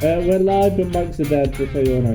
We're live, but Mike's are dead, just so you all know.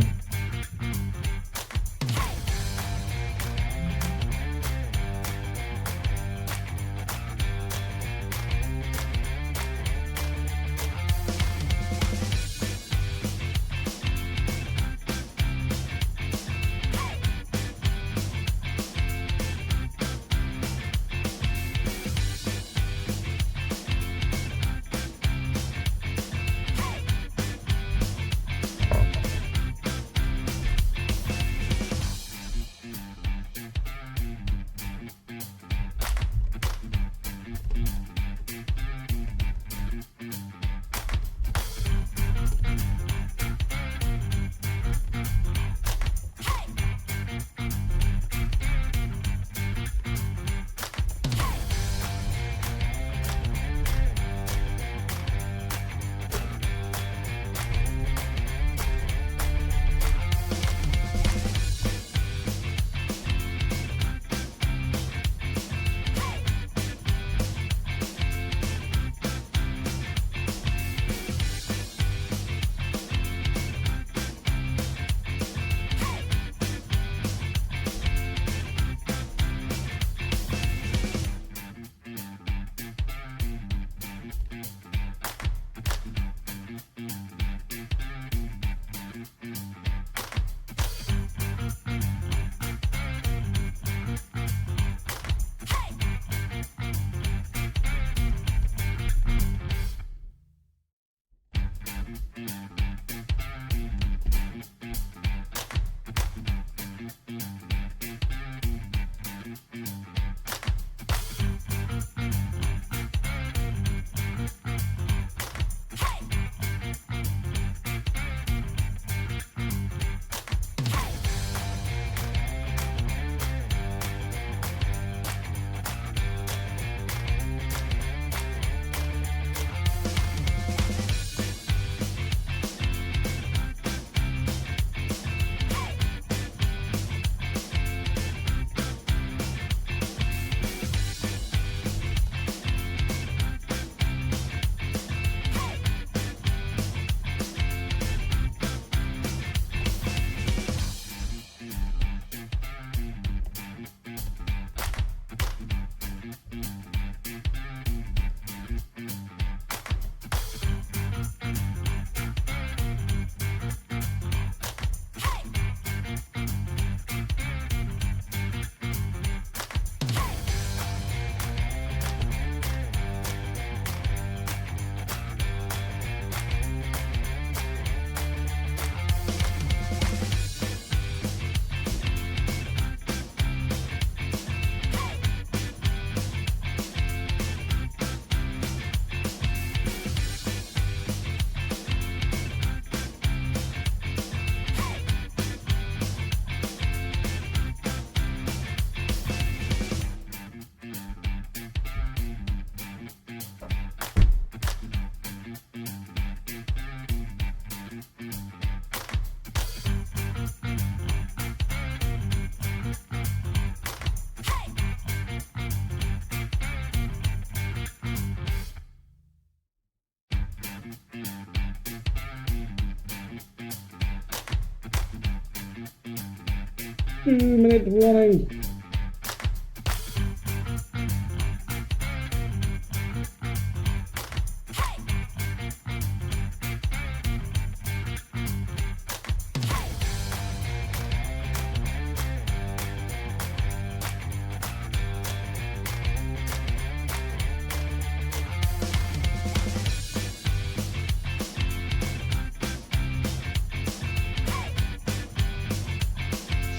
Two-minute warning.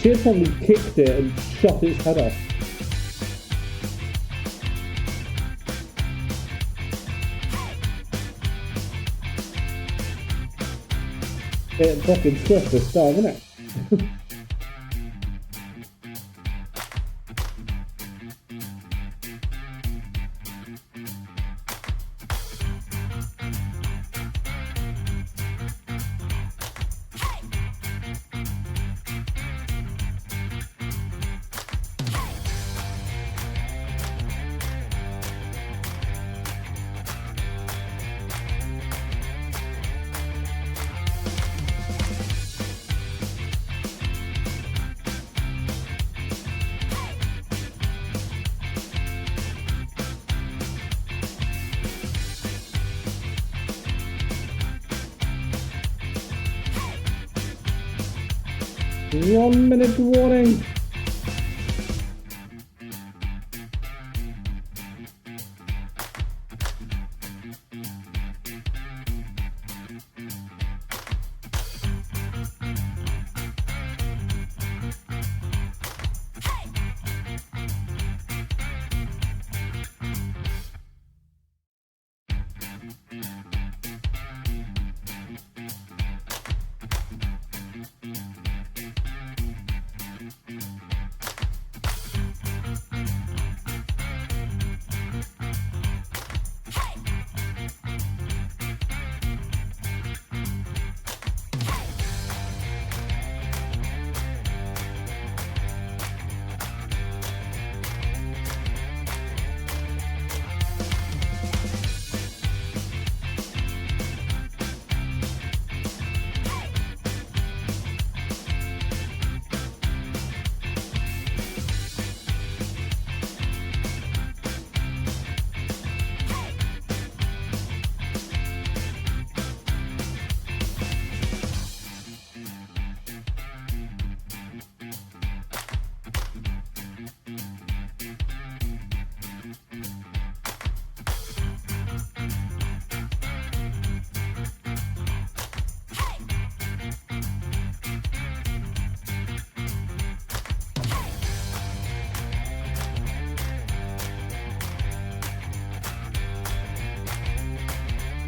She had probably kicked it and shot its head off. It fucking swift this time, isn't it? 1 minute warning.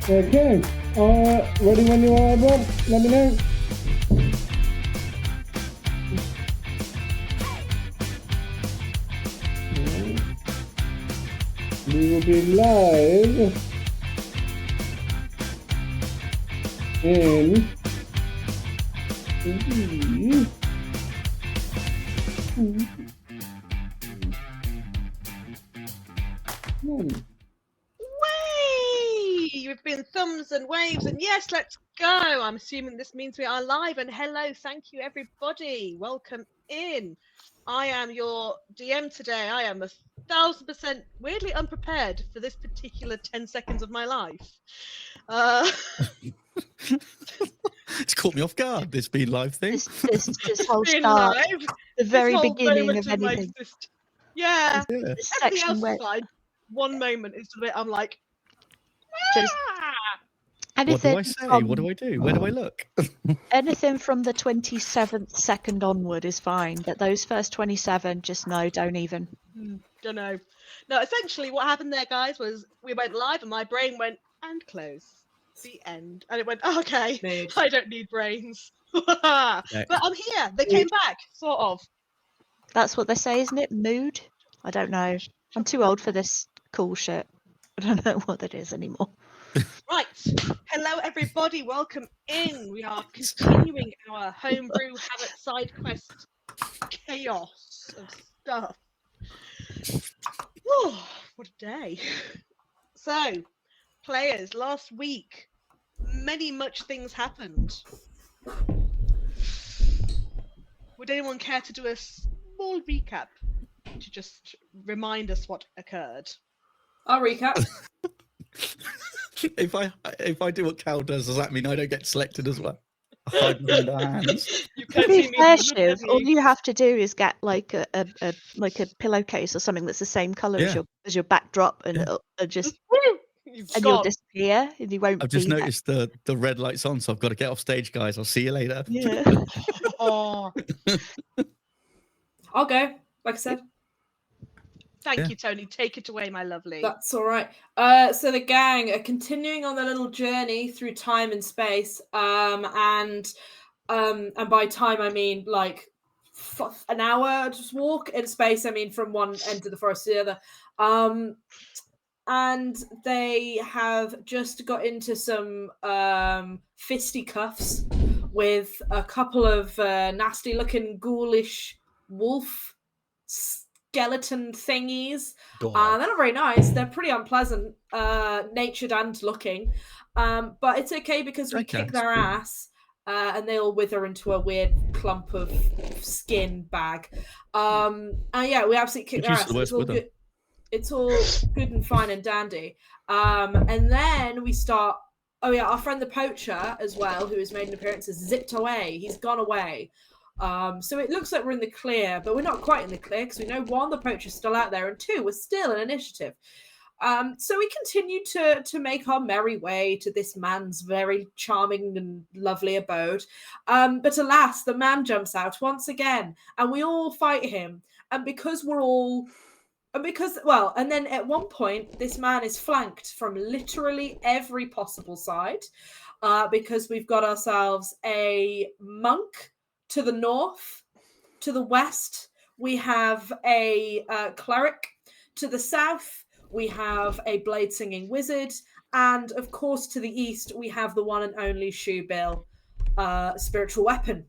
Okay. Ready when you are, Bob? Let me know. We will be live in 3, 2, 1. You've been thumbs and waves, and yes, let's go. I'm assuming this means we are live, and hello, thank you everybody. Welcome in. I am your DM today. I am 1,000% weirdly unprepared for this particular 10 seconds of my life. It's caught me off guard, this being live thing. This whole Being start, live, the very this whole beginning moment of my anything. Yeah, Yeah. This everything section else where is fine. One moment is the bit I'm like, just What do anything I say? from, What do I do? Where do I look? anything from the 27th second onward is fine, but those first 27, just no, don't even. don't know. No, essentially what happened there, guys, was we went live and my brain went, and close. The end. And it went, okay, Mood. I don't need brains. But I'm here. They came back, sort of. That's what they say, isn't it? Mood? I don't know. I'm too old for this cool shit. I don't know what it is anymore. Right. Hello, everybody. Welcome in. We are continuing our Homebrew Havoc side quest chaos of stuff. Whew, what a day. So, players, last week, much things happened. Would anyone care to do a small recap to just remind us what occurred? I'll recap. If I do what Cal does that mean I don't get selected as well? I hide behind our hands. You To can't be see me. fair, but look Shiv, at all me. you have to do is get like a pillowcase or something that's the same colour Yeah. as your backdrop, and Yeah. it'll just You've and you'll gone. disappear, and you won't I've just be there. noticed the red light's on, so I've got to get off stage, guys. I'll see you later. Yeah. Oh, I'll go. Like I said, thank you, Tony. Take it away, my lovely. that's all right. So the gang are continuing on their little journey through time and space. And by time I mean like an hour just walk. In space I mean from one end of the forest to the other. And they have just got into some fisticuffs with a couple of nasty-looking, ghoulish wolf skeleton thingies. They're not very nice. They're pretty unpleasant, natured and looking. But it's okay because we kick their ass. And they all wither into a weird clump of skin bag. And yeah, we absolutely kick their ass. It's all good. It's all good and fine and dandy. And then we start. Oh yeah, our friend the poacher as well, who has made an appearance, has zipped away. He's gone away. So it looks like we're in the clear, but we're not quite in the clear because we know 1, the poacher's still out there, and 2, we're still in initiative. So we continue to make our merry way to this man's very charming and lovely abode. But alas, the man jumps out once again, and we all fight him. And and then at one point, this man is flanked from literally every possible side, because we've got ourselves a monk to the north, to the west, we have a cleric, to the south, we have a blade singing wizard, and of course to the east we have the one and only Shoebill, spiritual weapon.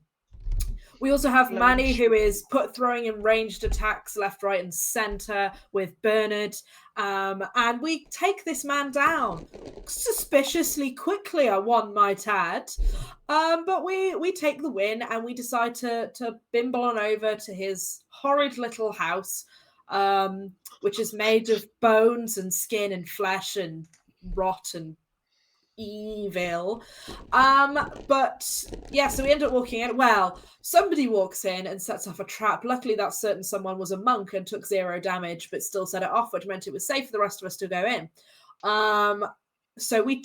We also have Manny, who is throwing in ranged attacks left, right, and center with Bernard. And we take this man down suspiciously quickly, one might add. But we take the win, and we decide to bimble on over to his horrid little house, which is made of bones and skin and flesh and rot and evil. But yeah, so we end up walking in. Well, somebody walks in and sets off a trap. Luckily, that certain someone was a monk and took 0 damage, but still set it off, which meant it was safe for the rest of us to go in. So we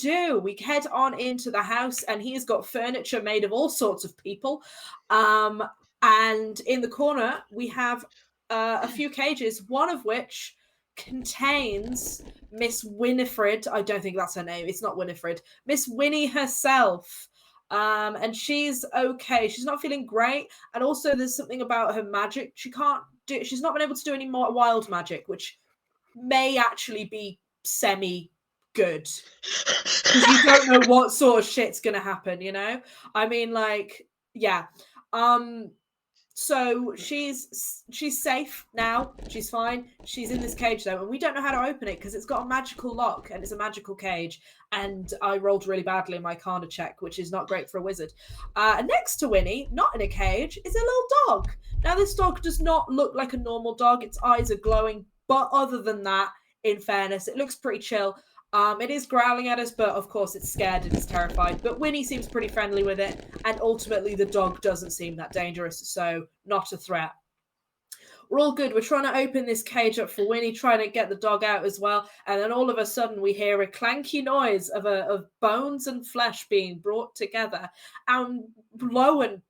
head on into the house, and he's got furniture made of all sorts of people. And in the corner, we have a few cages, one of which contains Miss Winifred. I don't think that's her name. It's not Winifred. Miss Winnie herself. And she's okay. She's not feeling great. And also there's something about her magic. She's not been able to do any more wild magic, which may actually be semi-good. Because you don't know what sort of shit's going to happen, you know? I mean, like, yeah. So she's safe now. She's fine. She's in this cage though, and we don't know how to open it because it's got a magical lock and it's a magical cage. And I rolled really badly in my Arcana check, which is not great for a wizard. Next to Winnie, not in a cage, is a little dog. Now this dog does not look like a normal dog. Its eyes are glowing, but other than that, in fairness, it looks pretty chill. It is growling at us, but of course it's scared and it's terrified. But Winnie seems pretty friendly with it, and ultimately the dog doesn't seem that dangerous, so not a threat. We're all good. We're trying to open this cage up for Winnie, trying to get the dog out as well, and then all of a sudden we hear a clanky noise of bones and flesh being brought together, and lo and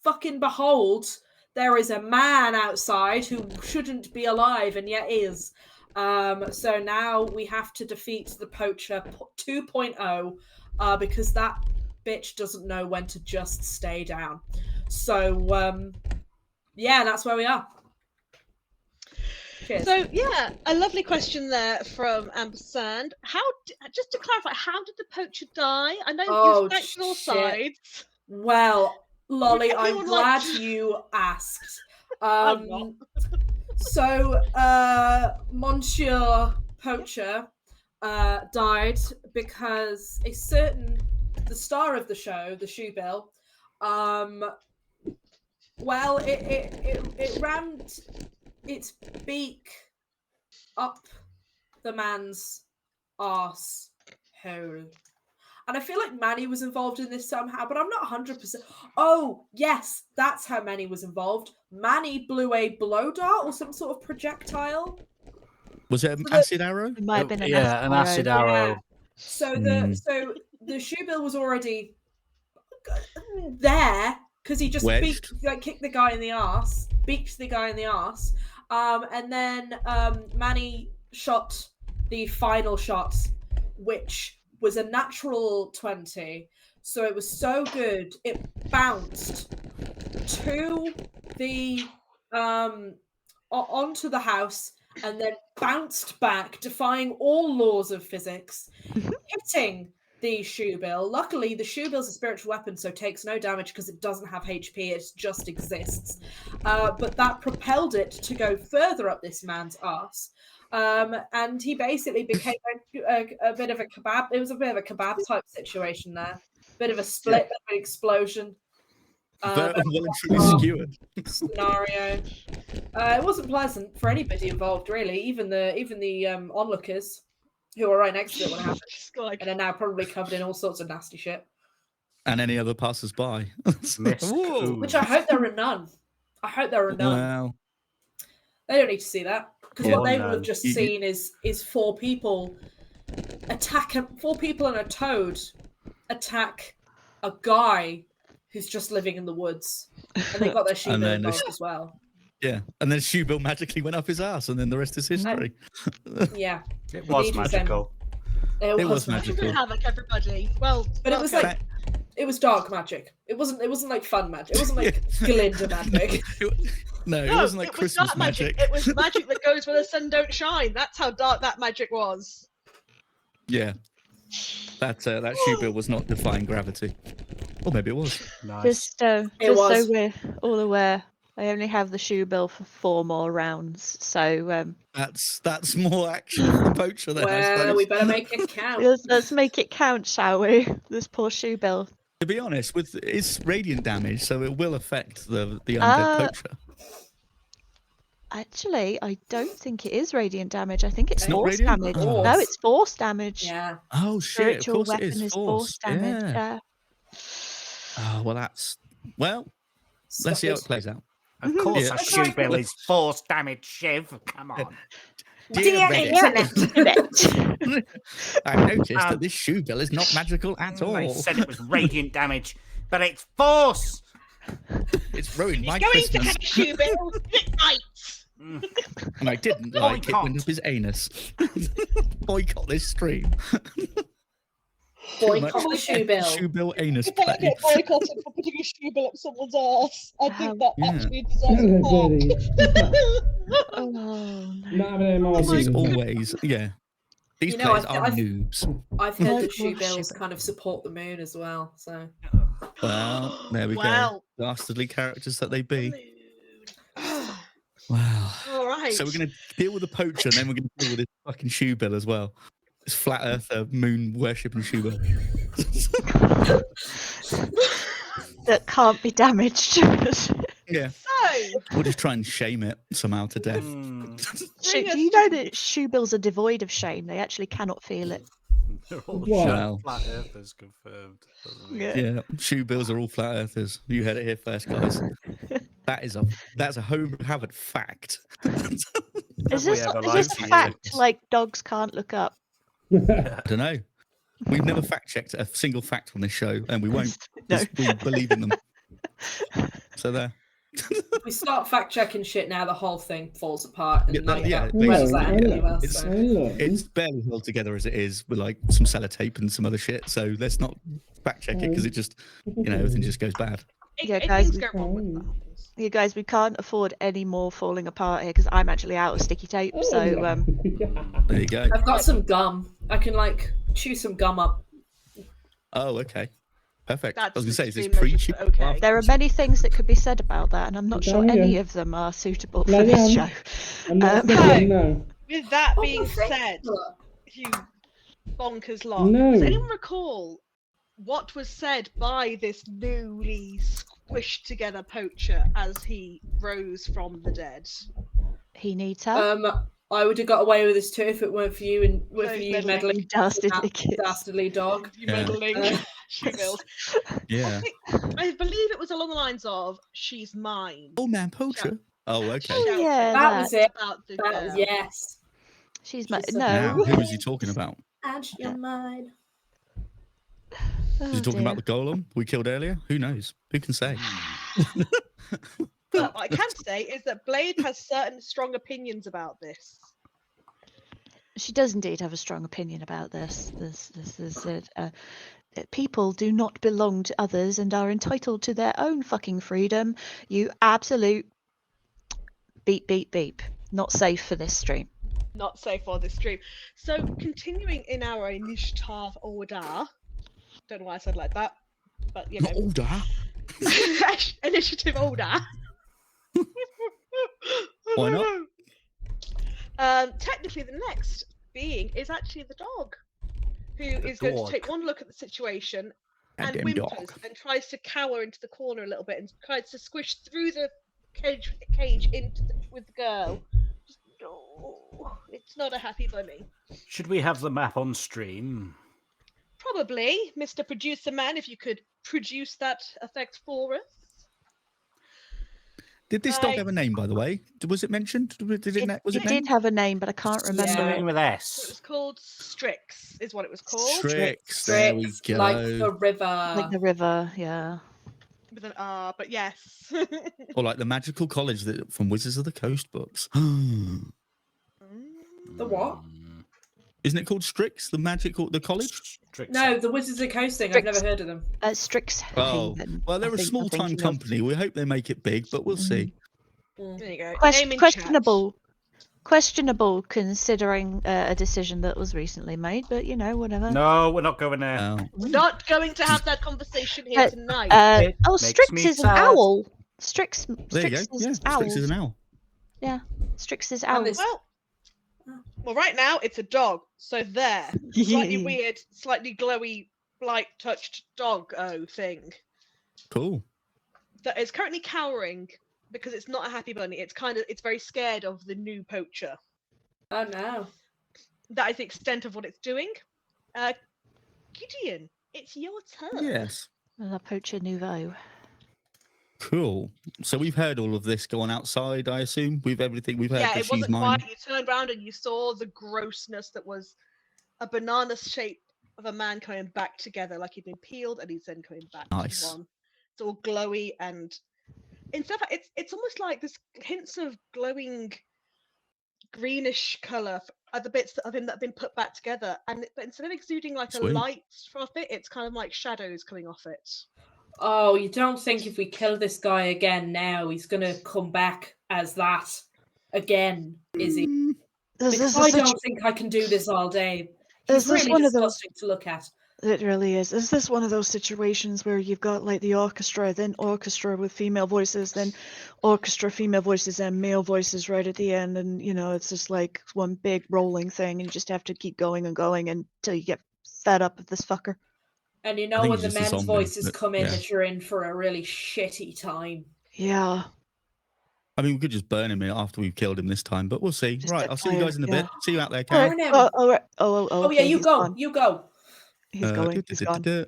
fucking behold, there is a man outside who shouldn't be alive and yet is. So now we have to defeat the poacher 2.0 because that bitch doesn't know when to just stay down. So yeah, that's where we are. Cheers. So yeah, a lovely question there from Ampersand. Just to clarify, how did the poacher die? I know you've sniped on all sides. Well, Lolly, I'm glad you asked. So, Monsieur Poacher died because the star of the show, the Shoebill, well, it rammed its beak up the man's arse hole. And I feel like Manny was involved in this somehow, but I'm not 100%. Oh, yes, that's how Manny was involved. Manny blew a blow dart or some sort of projectile. Was it an acid arrow? It might have been an acid arrow. Yeah. So the Shoebill was already there because he just kicked the guy in the arse, beaked the guy in the arse, and then Manny shot the final shot, which was a natural 20. So it was so good, it bounced to the onto the house and then bounced back, defying all laws of physics, hitting the Shoebill. Luckily, the Shoebill's a spiritual weapon, so takes no damage because it doesn't have HP, it just exists. But that propelled it to go further up this man's arse. And he basically became a bit of a kebab. It was a bit of a kebab type situation there. Bit of a split, bit of an explosion. Skewered scenario. It wasn't pleasant for anybody involved, really. Even the onlookers who were right next to it when it happened, and are now probably covered in all sorts of nasty shit. and any other passers-by. Miss Whoa. Coon. Which I hope there are none. I hope there are none. Well, They don't need to see that because Yeah. what they Or will have none. just You- seen is 4 people attack 4 people and a toad attack a guy who's just living in the woods, and they got their shoe And bill then involved as well. yeah. And then Shoebill magically went up his ass, and then the rest is history. Yeah, It was Indeed, magical. it It was magic. magical. Havoc, everybody. Well, But it was welcome. like it was dark magic. It wasn't like fun magic. It wasn't like Glinda magic. No, it No, wasn't like it was Christmas dark magic. It was magic that goes where the sun don't shine. That's how dark that magic was. Yeah. That Shoebill was not defying gravity. Or maybe it was. Nice. Just so was. we're all aware, I only have the shoe bill for 4 more rounds. So That's more action for the poacher then, I Well, suppose. we better make it count. let's make it count, shall we? This poor shoe bill. To be honest, it's radiant damage, so it will affect the undead Ah. poacher. Actually, I don't think it is radiant damage. I think it's It's not force radiant? damage. Oh. No, it's force damage. Yeah. Oh shit! Of Spiritual course weapon it is force damage. Yeah. Oh well, let's see how it plays out. Of course, Yeah. a shoe bill is force damage, Shiv. Come on. Dear Internet. I noticed that this shoe bill is not magical at all. They said it was radiant damage, but it's force. It's ruined my He's going to Christmas, have a shoe bill. Right. and I didn't like it went up his anus. Boycott this stream. Too much Boycott the shoe bill. Shoe bill anus You can't play. get boycotted for putting a shoe bill up someone's arse. I think that Yeah. actually deserves a Hello, part. buddy. Oh no. Not having any more This is season. always These You know, players I've- are I've- noobs. I've heard Like that shoe what bills shoe- kind of support the moon as well. So Well, there we Wow. go. Dastardly characters that they be. Mood. Wow. All right. So we're going to deal with the poacher, and then we're going to deal with this fucking shoe bill as well. This flat earther, moon worshipping shoe bill. That can't be damaged. Yeah, So, we'll just try and shame it somehow to death. Do you know that shoe bills are devoid of shame? They actually cannot feel it. They're all Wow. flat earthers confirmed. doesn't it? Yeah. Yeah, shoe bills are all flat earthers. You heard it here first, guys. That's a Homebrew Havoc fact. Is Have we this ever is lied this to a you? fact like dogs can't look up? I don't know. We've never fact checked a single fact on this show, and we won't. No. 'Cause we believe in them. So there. if we start fact checking shit now, the whole thing falls apart. And Yeah, like, yeah, where does that basically. end us? It's- So. It's barely held together as it is with like some sellotape and some other shit. So let's not fact check it because it just, everything just goes bad. Yeah, it guys, things go wrong with that. You guys, we can't afford any more falling apart here because I'm actually out of sticky tape. So There you go. I've got some gum. I can like chew some gum up. Oh, okay. Perfect. I That's was going to say, is this extreme measures, pre-cheap? but okay. there are many things that could be said about that, and I'm not sure Yeah. any of them are suitable for Like, this show. I'm not Um, saying no. With that Oh, being thank said, you. you bonkers lot, No. does anyone recall what was said by this newly squished together poacher as he rose from the dead? He needs help. I would have got away with this too if it weren't for you and Those for you meddling meddling dastardly kids. dastardly dog. You Yeah. meddling Uh, shoe bills. Yeah. I believe it was along the lines of "She's mine." Oh, man, poacher. Oh, okay. Oh, Shouted yeah, That was it. about the That was girl. yes. She's my she's a- Now, no. who was he talking about? And you're mine. Oh, Was he talking dear. about the golem we killed earlier? Who knows? Who can say? But what I can say is that Blade has certain strong opinions about this. She does indeed have a strong opinion about this. People do not belong to others and are entitled to their own fucking freedom. You absolute beep, beep, beep. Not safe for this stream. Not safe for this stream. So, continuing in our initiative order. Don't know why I said like that, but you know. Not older. Initiative order. Why not? Technically, the next being is actually the dog, who is going to take one look at the situation and Goddamn whimpers dog. and tries to cower into the corner a little bit and tries to squish through the cage into with the girl. Just, oh, it's not a happy bunny. Should we have the map on stream? Probably, Mr. Producer Man, if you could produce that effect for us. Did this dog have a name, by the way? Was it mentioned? Was it It named? did have a name, but I can't remember Yeah. Starting it. with It S. was called Strix, is what it was called. Strix. There we Strix, go. like the river. Like the river, yeah. With an R, but yes. Or like the magical college from Wizards of the Coast books. The what? Isn't it called Strix? The college? No, the Wizards of the Coast thing. I've never heard of them. Oh, Strixhaven. well, they're a small-time company. We hope they make it big, but we'll see. There you go. Questionable considering a decision that was recently made, but whatever. No, we're not going there. Oh. We're not going to have that conversation here tonight. It makes Strix me is an sad. owl. Strix There you go. is Yeah, Strix is an owl. Yeah, Strix is And owl. this- Well, right now it's a dog. So there, slightly weird, slightly glowy, light-touched dog thing Cool. that is currently cowering because it's not a happy bunny. It's very scared of the new poacher. Oh no. That is the extent of what it's doing. Gideon, it's your turn. Yes. La Poacher Nouveau. Cool. So we've heard all of this go on outside, I assume. We've heard Yeah, that it she's wasn't mine. quiet. You turned around and you saw the grossness that was a banana shape of a man coming back together, like he'd been peeled and he's then coming back Nice. to one. It's all glowy and instead of, it's almost like there's hints of glowing greenish color at the bits of him that have been put back together, but instead of exuding like Sweet. a light from it, it's kind of like shadows coming off it. Oh, you don't think if we kill this guy again now, he's gonna come back as that again, is he? Mm, Because I don't think I can do this all day. Is He's this really one of those? disgusting to look at. It really is. Is this one of those situations where you've got like the orchestra, then orchestra with female voices, then orchestra, female voices, and male voices right at the end, and it's just like one big rolling thing, and you just have to keep going and going until you get fed up of this fucker. And I you know think when he's the just a men's zombie, voices but come in yeah. that you're in for a really shitty time. Yeah. I mean, we could just burn him after we've killed him this time, but we'll see. Just Right, set I'll see you guys in a fire, bit. See you out there, All Karen. right. Karen. Oh, right. Oh, Oh yeah, okay, you he's go. gone. You go. He's going. He's gone. Boom.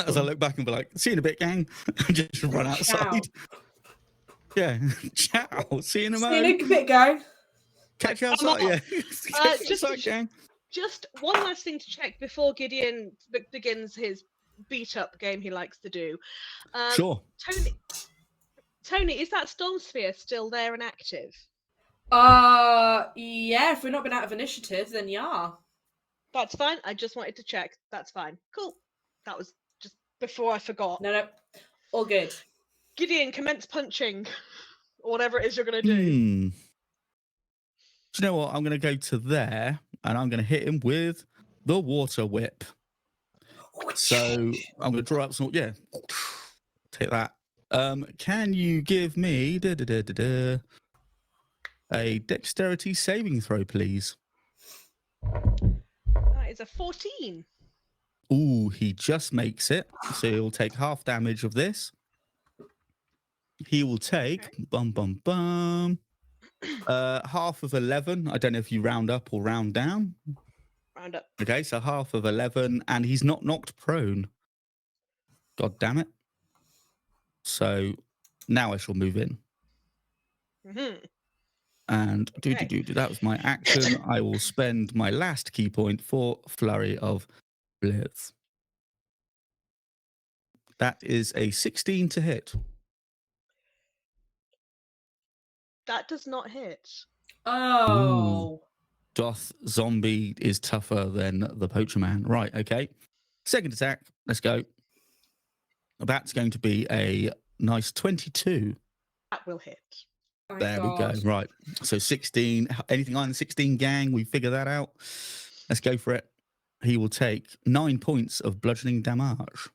As I look back and be like, see you in a bit, gang. And just run outside. Yeah. Ciao. See you in a See you in moment. a bit, gang. Catch you I'm outside. off. Yeah. Catch you Just outside, to gang. Just one last thing to check before Gideon begins his beat-up game he likes to do. Sure. Tony, is that storm sphere still there and active? Yeah, if we've not been out of initiative, then yeah. That's fine. I just wanted to check. That's fine. Cool. That was just before I forgot. No, all good. Gideon, commence punching, or whatever it is you're going to do. Do you know what? I'm going to go to there, and I'm going to hit him with the water whip. So I'm going to draw up some. Yeah, take that. Can you give me a dexterity saving throw, please? That is a 14. Ooh, he just makes it. So he'll take half damage of this. He will take half of 11. I don't know if you round up or round down. Round up. Okay, so half of 11, and he's not knocked prone. God damn it. So now I shall move in. Mm-hmm. And that was my action. I will spend my last key point for Flurry of Blitz. That is a 16 to hit. That does not hit. Oh. Doth zombie is tougher than the poacher man. Right, okay. Second attack. Let's go. That's going to be a nice 22. That will hit. My There we go. God. Right. So 16. Anything on the 16 gang? We figure that out. Let's go for it. He will take 9 points of bludgeoning damage.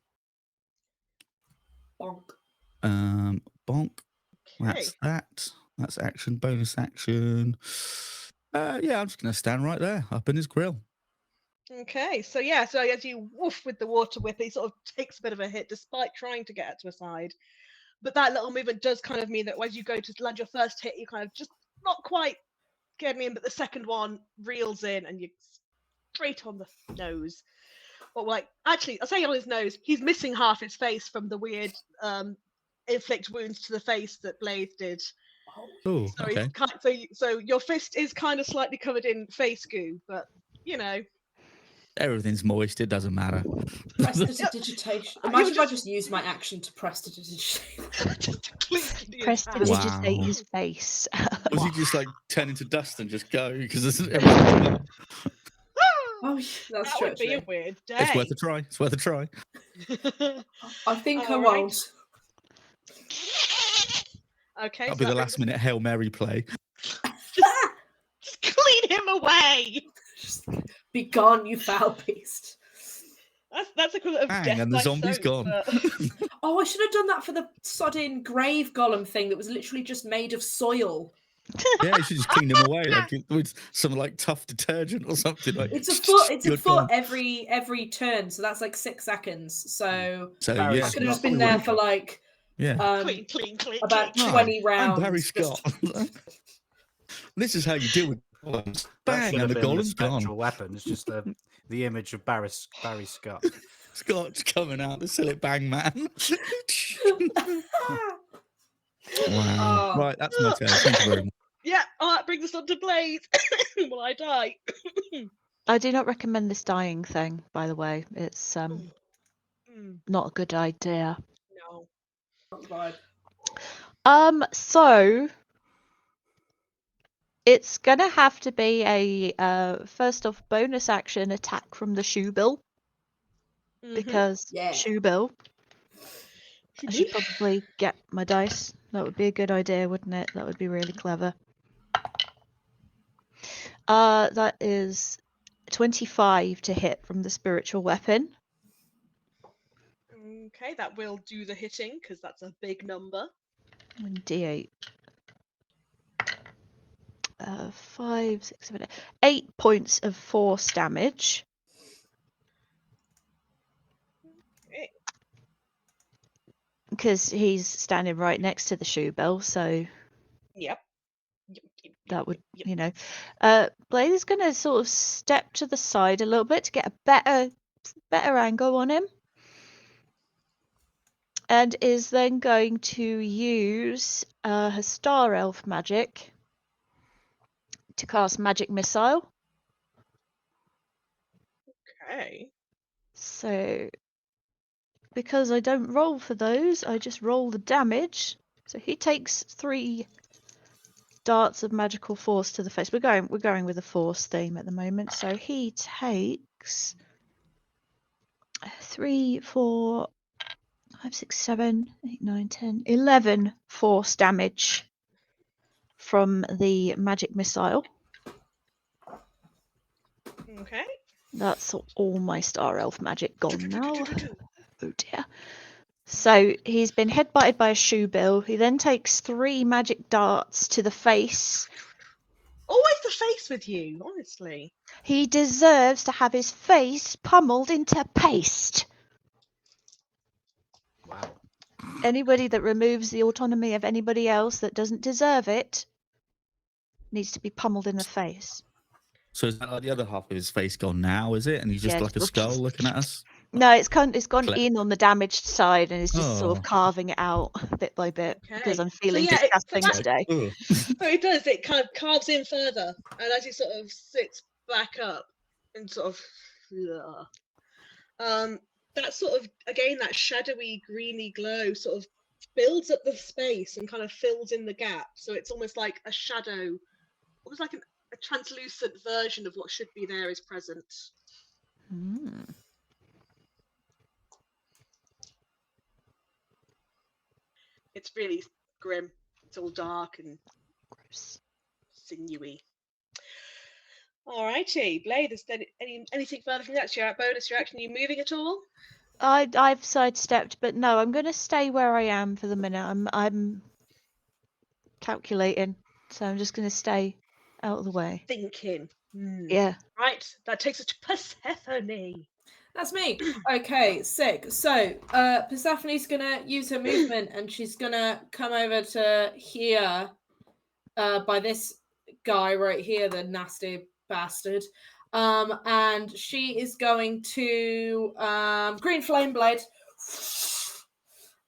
Bonk. Bonk. Okay. That's that. That's action. Bonus action. Yeah, I'm just going to stand right there, up in his grill. Okay, so yeah, so as you woof with the water whip, he sort of takes a bit of a hit despite trying to get it to a side. But that little movement does kind of mean that as you go to land your first hit, you kind of just not quite getting in, but the second one reels in and you straight on the nose. Well, like, actually, I'll say on his nose. He's missing half his face from the weird inflict wounds to the face that Blade did. Oh, So, okay. so your fist is kind of slightly covered in face goo, but you know. Everything's moist. It doesn't matter. Prestidigitation. You Imagine if I just- just used my action to prestidigitate. Just to clink to his Prestidigitate Wow. his face. Was he just like turn into dust and just go because everything's gone? Oh, that's that true. would be a actually. weird day. It's worth a try. It's worth a try. I think I All right. won't. Okay, That'll so be that the brings last minute Hail Mary play. just clean him away. Just be gone, you foul beast. That's equivalent of Bang, death and the by zombie's soap, gone. but- Oh, I should have done that for the sodding grave golem thing that was literally just made of soil. Yeah, you should just clean him away like with some like tough detergent or something. Like It's a foot. It's a good foot God. every turn, so that's like 6 seconds. So So Barry yeah, I could have just Scott been there for like yeah. clean, clean, about clean. 20 I'm rounds. Barry just- Scott. This is how you deal with golems. That Bang, should and have the been the golem's spectral gone. weapon. It's just the image of Barry Scott. Scott's coming out, the silly bang man. Wow. Oh. Right, that's my turn. Thank you very much. Yeah, all right, bring this on to Blaze. Will I die? I do not recommend this dying thing, by the way. It's Mm, not a good idea. no. Not the vibe. So it's gonna have to be a first off bonus action attack from the shoe bill Mhm. because Yeah. shoe bill. I should probably get my dice. That would be a good idea, wouldn't it? That would be really clever. That is 25 to hit from the spiritual weapon. Okay, that will do the hitting because that's a big number. And D8. 5, 6, 7, 8 points of force damage. Okay. Because he's standing right next to the shoe bill, so Yep. that would, Yep. you know. Blade is going to sort of step to the side a little bit to get a better angle on him. And is then going to use her Star Elf magic to cast Magic Missile. Okay. So, because I don't roll for those, I just roll the damage. So he takes 3 darts of magical force to the face. We're going with a force theme at the moment. So he takes 3, 4, 5, 6, 7, 8, 9, 10, 11 force damage from the magic missile. Okay. That's all my Star Elf magic gone now. Oh dear. So he's been headbutted by a shoe bill. He then takes 3 magic darts to the face. Always the face with you, honestly. He deserves to have his face pummeled into paste. Wow. Anybody that removes the autonomy of anybody else that doesn't deserve it needs to be pummeled in the face. So is that like the other half of his face gone now, is it? And he's just Yes, like a well, skull looking at us? No, it's gone Collect- in on the damaged side and it's just sort Oh. of carving it out bit by bit because Okay. I'm feeling yeah, it- so disgusting that- today. Ugh. So it does. It kind of carves in further, and as he sort of sits back up and sort of, that sort of again that shadowy greeny glow sort of builds up the space and kind of fills in the gap. So it's almost like a shadow, almost like a translucent version of what should be there is present. Hmm. It's really grim. It's all dark and Gross. sinewy. Alrighty, Blade. Is there anything further from that? Your bonus reaction? Are you moving at all? I've sidestepped, but no, I'm gonna stay where I am for the minute. I'm calculating, so I'm just gonna stay out of the way. Thinking. Yeah. Right. That takes us to Persephone. That's me. Okay, sick. So, Persephone's gonna use her movement and she's gonna come over to here by this guy right here, the nasty bastard. And she is going to green flame blade,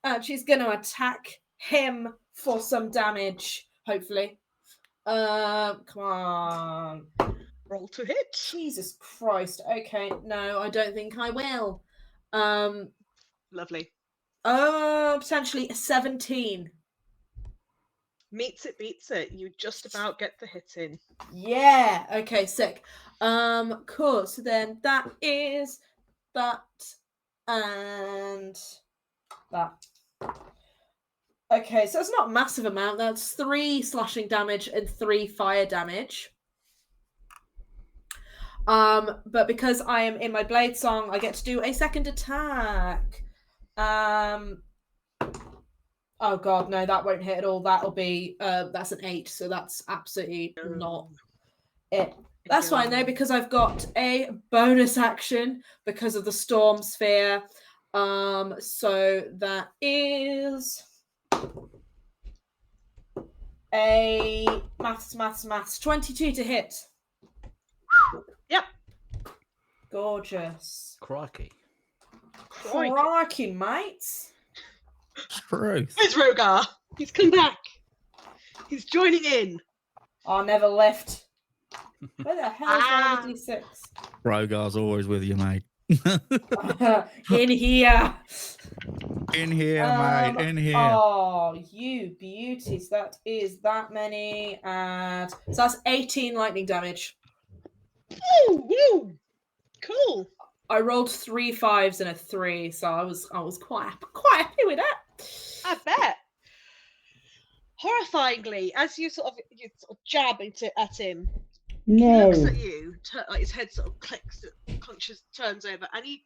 and she's going to attack him for some damage. Hopefully, come on. Roll to hit. Jesus Christ. Okay, no, I don't think I will. Lovely. Potentially a 17. Meets it, beats it. You just about get the hit in. Yeah. Okay, sick. Cool. So then that is that and that. Okay, so it's not a massive amount. That's 3 slashing damage and 3 fire damage. But because I am in my blade song, I get to do a second attack. Oh god, no, that won't hit at all. That'll be that's an 8, so that's absolutely not it. That's fine though, because I've got a bonus action because of the storm sphere. So that is a maths 22 to hit. Yep. Gorgeous. Crikey. Crikey, mates. Truth. Where's Rogar? He's come back. He's joining in. I never left. Where the hell is my D6? Rogar's always with you, mate. In here. In here, mate. In here. Oh, you beauties. That is that many. And so that's 18 lightning damage. Woo, woo. Cool. I rolled 3 5s and a 3, so I was quite happy with that. I bet. Horrifyingly, as you sort of jab at him, he No. looks at you, like his head sort of clicks, conscious turns over, and he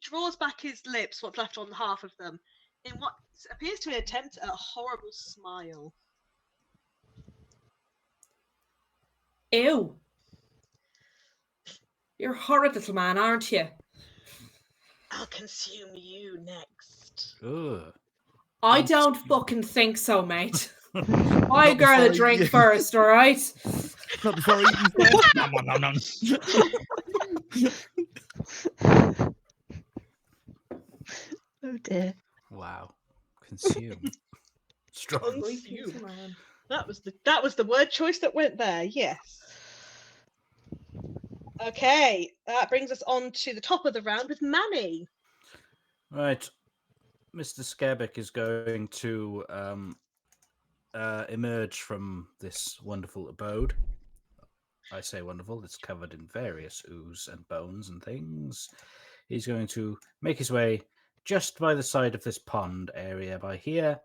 draws back his lips, what's left on half of them, in what appears to be an attempt at a horrible smile. Ew. You're a horrid little man, aren't you? I'll consume you next. Ugh. I don't fucking think so, mate. Buy a girl a drink first, all right? Not before eating first. Nom, nom, nom, nom. Oh dear. Wow. Consume. Strong. Consume. That was the word choice that went there. Yes. Okay, that brings us on to the top of the round with Manny. Right. Mr. Scabic is going to emerge from this wonderful abode. I say wonderful, it's covered in various ooze and bones and things. He's going to make his way just by the side of this pond area by here,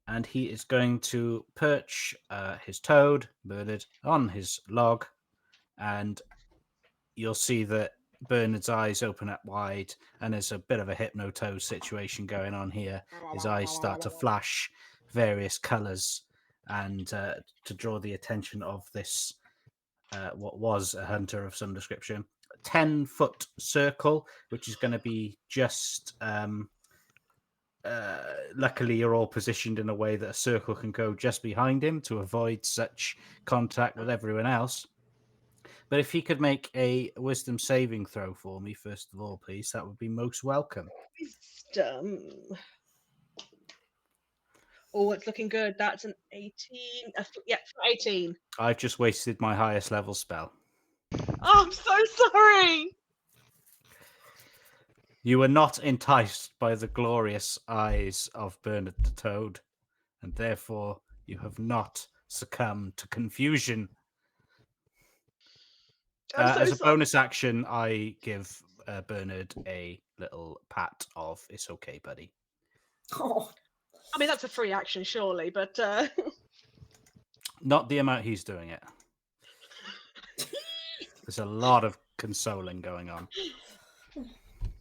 and he is going to perch his toad, Bernard, on his log, and you'll see that Bernard's eyes open up wide, and there's a bit of a hypnotose situation going on here. His eyes start to flash various colours, and to draw the attention of this, what was a hunter of some description, 10-foot circle, which is going to be just... luckily, you're all positioned in a way that a circle can go just behind him to avoid such contact with everyone else. But if he could make a wisdom saving throw for me, first of all, please, that would be most welcome. Wisdom. Oh, it's looking good. That's an 18. Yeah, 18. I've just wasted my highest level spell. Oh, I'm so sorry. You were not enticed by the glorious eyes of Bernard the Toad, and therefore you have not succumbed to confusion. As a bonus action, I give Bernard a little pat of "It's okay, buddy." Oh, I mean, that's a free action, surely, but Not the amount he's doing it. There's a lot of consoling going on.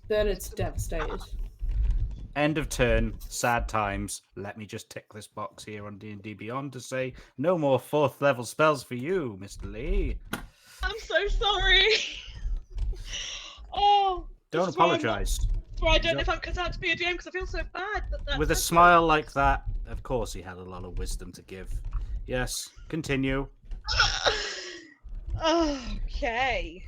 Bernard's devastated. End of turn, sad times. Let me just tick this box here on D&D Beyond to say no more 4th level spells for you, Mr. Lee. I'm so sorry. Oh, Don't apologise. That's why I don't know if I'm cut out to be a DM because I feel so bad. With a smile like that, of course he had a lot of wisdom to give. Yes, continue. Okay.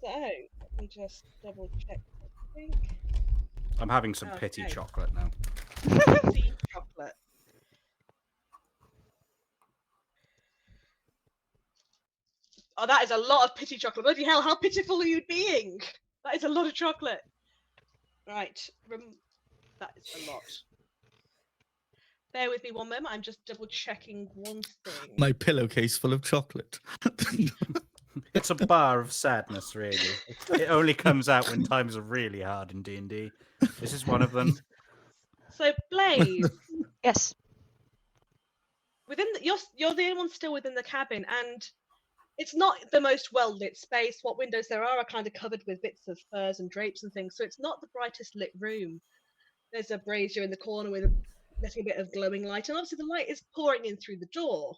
So, let me just double check something. I'm having some pity Okay. chocolate now. Sea chocolate. Oh, that is a lot of pity chocolate. Bloody hell, how pitiful are you being? That is a lot of chocolate. Right. That is a lot. Bear with me one moment. I'm just double checking one thing. My pillowcase full of chocolate. It's a bar of sadness, really. It only comes out when times are really hard in D&D. This is one of them. So, Blaze, Yes. within you're the only one still within the cabin, and it's not the most well lit space. What windows there are kind of covered with bits of furs and drapes and things, so it's not the brightest lit room. There's a brazier in the corner with letting a bit of glowing light, and obviously the light is pouring in through the door.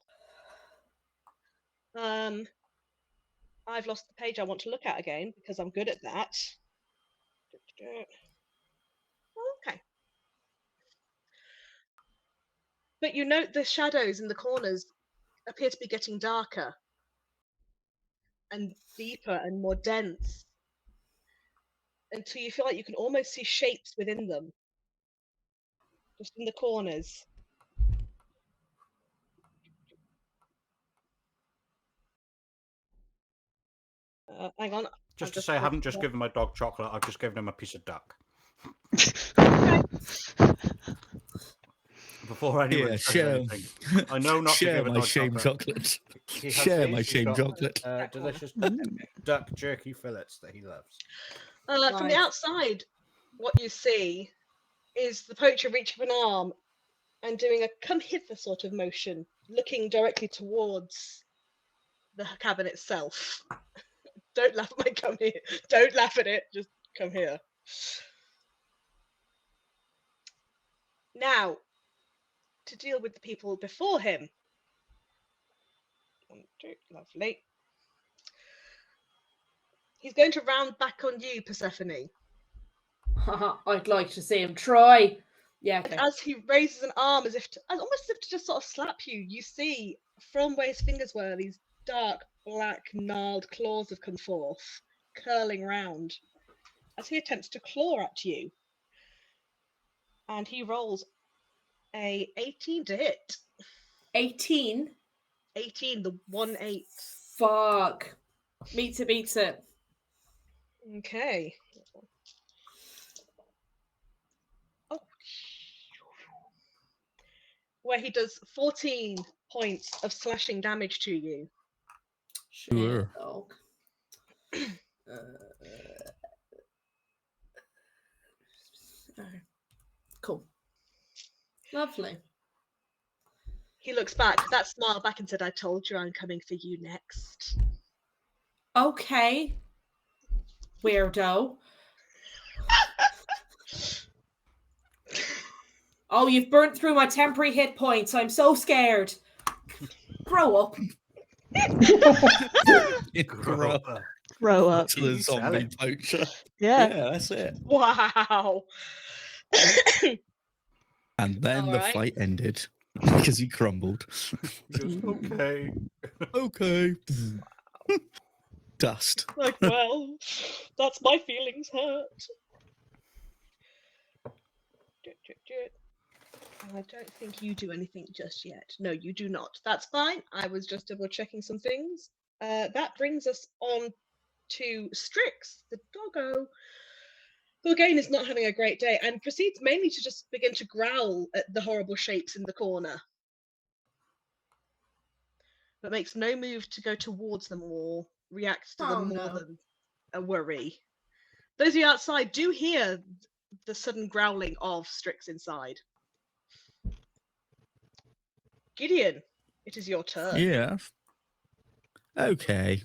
I've lost the page I want to look at again because I'm good at that. Okay. But you note the shadows in the corners appear to be getting darker and deeper and more dense until you feel like you can almost see shapes within them, just in the corners. Hang on. Just to say, I haven't just given my dog chocolate, I've just given him a piece of duck. Before anyone Yeah, says share. anything. I know not to Share give a my dog shame chocolate. chocolate. Share my He's shame got, chocolate. delicious duck jerky fillets that he loves. From the outside, what you see is the poacher reaching an arm and doing a come hither sort of motion, looking directly towards the cabin itself. Don't laugh at my come here. Don't laugh at it. Just come here. Now, to deal with the people before him. 1, 2, lovely. He's going to round back on you, Persephone. I'd like to see him try. Yeah. Okay. And as he raises an arm, almost as if to just sort of slap you, you see from where his fingers were these dark, black, gnarled claws have come forth, curling round, as he attempts to claw at you. And he rolls a 18 to hit. 18? 18, the 1-8. Fuck. Beats it. Okay. Oh. Where he does 14 points of slashing damage to you. Sure. Dog. Cool. Lovely. He looks back, that smile back and said, I told you I'm coming for you next. Okay. Weirdo. Oh, you've burnt through my temporary hit points. I'm so scared. Grow up. Grow up. Grow up. To the zombie poacher. Yeah. Yeah, that's it. Wow. And then All the right. fight ended because he crumbled. He goes, okay. Okay. Dust. Like, well, that's my feelings hurt. I don't think you do anything just yet. No, you do not. That's fine. I was just double checking some things. That brings us on to Strix, the doggo, who again is not having a great day and proceeds mainly to just begin to growl at the horrible shapes in the corner. But makes no move to go towards them or react to them more than a worry. Those of you outside do hear the sudden growling of Strix inside. Gideon, it is your turn. Yeah. Okay.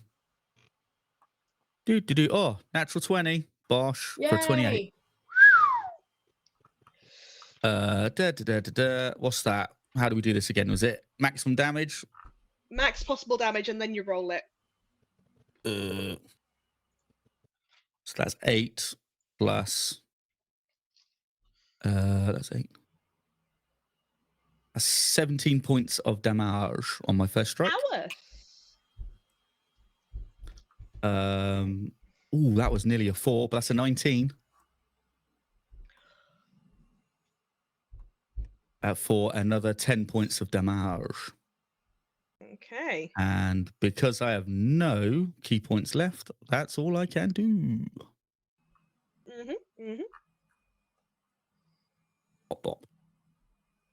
Do. Oh, natural 20. Bosh for 28. What's that? How do we do this again? Was it maximum damage? Max possible damage, and then you roll it. So that's 8 plus. That's 8. That's 17 points of damage on my first strike. Power. Ooh, that was nearly a 4, but that's a 19. For another 10 points of damage. Okay. And because I have no key points left, that's all I can do. Bop, bop.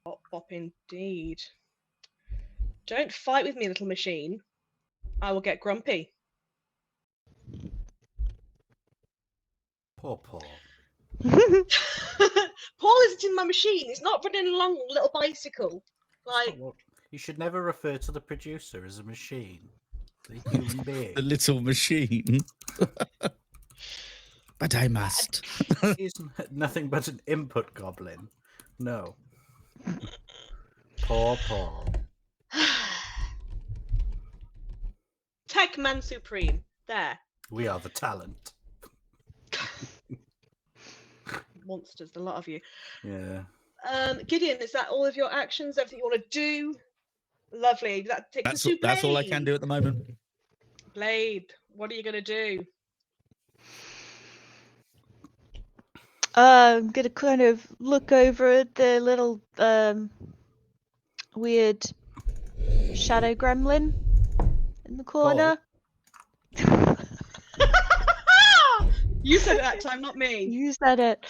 Bop, bop indeed. Don't fight with me, little machine. I will get grumpy. Poor Paul. Paul isn't in my machine. He's not running along a little bicycle. That's Like, not what- You should never refer to the producer as a machine. The human being. The little machine. But I must. He's nothing but an input goblin. No. Poor Paul. Tech Man Supreme. There. We are the talent. Monsters, a lot of you. Yeah. Gideon, is that all of your actions? Everything you want to do? Lovely. That takes us to That's all I Blade. can do at the moment. Blade, what are you going to do? I'm gonna kind of look over at the little weird shadow gremlin in the corner. You said it that time, not me. You said it.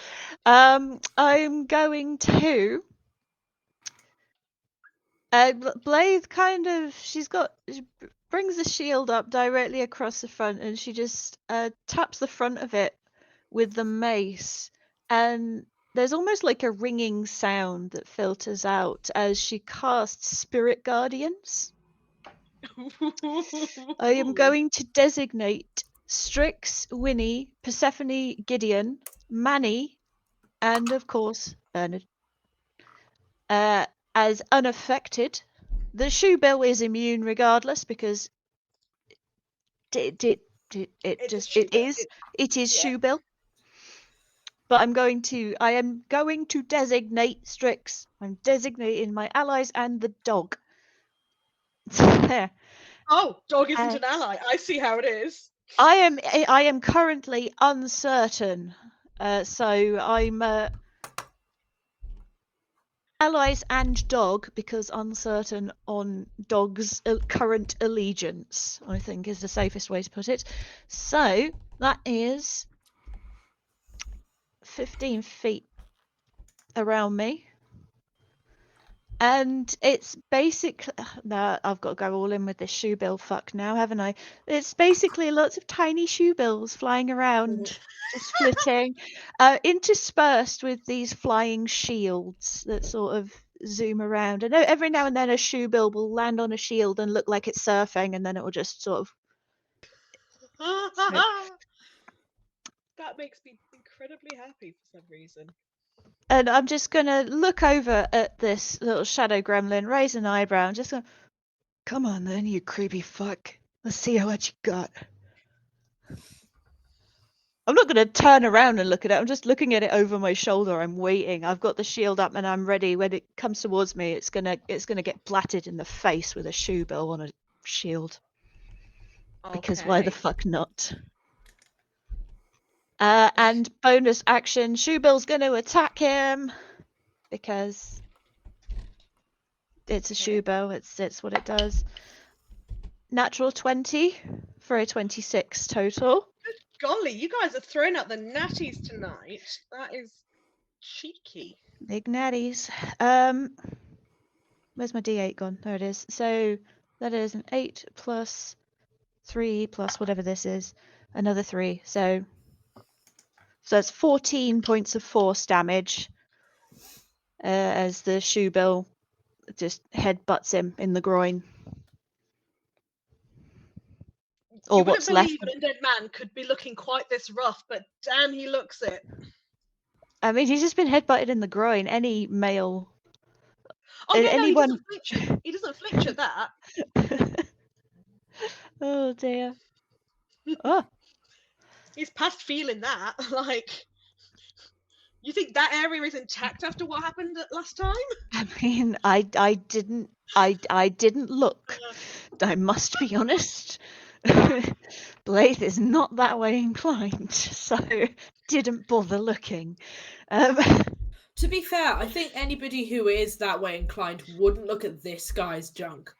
I'm going to. Blythe kind of. She brings the shield up directly across the front, and she just taps the front of it with the mace, and there's almost like a ringing sound that filters out as she casts Spirit Guardians. I am going to designate Strix, Winnie, Persephone, Gideon, Manny, and of course Bernard as unaffected. The shoe bill is immune regardless because it is shoe bill. But I am going to designate Strix. I'm designating my allies and the dog. There. Oh, dog isn't an ally. I see how it is. I am currently uncertain. So I'm allies and dog because uncertain on dog's current allegiance, I think is the safest way to put it. So that is 15 feet around me. And it's basically no, I've got to go all in with this shoe bill fuck now, haven't I? It's basically lots of tiny shoe bills flying around, just flitting, interspersed with these flying shields that sort of zoom around. And every now and then a shoe bill will land on a shield and look like it's surfing, and then it will just sort of. That makes me incredibly happy for some reason. And I'm just gonna look over at this little shadow gremlin, raise an eyebrow, and just go, "Come on, then, you creepy fuck. Let's see how much you got." I'm not gonna turn around and look at it. I'm just looking at it over my shoulder. I'm waiting. I've got the shield up, and I'm ready. When it comes towards me, it's gonna get blatted in the face with a shoe bill on a shield. Because why the fuck not? And bonus action, Shoebill's going to attack him because it's a Shoebill. It's what it does. Natural 20 for a 26 total. Good golly, you guys are throwing out the natties tonight. That is cheeky. Big natties. Where's my D8 gone? There it is. So that is an 8 plus 3 plus whatever this is. Another 3. So that's 14 points of force damage as the Shoebill just headbutts him in the groin. Or what's left. You wouldn't believe an undead man could be looking quite this rough, but damn, he looks it. I mean, he's just been headbutted in the groin. Any male. Oh, yeah, anyone... no, he doesn't flinch at that. Oh, dear. Oh. He's past feeling that. Like, you think that area is intact after what happened last time? I mean, I didn't look. I must be honest. Blythe is not that way inclined, so didn't bother looking. To be fair, I think anybody who is that way inclined wouldn't look at this guy's junk.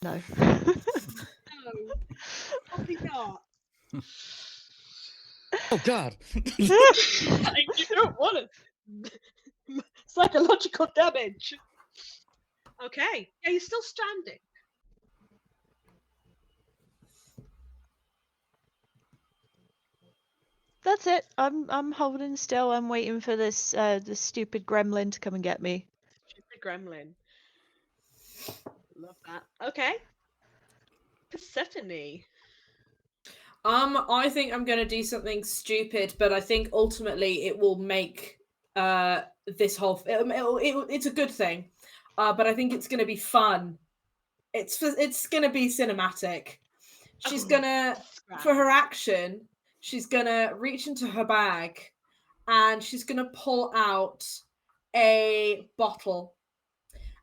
No. No, probably not. Oh God. You don't want it. Psychological damage. Okay. Yeah, he's still standing. That's it. I'm holding still. I'm waiting for this this stupid gremlin to come and get me. Stupid gremlin. Love that. Okay. Persephone. I think I'm gonna do something stupid, but I think ultimately it will make this whole it's a good thing, but I think it's gonna be fun. It's gonna be cinematic. She's gonna, for her action, she's gonna reach into her bag, and she's gonna pull out a bottle,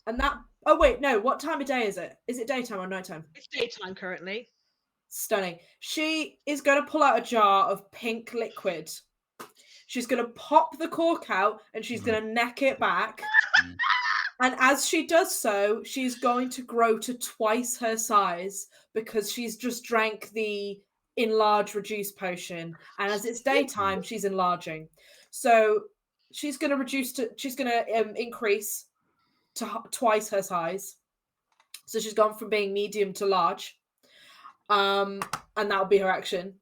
and that. Oh wait, no. What time of day is it? Is it daytime or nighttime? It's daytime currently. Stunning. She is going to pull out a jar of pink liquid. She's going to pop the cork out and she's going to neck it back. And as she does so, she's going to grow to twice her size because she's just drank the enlarge reduce potion. And as it's daytime, she's enlarging. So she's going to increase to twice her size. So she's gone from being medium to large. And that'll be her action.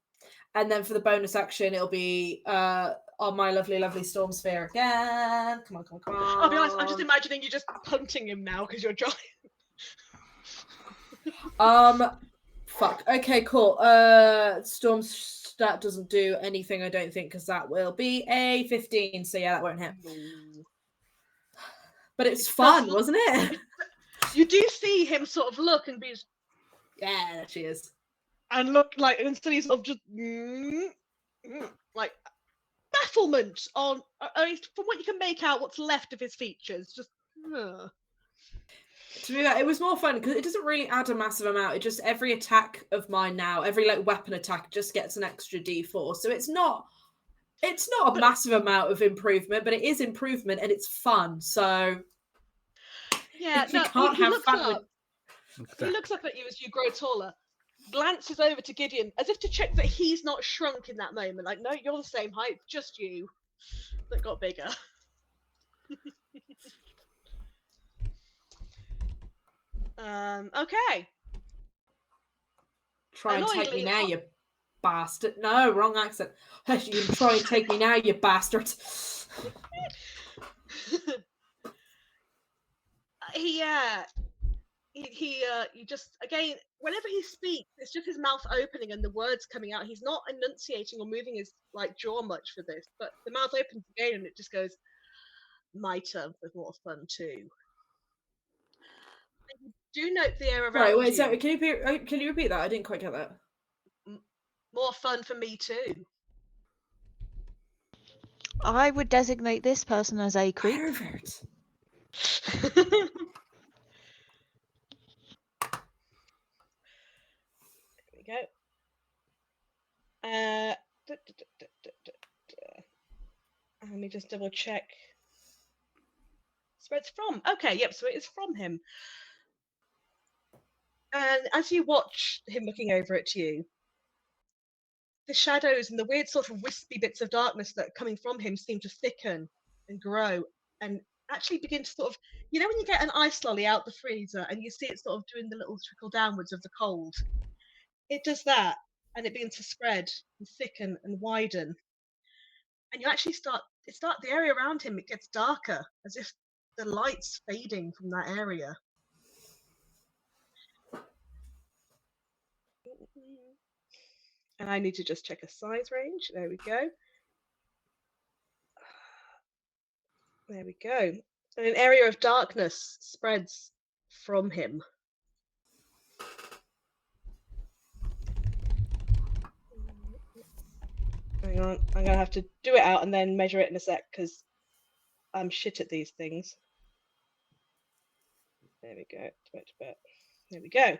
And then for the bonus action, it'll be on my lovely, lovely storm sphere again. Come on. I'll be honest, I'm just imagining you just punting him now because you're dry. Fuck. Okay, cool. Storm stat doesn't do anything, I don't think, because that will be a 15. So yeah, that won't hit. But it's fun, wasn't it? You do see him sort of look and be, yeah, there she is. And look like, and so he's sort of just like bafflement on, from what you can make out, what's left of his features. Just. To be fair, it was more fun because it doesn't really add a massive amount. It just every attack of mine now, every like weapon attack just gets an extra D4. So it's not a massive amount of improvement, but it is improvement and it's fun. So yeah, if you can't have fun he looks up at you as you grow taller, glances over to Gideon as if to check that he's not shrunk in that moment. Like, no, you're the same height, just you that got bigger. Okay. Try and take me now, you bastard. No, wrong accent. You can try and take me now, you bastard. He just, again, whenever he speaks, it's just his mouth opening and the words coming out. He's not enunciating or moving his like jaw much for this, but the mouth opens again and it just goes, my turn for more fun too. And you do note the air around Right, wait, you. so can you repeat that? I didn't quite get that. More fun for me too. I would designate this person as a creep. Pervert. There we go. Let me just double check. So it's from. Okay, yep. So it is from him. And as you watch him looking over at you, the shadows and the weird sort of wispy bits of darkness that are coming from him seem to thicken and grow and actually begin to sort of, you know, when you get an ice lolly out the freezer and you see it sort of doing the little trickle downwards of the cold, it does that and it begins to spread and thicken and widen. And you actually the area around him, it gets darker as if the light's fading from that area. And I need to just check a size range. There we go. There we go. And an area of darkness spreads from him. Hang on, I'm going to have to do it out and then measure it in a sec because I'm shit at these things. There we go. There we go.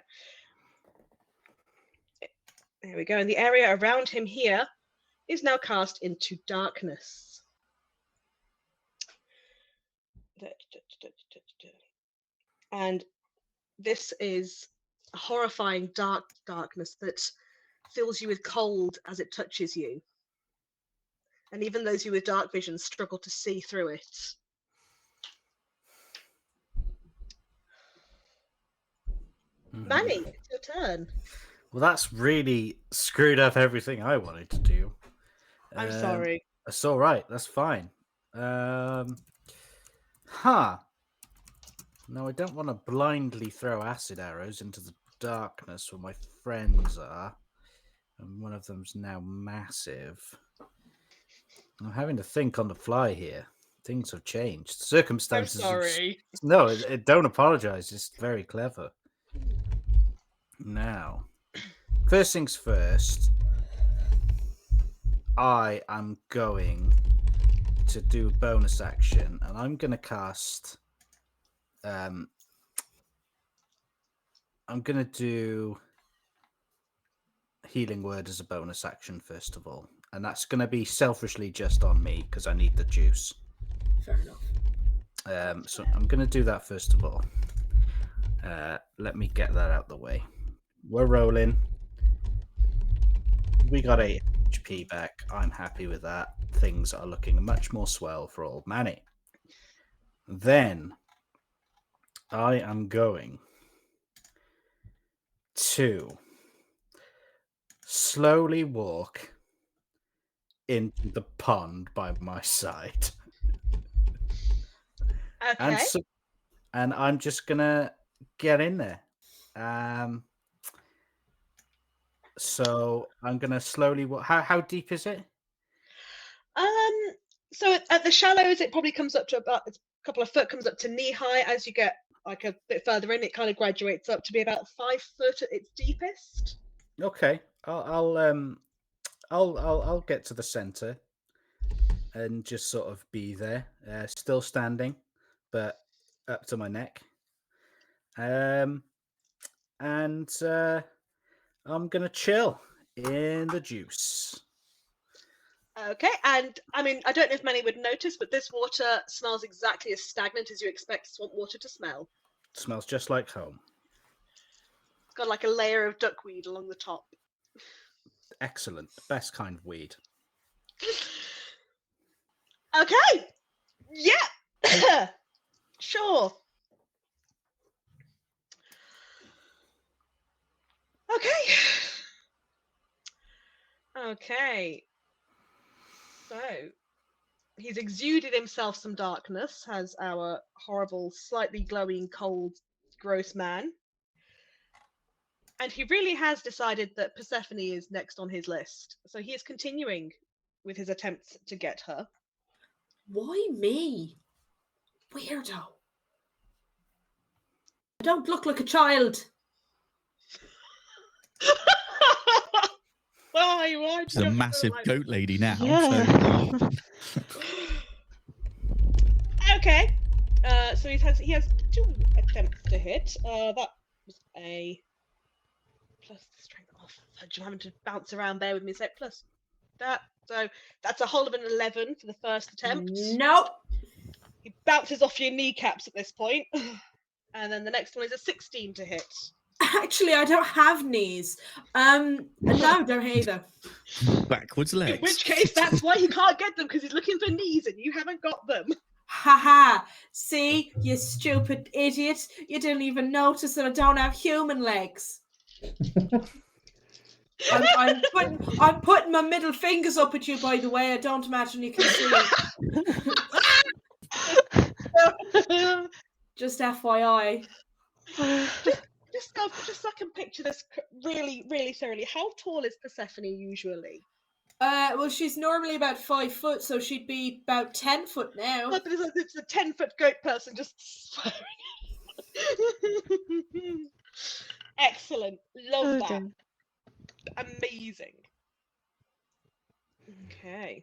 There we go. And the area around him here is now cast into darkness. And this is a horrifying darkness that fills you with cold as it touches you. And even those of you with dark vision struggle to see through it. Manny, it's your turn. Well, that's really screwed up everything I wanted to do. I'm sorry. That's all right. That's fine. No, I don't want to blindly throw acid arrows into the darkness where my friends are. And one of them's now massive. I'm having to think on the fly here. Things have changed. Circumstances. I'm sorry. No, don't apologize. It's very clever. Now, first things first, I am going to do a bonus action, and I'm going to cast. I'm going to do Healing Word as a bonus action first of all, and that's going to be selfishly just on me because I need the juice. Fair enough. So I'm going to do that first of all. Let me get that out the way. We're rolling. We got 8 HP back. I'm happy with that. Things are looking much more swell for old Manny. Then I am going to slowly walk into the pond by my side. Okay. And I'm just gonna get in there. So I'm gonna slowly walk. How deep is it? So at the shallows, it probably comes up to about a couple of foot, comes up to knee high. As you get like a bit further in, it kind of graduates up to be about 5 foot at its deepest. Okay, I'll get to the center and just sort of be there, still standing, but up to my neck. And I'm gonna chill in the juice. Okay, and I mean, I don't know if many would notice, but this water smells exactly as stagnant as you expect swamp water to smell. It smells just like home. It's got like a layer of duckweed along the top. Excellent, the best kind of weed. Okay, yeah, sure. Okay. So he's exuded himself some darkness, has our horrible, slightly glowing, cold, gross man. And he really has decided that Persephone is next on his list. So he is continuing with his attempts to get her. Why me? Weirdo. I don't look like a child. Why? She's a massive goat lady now. Yeah. So. Okay. So he has 2 attempts to hit. That was a plus the strength off. I'm having to bounce around. Bear with me a sec. Plus that. So that's a whole of an 11 for the first attempt. Nope. He bounces off your kneecaps at this point. And then the next one is a 16 to hit. Actually, I don't have knees. No, don't either. Backwards legs. In which case, that's why he can't get them, because he's looking for knees and you haven't got them. Haha. See, you stupid idiot. You didn't even notice that I don't have human legs. I'm putting my middle fingers up at you, by the way. I don't imagine you can see. Just FYI. Just so I can picture this really, really thoroughly. How tall is Persephone usually? Well, she's normally about 5 foot, so she'd be about 10 foot now. But it's a 10-foot goat person just swearing. Excellent. Love that. Amazing. Okay.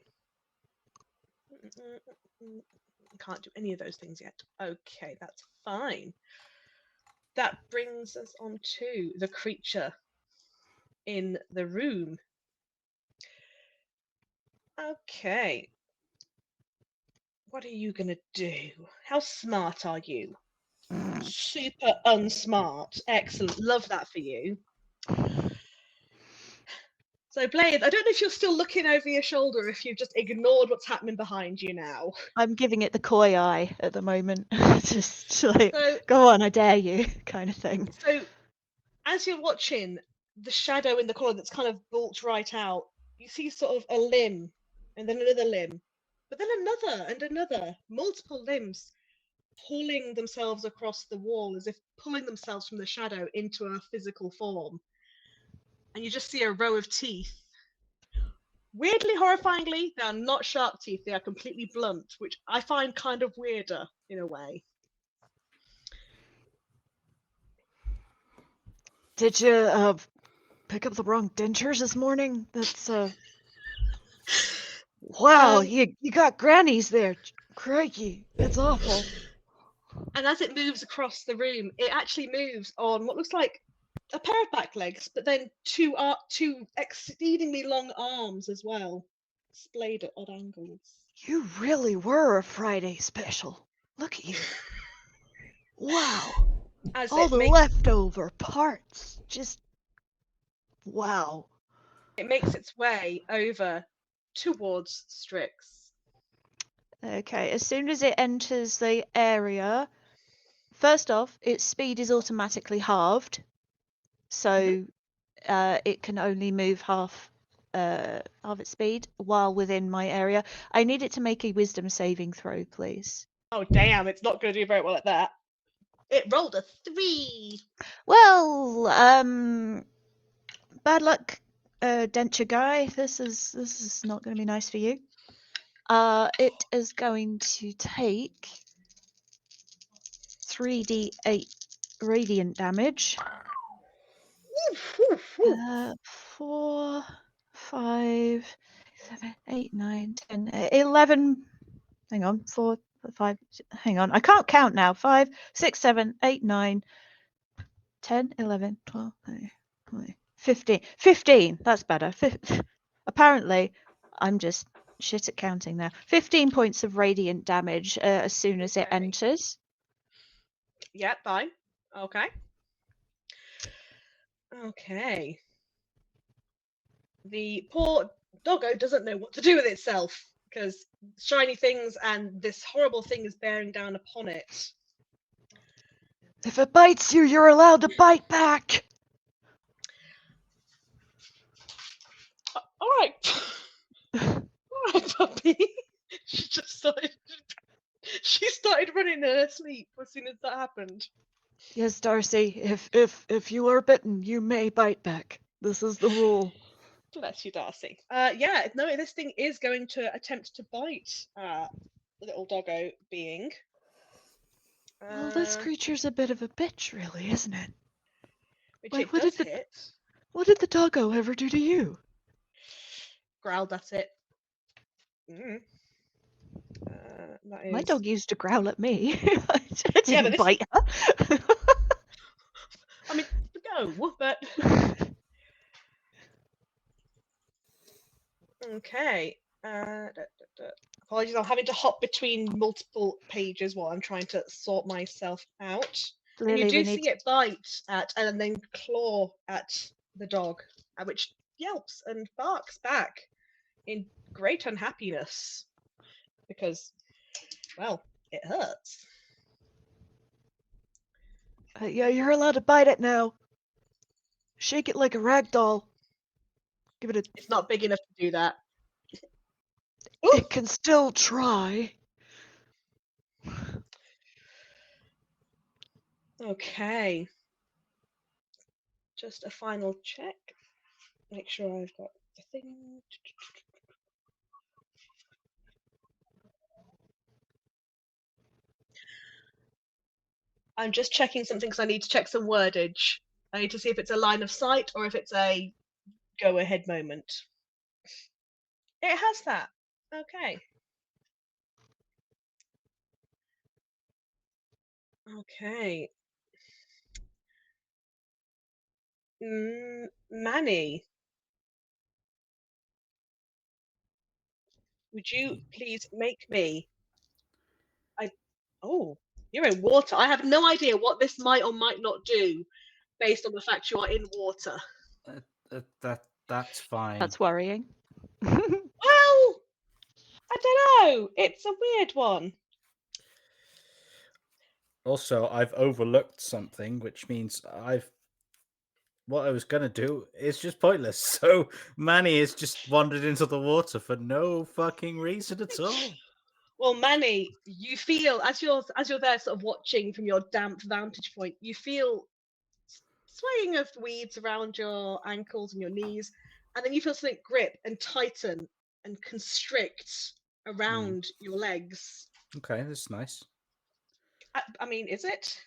Can't do any of those things yet. Okay, that's fine. That brings us on to the creature in the room. Okay. What are you gonna do? How smart are you? Super unsmart. Excellent. Love that for you. So, Blade, I don't know if you're still looking over your shoulder, if you've just ignored what's happening behind you now. I'm giving it the coy eye at the moment. Just like, So, go on, I dare you, kind of thing. so as you're watching the shadow in the corner that's kind of bulked right out, you see sort of a limb, and then another limb, but then another and another, multiple limbs pulling themselves across the wall as if pulling themselves from the shadow into a physical form. And you just see a row of teeth. Weirdly, horrifyingly, they are not sharp teeth, they are completely blunt, which I find kind of weirder in a way. Did you pick up the wrong dentures this morning? That's wow, you got grannies there. Crikey, it's awful. And as it moves across the room, it actually moves on what looks like a pair of back legs, but then two exceedingly long arms as well, splayed at odd angles. You really were a Friday special. Look at you. Wow. As All it the makes leftover parts. Just wow. it makes its way over towards Strix. Okay, as soon as it enters the area, first off, its speed is automatically halved. So it can only move half its speed while within my area. I need it to make a wisdom saving throw, please. Oh damn, it's not going to do very well at that. It rolled a 3. Well, bad luck, denture guy. This is not going to be nice for you. It is going to take 3d8 radiant damage. 4, 5, 7, 8, 9, 10, 11. Hang on, 4, 5. Hang on, I can't count now. 5, 6, 7, 8, 9, 10, 11, 12, 13, 15. 15. That's better. Apparently, I'm just shit at counting now. 15 points of radiant damage as soon as it Okay. enters. Yeah, fine. Okay. Okay. The poor doggo doesn't know what to do with itself because shiny things and this horrible thing is bearing down upon it. If it bites you, you're allowed to bite back. All right. All right, puppy. She just started. She started running in her sleep as soon as that happened. Yes, Darcy. If you are bitten, you may bite back. This is the rule. Bless you, Darcy. Yeah, no, this thing is going to attempt to bite little doggo being. Well, this creature's a bit of a bitch, really, isn't it? Which Wait, it does hit. what did the doggo ever do to you? Growled at it. Mm. That is... My dog used to growl at me. I Yeah, didn't but bite her. I mean, no, but... Okay. Apologies, I'm having to hop between multiple pages while I'm trying to sort myself out. And you Lily, do we need see it bite at and then claw at the dog, which yelps and barks back in great unhappiness because, well, it hurts. yeah, you're allowed to bite it now. Shake it like a rag doll. Give it a. It's not big enough to do that. It can still try. Okay. Just a final check. Make sure I've got the thing. I'm just checking something because I need to check some wordage. I need to see if it's a line of sight or if it's a go ahead moment. It has that. Okay. Okay. Manny, would you please make me? Oh, you're in water. I have no idea what this might or might not do, based on the fact you are in water. That's fine. That's worrying. Well, I don't know. It's a weird one. Also, I've overlooked something, which means what I was gonna do is just pointless. So Manny has just wandered into the water for no fucking reason at all. Well, Manny, you feel as you're there, sort of watching from your damp vantage point, you feel swaying of weeds around your ankles and your knees, and then you feel something grip and tighten and constrict around your legs. Okay, that's nice. I mean, is it?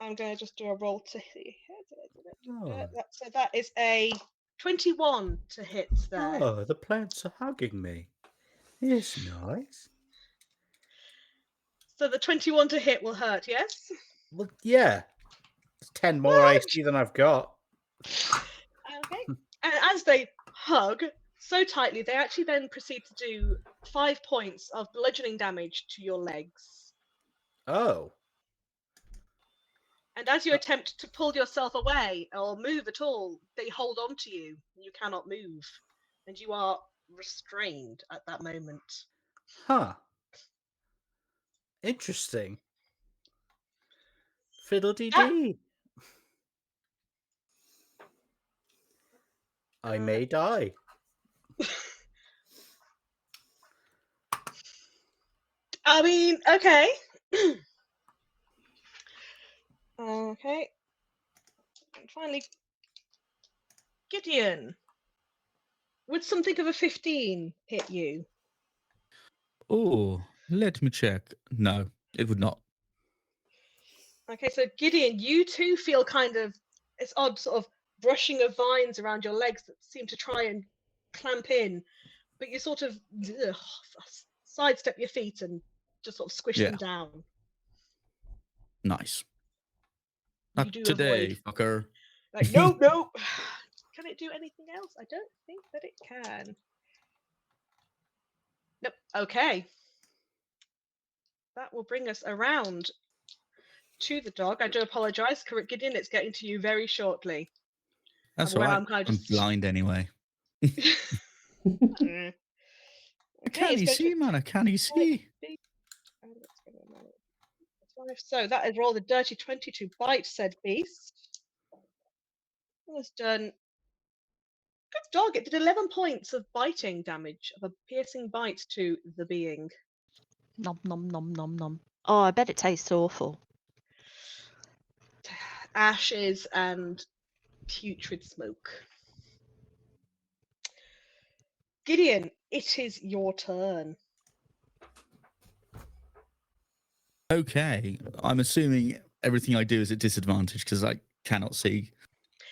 I'm going to just do a roll to hit. Oh. So that is a 21 to hit there. Oh, the plants are hugging me. It's nice. So the 21 to hit will hurt, yes? Well, yeah. It's 10 more Well, AC than I've got. Okay. And as they hug so tightly, they actually then proceed to do 5 points of bludgeoning damage to your legs. Oh. And as you attempt to pull yourself away or move at all, they hold on to you. You cannot move. And you are restrained at that moment. Huh. Interesting. Fiddle-dee-dee. I may die. I mean, okay. Okay. And finally, Gideon. Would something of a 15 hit you? Oh, let me check. No, it would not. Okay, so Gideon, you too feel kind of this odd sort of brushing of vines around your legs that seem to try and clamp in, but you sort of sidestep your feet and just sort of squish them down. Nice. You Not do today, avoid. fucker. Like, no, no. Can it do anything else? I don't think that it can. Nope. Okay. That will bring us around to the dog. I do apologise, Gideon. It's getting to you very shortly. That's Well, all right. I'm kind of I'm just- blind anyway. Okay, Can you it's see, going man? I can't you see? So that is rolled a dirty 20 to bite said beast. It was done. Good dog. It did 11 points of biting damage, of a piercing bite to the being. Nom nom nom nom nom. Oh, I bet it tastes awful. Ashes and putrid smoke. Gideon, it is your turn. Okay. I'm assuming everything I do is at disadvantage because I cannot see.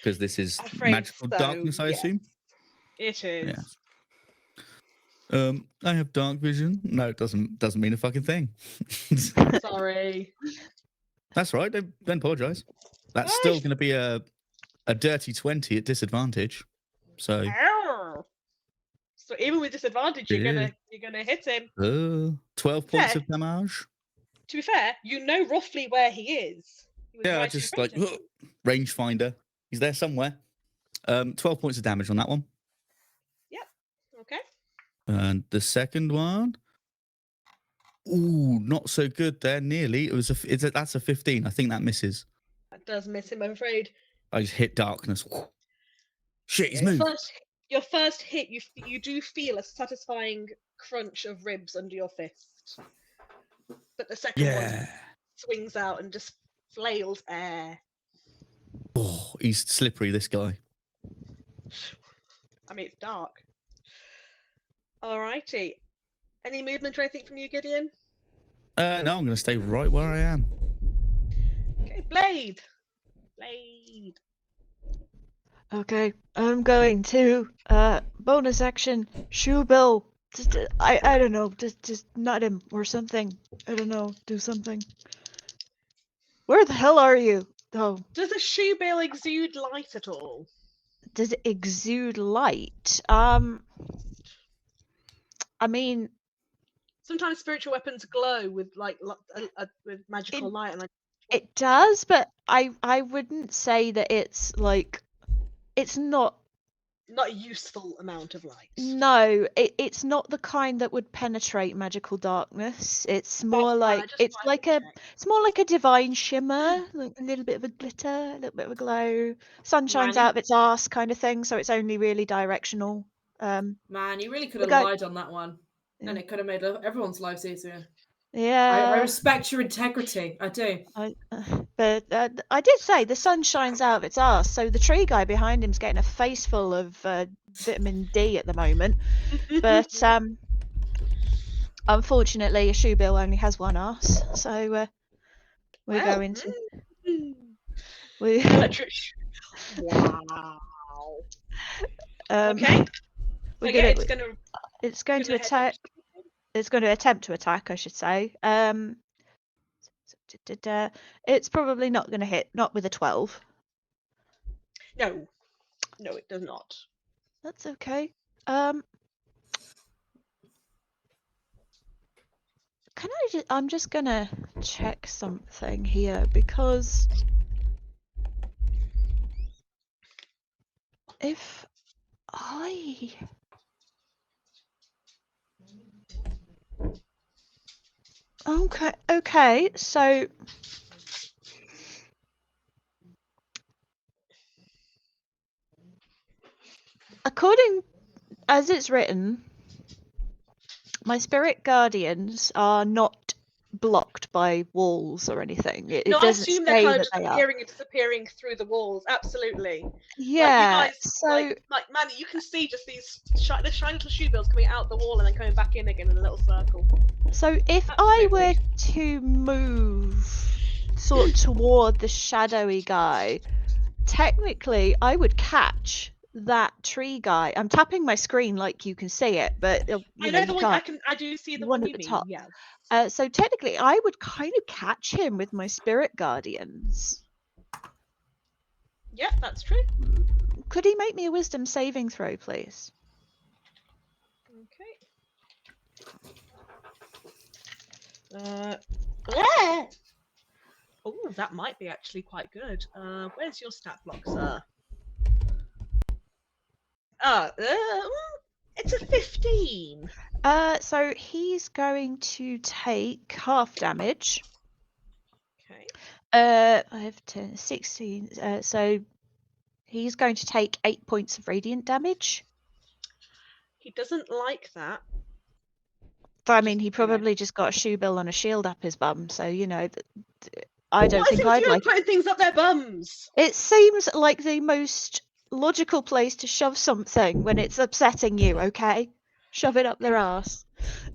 Because this is Afraid magical so, darkness, I yes. assume. It is. Yeah. I have dark vision. No, it doesn't mean a fucking thing. Sorry. That's right. Don't apologize. That's still going to be a dirty 20 at disadvantage. So Ow. So even with disadvantage, you're gonna hit him. 12 points of damage. To be fair, you know roughly where he is. He was Yeah, right just in like front of you. rangefinder. He's there somewhere. 12 points of damage on that one. Yep. Okay. And the second one. Ooh, not so good there. Nearly. That's a 15. I think that misses. That does miss him, I'm afraid. I just hit darkness. Shit, he's moved. Your first hit, you do feel a satisfying crunch of ribs under your fist. But the second one swings out and just flails air. Oh, he's slippery, this guy. I mean, it's dark. Alrighty. Any movement or anything from you, Gideon? No, I'm going to stay right where I am. Okay, Blade. Blade. Okay, I'm going to bonus action shoe bill. Just I don't know, just nut him or something. I don't know, do something. Where the hell are you? Oh, Does the shoe bill exude light at all? does it exude light? I mean, Sometimes spiritual weapons glow with like with magical light, and it does, but I wouldn't say that it's like it's not. not a useful amount of light. No, it's not the kind that would penetrate magical darkness. It's more That's fine, I like just it's wanted like to a check. it's more like a divine shimmer, like a little bit of a glitter, a little bit of a glow. Sun shines Manny? out of its arse, kind of thing. So it's only really directional. Man, you really could The have guy- lied on that one, and Yeah. it could have made everyone's lives easier. I Yeah, respect your integrity. I do. but I did say the sun shines out of its arse, so the tree guy behind him's getting a face full of vitamin D at the moment. But unfortunately, a shoe bill only has one arse, so we're Well, going to we electric. Wow. Okay. we're Okay, gonna it's it's going to gonna head attack. It's going to attempt to attack, I should say. It's probably not going to hit, not with a 12. No, it does not. That's okay. I'm just gonna check something here because if I okay, so according as it's written, my spirit guardians are not blocked by walls or anything. It No, I doesn't assume they're say kind of that just they are. appearing and disappearing through the walls. Absolutely. Yeah, Like you guys, so like Manny, you can see just these the shiny little shoe bills coming out the wall and then coming back in again in a little circle. so if I Absolutely. were to move sort of toward the shadowy guy, technically I would catch that tree guy. I'm tapping my screen like you can see it, but I you know the you one can't. I do see the One one at you the mean. top. Yeah. So technically I would kind of catch him with my spirit guardians. Yeah, that's true. Could he make me a wisdom saving throw, please? Okay. Yeah. Oh, that might be actually quite good. Where's your stat block, sir? It's a 15. So he's going to take half damage. Okay. 5, 10, 16. So he's going to take 8 points of radiant damage. He doesn't like that. But I mean, he probably just got a shoe bill and a shield up his bum, so you know, I don't think I'd like. Putting things up their bums. It seems like the most logical place to shove something when it's upsetting you. Okay, shove it up their ass.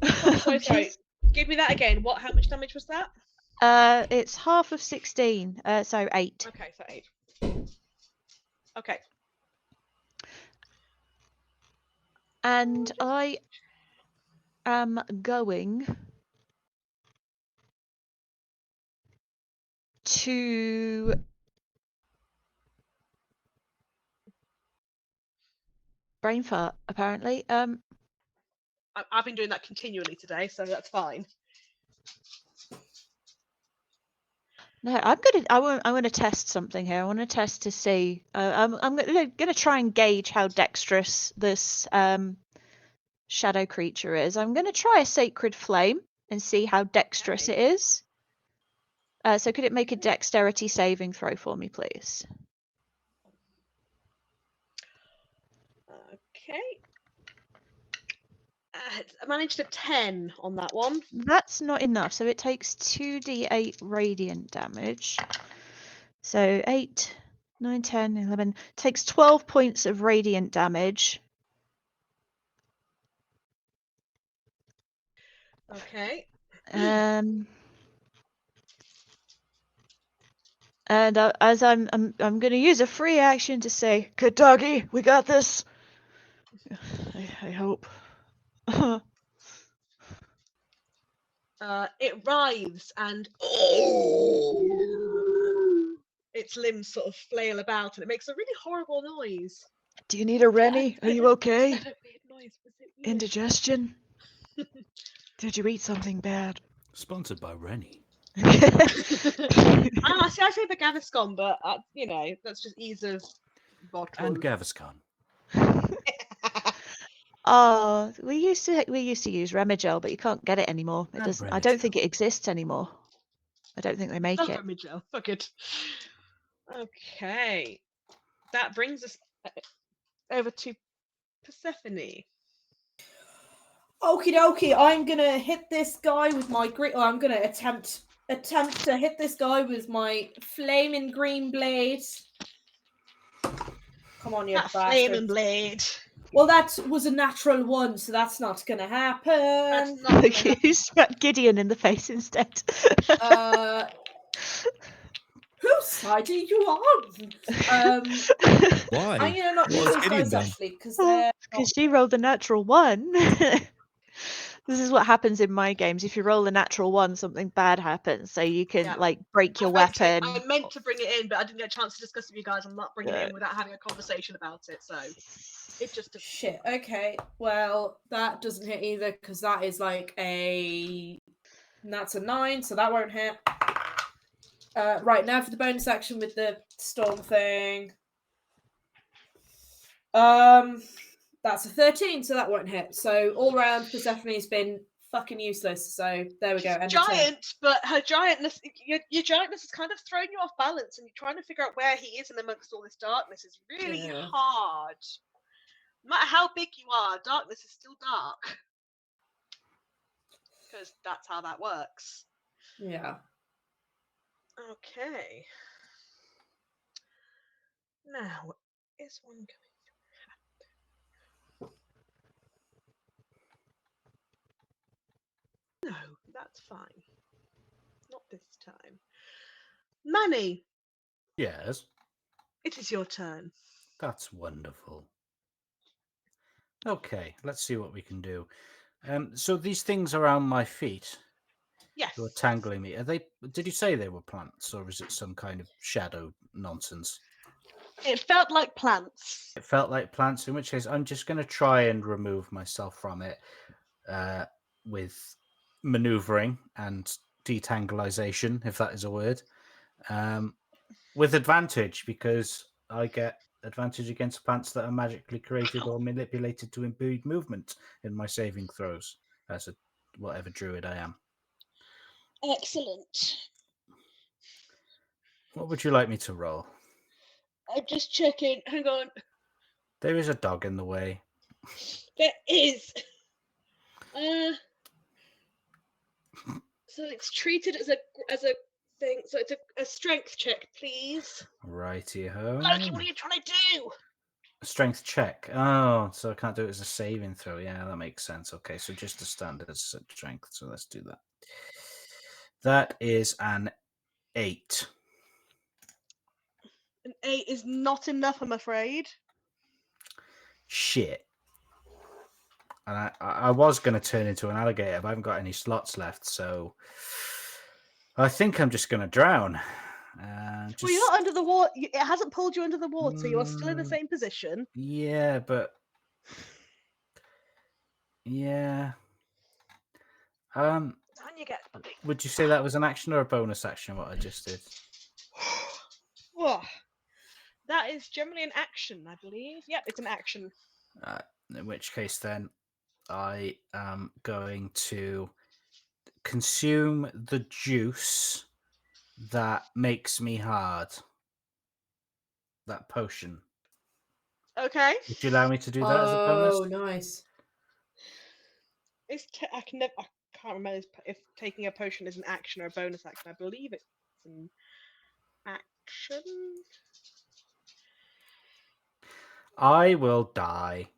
Oh, sorry. Give me that again. How much damage was that? It's half of 16, so 8. Okay, so 8. Okay. And I am going to brain fart, apparently. I've been doing that continually today, so that's fine. No, I want to test something here. I want to test to see. I'm gonna try and gauge how dexterous this shadow creature is. I'm gonna try a sacred flame and see how dexterous it is. So could it make a dexterity saving throw for me, please? Okay. I managed a 10 on that one. That's not enough. So it takes 2d8 radiant damage. So 8, 9, 10, 11. Takes 12 points of radiant damage. Okay. And as I'm going to use a free action to say, "Good doggy, we got this." I hope. It writhes and its limbs sort of flail about, and it makes a really horrible noise. Do you need a Rennie? Are you okay? Is that a weird noise? Was it weird? Indigestion? Did you eat something bad? Sponsored by Rennie. I say the Gaviscon, but you know, that's just ease of bottle. And Gaviscon. Oh, we used to use Remigel, but you can't get it anymore. It And doesn't. I don't Remigel. think it exists anymore. I don't think they make Love it. Remigel. Fuck it. Okay, that brings us over to Persephone. Okie dokie, I'm gonna hit this guy with my I'm gonna attempt to hit this guy with my flaming green blade. Come on, you That bastard. flaming blade. Well, that was a natural 1, so that's not gonna happen. That's not gonna happen. You smack Gideon in the face instead. Whose side are you on? Why? I'm gonna not What use has those Gideon guys done? actually because they're Because she rolled a natural 1. This is what happens in my games. If you roll a natural 1, something bad happens. So you can Yeah. like break your Effectively, weapon. I meant to bring it in, but I didn't get a chance to discuss it with you guys. I'm not bringing it in without having a conversation about it. So it just shit. Okay, well that doesn't hit either because that is like that's a 9, so that won't hit. Right now for the bonus action with the storm thing. That's a 13, so that won't hit. So all round, Persephone's been fucking useless. So there we go. End of turn. giant, but her giantness, your giantness has kind of thrown you off balance, and you're trying to figure out where he is in amongst all this darkness. Is really Yeah. hard. No matter how big you are, darkness is still dark. Because that's how that works. Yeah. Okay. Now, is one going to happen? No, that's fine. Not this time. Manny, Yes, it is your turn. that's wonderful. Okay, let's see what we can do. So these things around my feet Yes. who are tangling me, are they? Did you say they were plants, or is it some kind of shadow nonsense? It felt like plants. It felt like plants, in which case I'm just going to try and remove myself from it with maneuvering and detangleization, if that is a word, with advantage, because I get advantage against plants that are magically created or manipulated to impede movement in my saving throws as a whatever druid I am. Excellent. What would you like me to roll? I'm just checking. Hang on. There is a dog in the way. There is. So it's treated as a thing. So it's a strength check, please. Righty-ho. Loki, what are you trying to do? Strength check. Oh, so I can't do it as a saving throw. Yeah, that makes sense. Okay, so just a standard strength. So let's do that. That is an 8. An 8 is not enough, I'm afraid. Shit. And I was going to turn into an alligator, but I haven't got any slots left, so I think I'm just going to drown. Well, you're not under the water. It hasn't pulled you under the water. You are still in the same position. Yeah, but yeah. And you get. Would you say that was an action or a bonus action? What I just did. Whoa. That is generally an action, I believe. Yep, it's an action. In which case, then I am going to consume the juice that makes me hard. That potion. Okay. Would you allow me to do that as a bonus? Oh, nice. I can't remember if taking a potion is an action or a bonus action. I believe it's an action. I will die.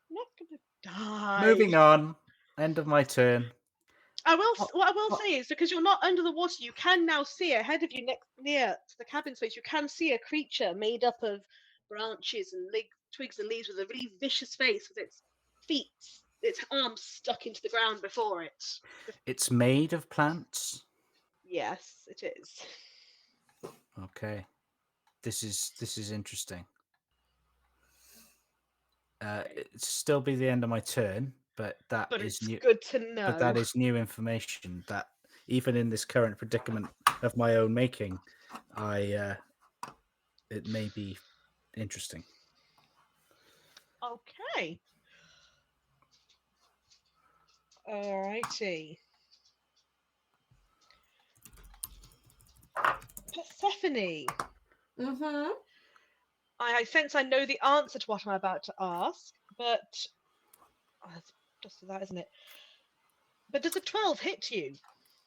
Not gonna die. Moving on. End of my turn. What I will say is, because you're not under the water, you can now see ahead of you, near to the cabin space. You can see a creature made up of branches and twigs and leaves with a really vicious face, with its feet, its arms stuck into the ground before it. It's made of plants. Yes, it is. Okay. This is interesting. It'd still be the end of my turn, but that But is it's new. good to know. But that is new information. That even in this current predicament of my own making, it may be interesting. Okay. Alrighty. Persephone. Mm-hmm. I sense I know the answer to what I'm about to ask, but it's just that, isn't it? But does a 12 hit you?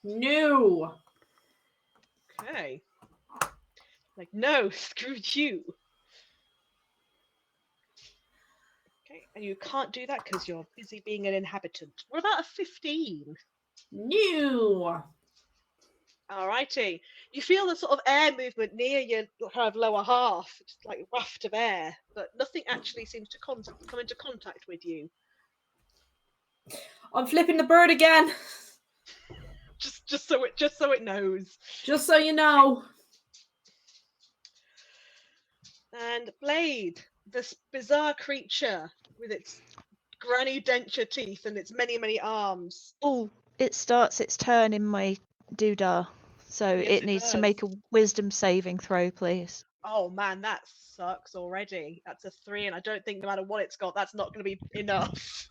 No. Okay. Like, no, screw you. Okay, and you can't do that because you're busy being an inhabitant. What about a 15? No. Alrighty. You feel the sort of air movement near your kind of lower half, just like a waft of air, but nothing actually seems to come into contact with you. I'm flipping the bird again. Just so it knows. Just so you know. And Blade, this bizarre creature with its granny denture teeth and its many arms. Oh, it starts its turn in my doodah. So Yes, it it needs to does. make a wisdom saving throw, please. Oh man, that sucks already. That's a 3, and I don't think no matter what it's got, that's not going to be enough.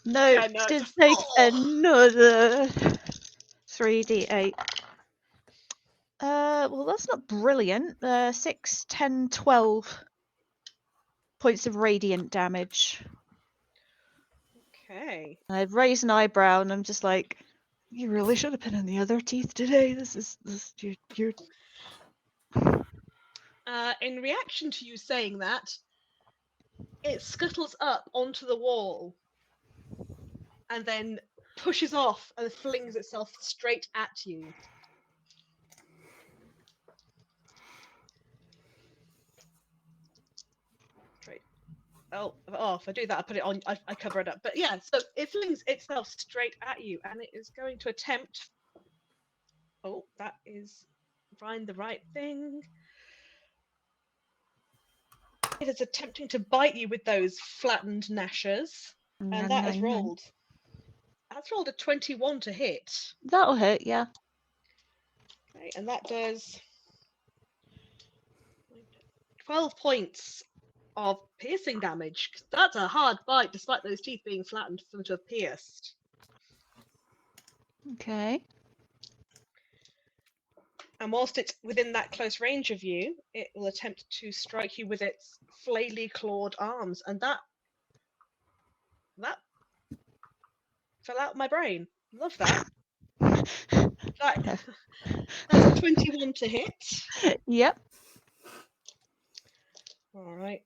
No, Yeah, no, it's it's going a to take 4. another 3d8. Well, that's not brilliant. 6, 10, 12 points of radiant damage. Okay. I raise an eyebrow and I'm just like, you really should have been in the other teeth today. You're In reaction to you saying that, it scuttles up onto the wall and then pushes off and flings itself straight at you. Straight. Oh, if I do that, I put it on, I cover it up. But yeah, so it flings itself straight at you and it is going to attempt. Oh, that is find the right thing. It is attempting to bite you with those flattened gnashers, and that has rolled. That's rolled a 21 to hit. That'll hurt, yeah. Okay, and that does 12 points of piercing damage. That's a hard bite, despite those teeth being flattened for them to have pierced. Okay. And whilst it's within that close range of you, it will attempt to strike you with its flaily clawed arms, and that fell out of my brain. Love that. That's a 21 to hit. Yep. All right.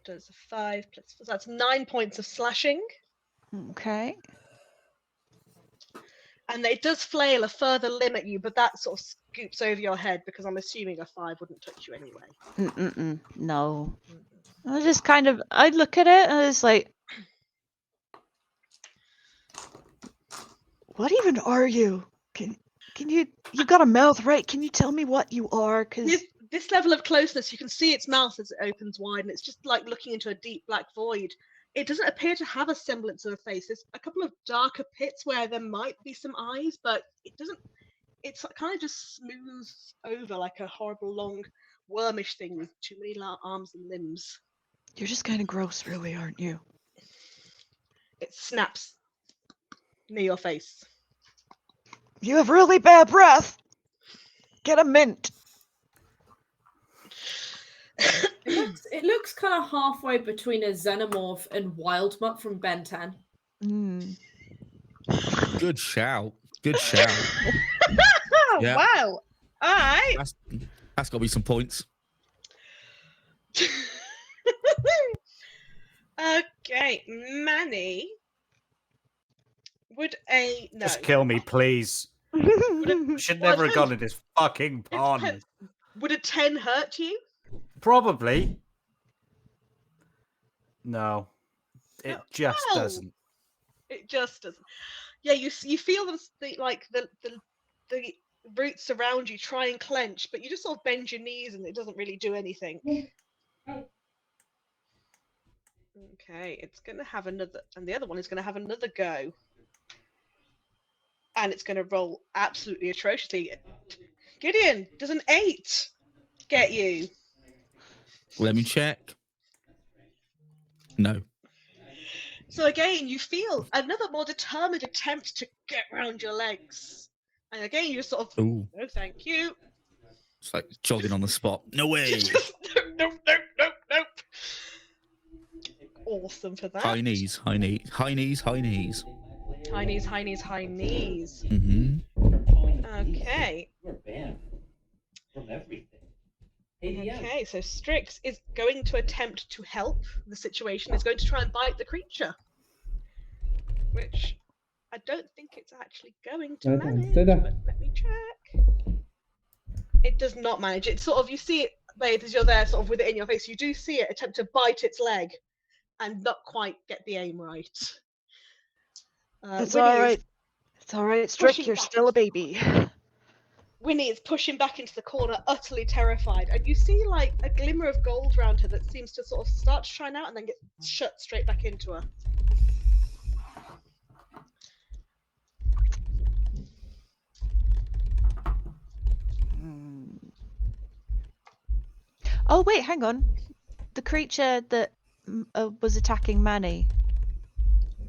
Does a 5 plus, so that's 9 points of slashing. Okay. And it does flail a further limb at you, but that sort of scoops over your head because I'm assuming a 5 wouldn't touch you anyway. No. I just I look at it and it's like, what even are you? Can you've got a mouth, right? Can you tell me what you are? Because This level of closeness, you can see its mouth as it opens wide, and it's just like looking into a deep black void. It doesn't appear to have a semblance of a face. There's a couple of darker pits where there might be some eyes, but it doesn't. It's kind of just smooths over like a horrible long wormish thing with too many arms and limbs. you're just kind of gross, really, aren't you? It snaps near your face. You have really bad breath. Get a mint. It looks kind of halfway between a xenomorph and Wildmutt from Ben 10. Good shout. Good shout. Yeah. Wow. All right. That's got to be some points. Okay, Manny. Would a no? Just kill me, please. Should never have gone in this fucking pond. Would a 10 hurt you? Probably. No. It just No. doesn't. It just doesn't. Yeah, you feel them the roots around you try and clench, but you just sort of bend your knees and it doesn't really do anything. Okay, it's going to have another, and the other one is going to have another go. And it's going to roll absolutely atrociously. Gideon, does an 8 get you? Let me check. No. So again, you feel another more determined attempt to get round your legs. And again, you sort of, Ooh. no, thank you. It's like jogging on the spot. No way. Nope. Awesome for that. High knees, high knees, high knees, high knees. High knees, high knees, high knees. Mm-hmm. Okay. Okay, so Strix is going to attempt to help the situation, is going to try and bite the creature. Which I don't think it's actually going to manage, but let me check. It does not manage. It's sort of, you see it, Babe, as you're there sort of with it in your face, you do see it attempt to bite its leg and not quite get the aim right. It's Winnie all is right. It's all right, Strick. pushing You're back still a baby. Winnie is pushing back into the corner, utterly terrified, and you see like a glimmer of gold around her that seems to sort of start to shine out and then get shut straight back into her. Oh wait, hang on. The creature that was attacking Manny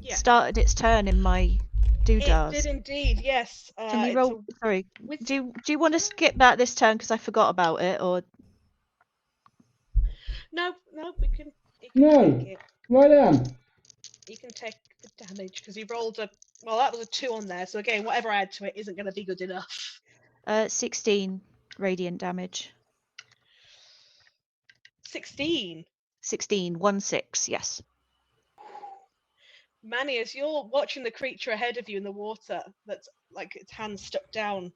Yeah. started its turn in my doodahs. It did indeed, yes. Can you roll? Sorry. With... Do you want to skip that this turn because I forgot about it, or? No, we can. No. Take it. Lie down. You can take the damage because you rolled a. Well, that was a 2 on there. So again, whatever I add to it isn't going to be good enough. 16 radiant damage. 16. 16, 1-6, yes. Manny, as you're watching the creature ahead of you in the water, that's like its hands stuck down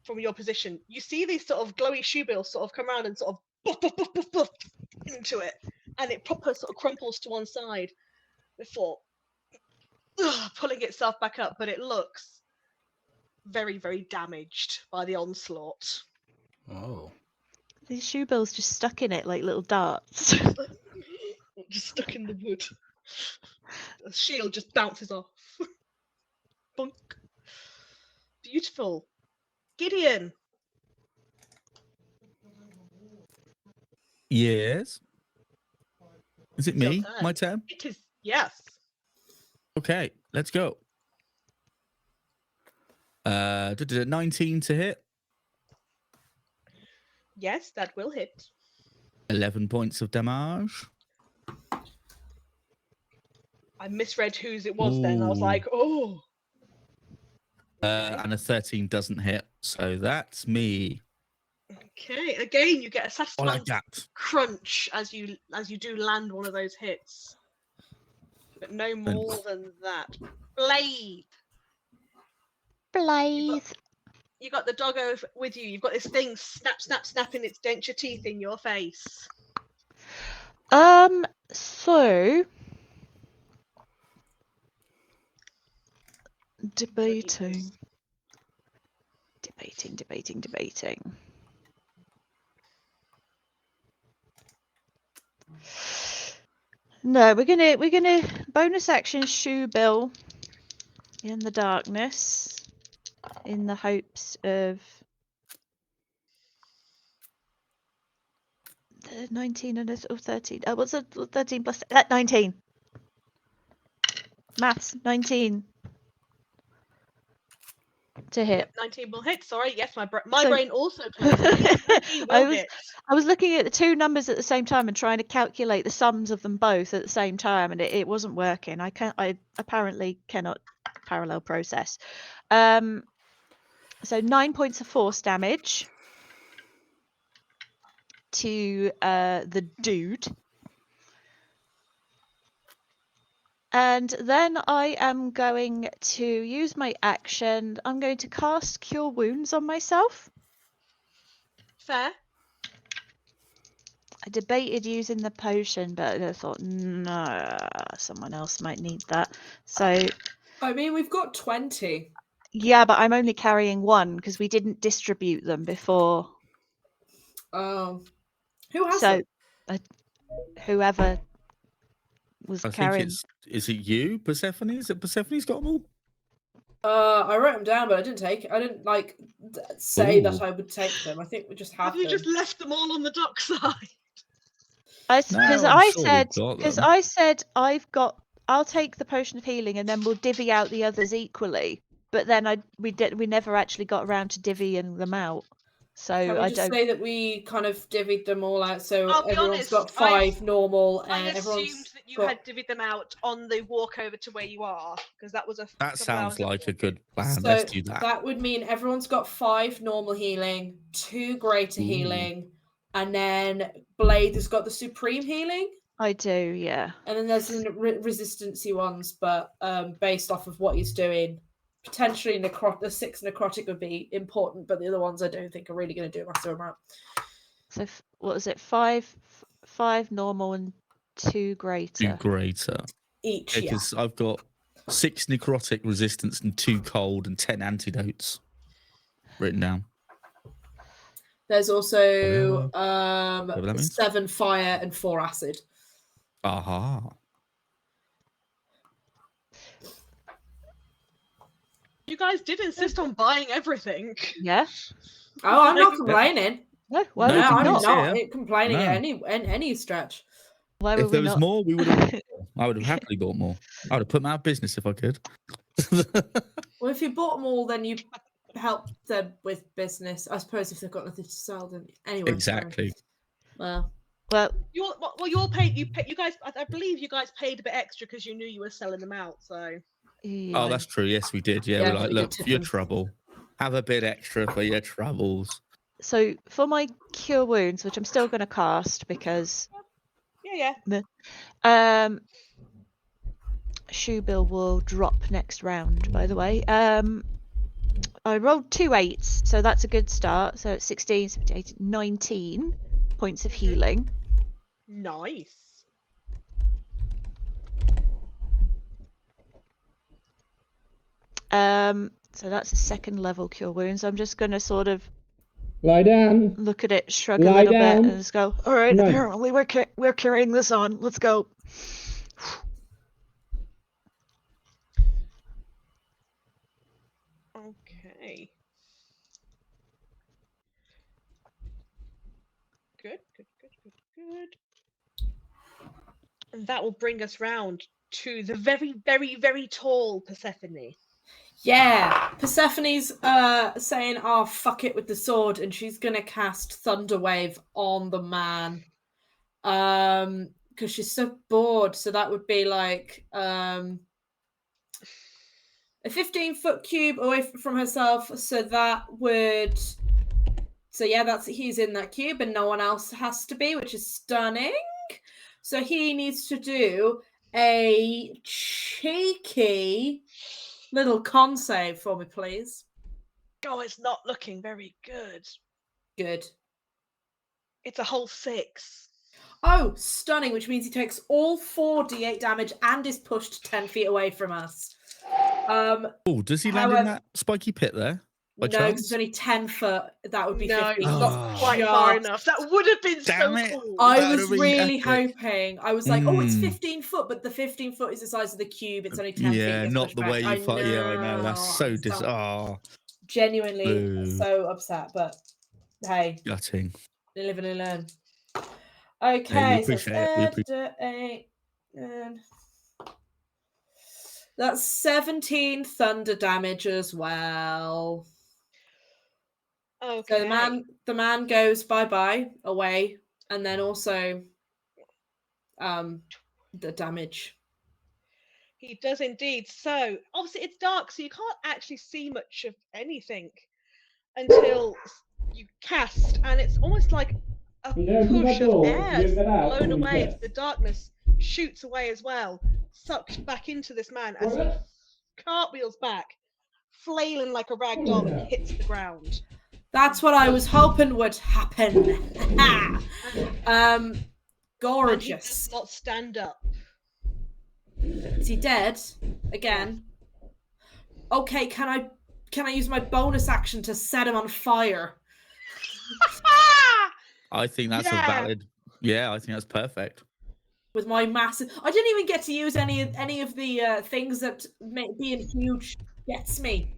from your position, you see these sort of glowy shoe bills sort of come around and sort of buff into it, and it proper sort of crumples to one side before pulling itself back up, but it looks very, very damaged by the onslaught. Oh. These shoe bills just stuck in it like little darts. Just stuck in the wood. The shield just bounces off. Bunk. Beautiful. Gideon. Yes. Is it It's your me? turn. My turn? It is, yes. Okay, let's go. 19 to hit. Yes, that will hit. 11 points of damage. I misread whose it was then. I was like, oh. And a 13 doesn't hit. So that's me. Okay, again, you get a I satisfying like that. crunch as you do land one of those hits. But no more than that. Blade. You got the doggo with you. You've got this thing snapping its denture teeth in your face. So debating. No, we're gonna bonus action shoe bill in the darkness in the hopes of the 19 and a 13. What's a 13 plus 19? Maths 19 to hit. Yep, 19 will hit. Sorry, yes, my So- brain also plays. 19 will hit. I was looking at the two numbers at the same time and trying to calculate the sums of them both at the same time, and it wasn't working. I apparently cannot parallel process. So 9 points of force damage to the dude. And then I am going to use my action. I'm going to cast Cure Wounds on myself. Fair. I debated using the potion, but I thought, no, someone else might need that. So I mean, we've got 20. Yeah, but I'm only carrying one because we didn't distribute them before. Who has So, them? whoever was I think carrying. is it you, Persephone? Is it Persephone's got them all? I wrote them down, but I didn't like say that Ooh. I would take them. I think we just have Have you them. just left them all on the dockside? Because No, I'm sure we've got them. I said I'll take the potion of healing and then we'll divvy out the others equally. But then we never actually got around to divvying them out. So Can we I just don't. say that we kind of divvied them all out? So I'll be everyone's honest, got 5 normal, I and everyone's assumed that you got... had divvied them out on the walk over to where you are, because that was a. That couple sounds hours of like a walking. good plan. So Let's do that. that would mean everyone's got 5 normal healing, 2 greater Ooh. healing, and then Blade has got the supreme healing. I do, yeah. And then there's some resistancy ones, but based off of what he's doing, potentially the 6 necrotic would be important, but the other ones I don't think are really going to do a massive amount. So what was it? 5 normal and 2 greater. 2 greater. Each, yeah. Because I've got 6 necrotic resistance and 2 cold and 10 antidotes written down. There's also whatever that means. 7 fire and 4 acid. Aha. You guys did insist on buying everything. Yeah. Oh, I'm not complaining. No, No, why would we I'm not? not complaining No. at any stretch. Why If would there we was not? more, we would have. I would have happily bought more. I would have put them out of business if I could. Well, if you bought them all, then you help them with business. I suppose if they've got nothing to sell, then anyway. Exactly. Well, You all paid. You guys. I believe you guys paid a bit extra because you knew you were selling them out. So. Yeah. Oh, that's true. Yes, we did. Yeah, Yeah, we're like, we did look, tip for your them. trouble, have a bit extra for your troubles. So for my cure wounds, which I'm still going to cast because Yeah. Shoebill will drop next round, by the way. I rolled 2 8s, so that's a good start. So it's 16, 17, 18, 19 points of healing. Nice. So that's a 2nd level cure wounds. I'm just going to sort of Lie down. look at it, shrug a Lie little down. bit, and just go, all right, No. apparently we're carrying this on. Let's go. Okay. Good. And that will bring us round to the very, very, very tall Persephone. yeah. Persephone's saying, "Oh, fuck it with the sword," and she's gonna cast Thunder Wave on the man. Because she's so bored. So that would be like a 15-foot cube away from herself. So that would. So yeah, he's in that cube, and no one else has to be, which is stunning. So he needs to do a cheeky little con save for me, please. Oh, it's not looking very good. Good. It's a whole 6. Oh, stunning, which means he takes all 4d8 damage and is pushed 10 feet away from us. Oh, does he land in that spiky pit there? No, because it's only 10 foot. That would be 15. it's Not not quite far just. enough. That would have been Damn so it. cool. I That was would've been really epic. hoping. I was like, oh, it's Mm. 15 foot, but the 15 foot is the size of the cube. It's only 10 feet. Yeah, Gets not pushed the back. way you fight. Yeah, I know. That's so I'm genuinely Boo. so upset, but hey, gutting. they live and they learn. Yeah, we Okay, so appreciate it. We appreciate 8, and that's 17 thunder damage as well. Okay. So the man goes bye-bye away, and then also the damage. He does indeed. So obviously it's dark, so you can't actually see much of anything until you cast, and it's almost like a Yeah, open push that of door, air get that out, blown and away cast. as the darkness shoots away as well, sucked back into this man as he What? cartwheels back, flailing like a rag doll, and hits the ground. That's what I was hoping would happen. And he Gorgeous. does not stand up. Is he dead again? Okay, can I use my bonus action to set him on fire? I think that's a Yeah. valid. Yeah, I think that's perfect. With my massive, I didn't even get to use any of the things that being huge gets me.